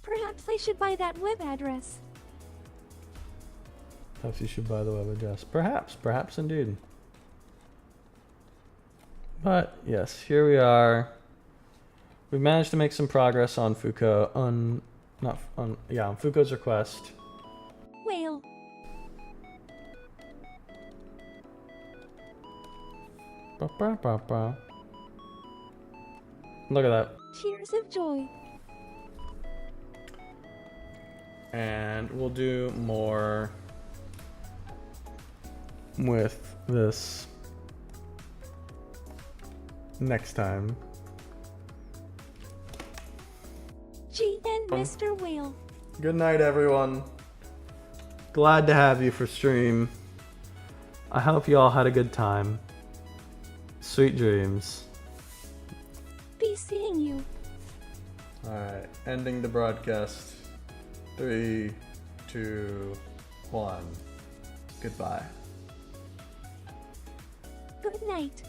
[SPEAKER 2] Perhaps I should buy that web address.
[SPEAKER 1] Perhaps you should buy the web address. Perhaps indeed. But yes, here we are. We managed to make some progress on Fuko on Fuko's request.
[SPEAKER 2] Whale.
[SPEAKER 1] Ba-ba-ba-ba. Look at that.
[SPEAKER 2] Tears of joy.
[SPEAKER 1] And we'll do more with this next time.
[SPEAKER 2] GG and Mr. Whale.
[SPEAKER 1] Good night, everyone. Glad to have you for stream. I hope you all had a good time. Sweet dreams.
[SPEAKER 2] Be seeing you.
[SPEAKER 1] Alright, ending the broadcast. 3, 2, 1. Goodbye.
[SPEAKER 2] Good night.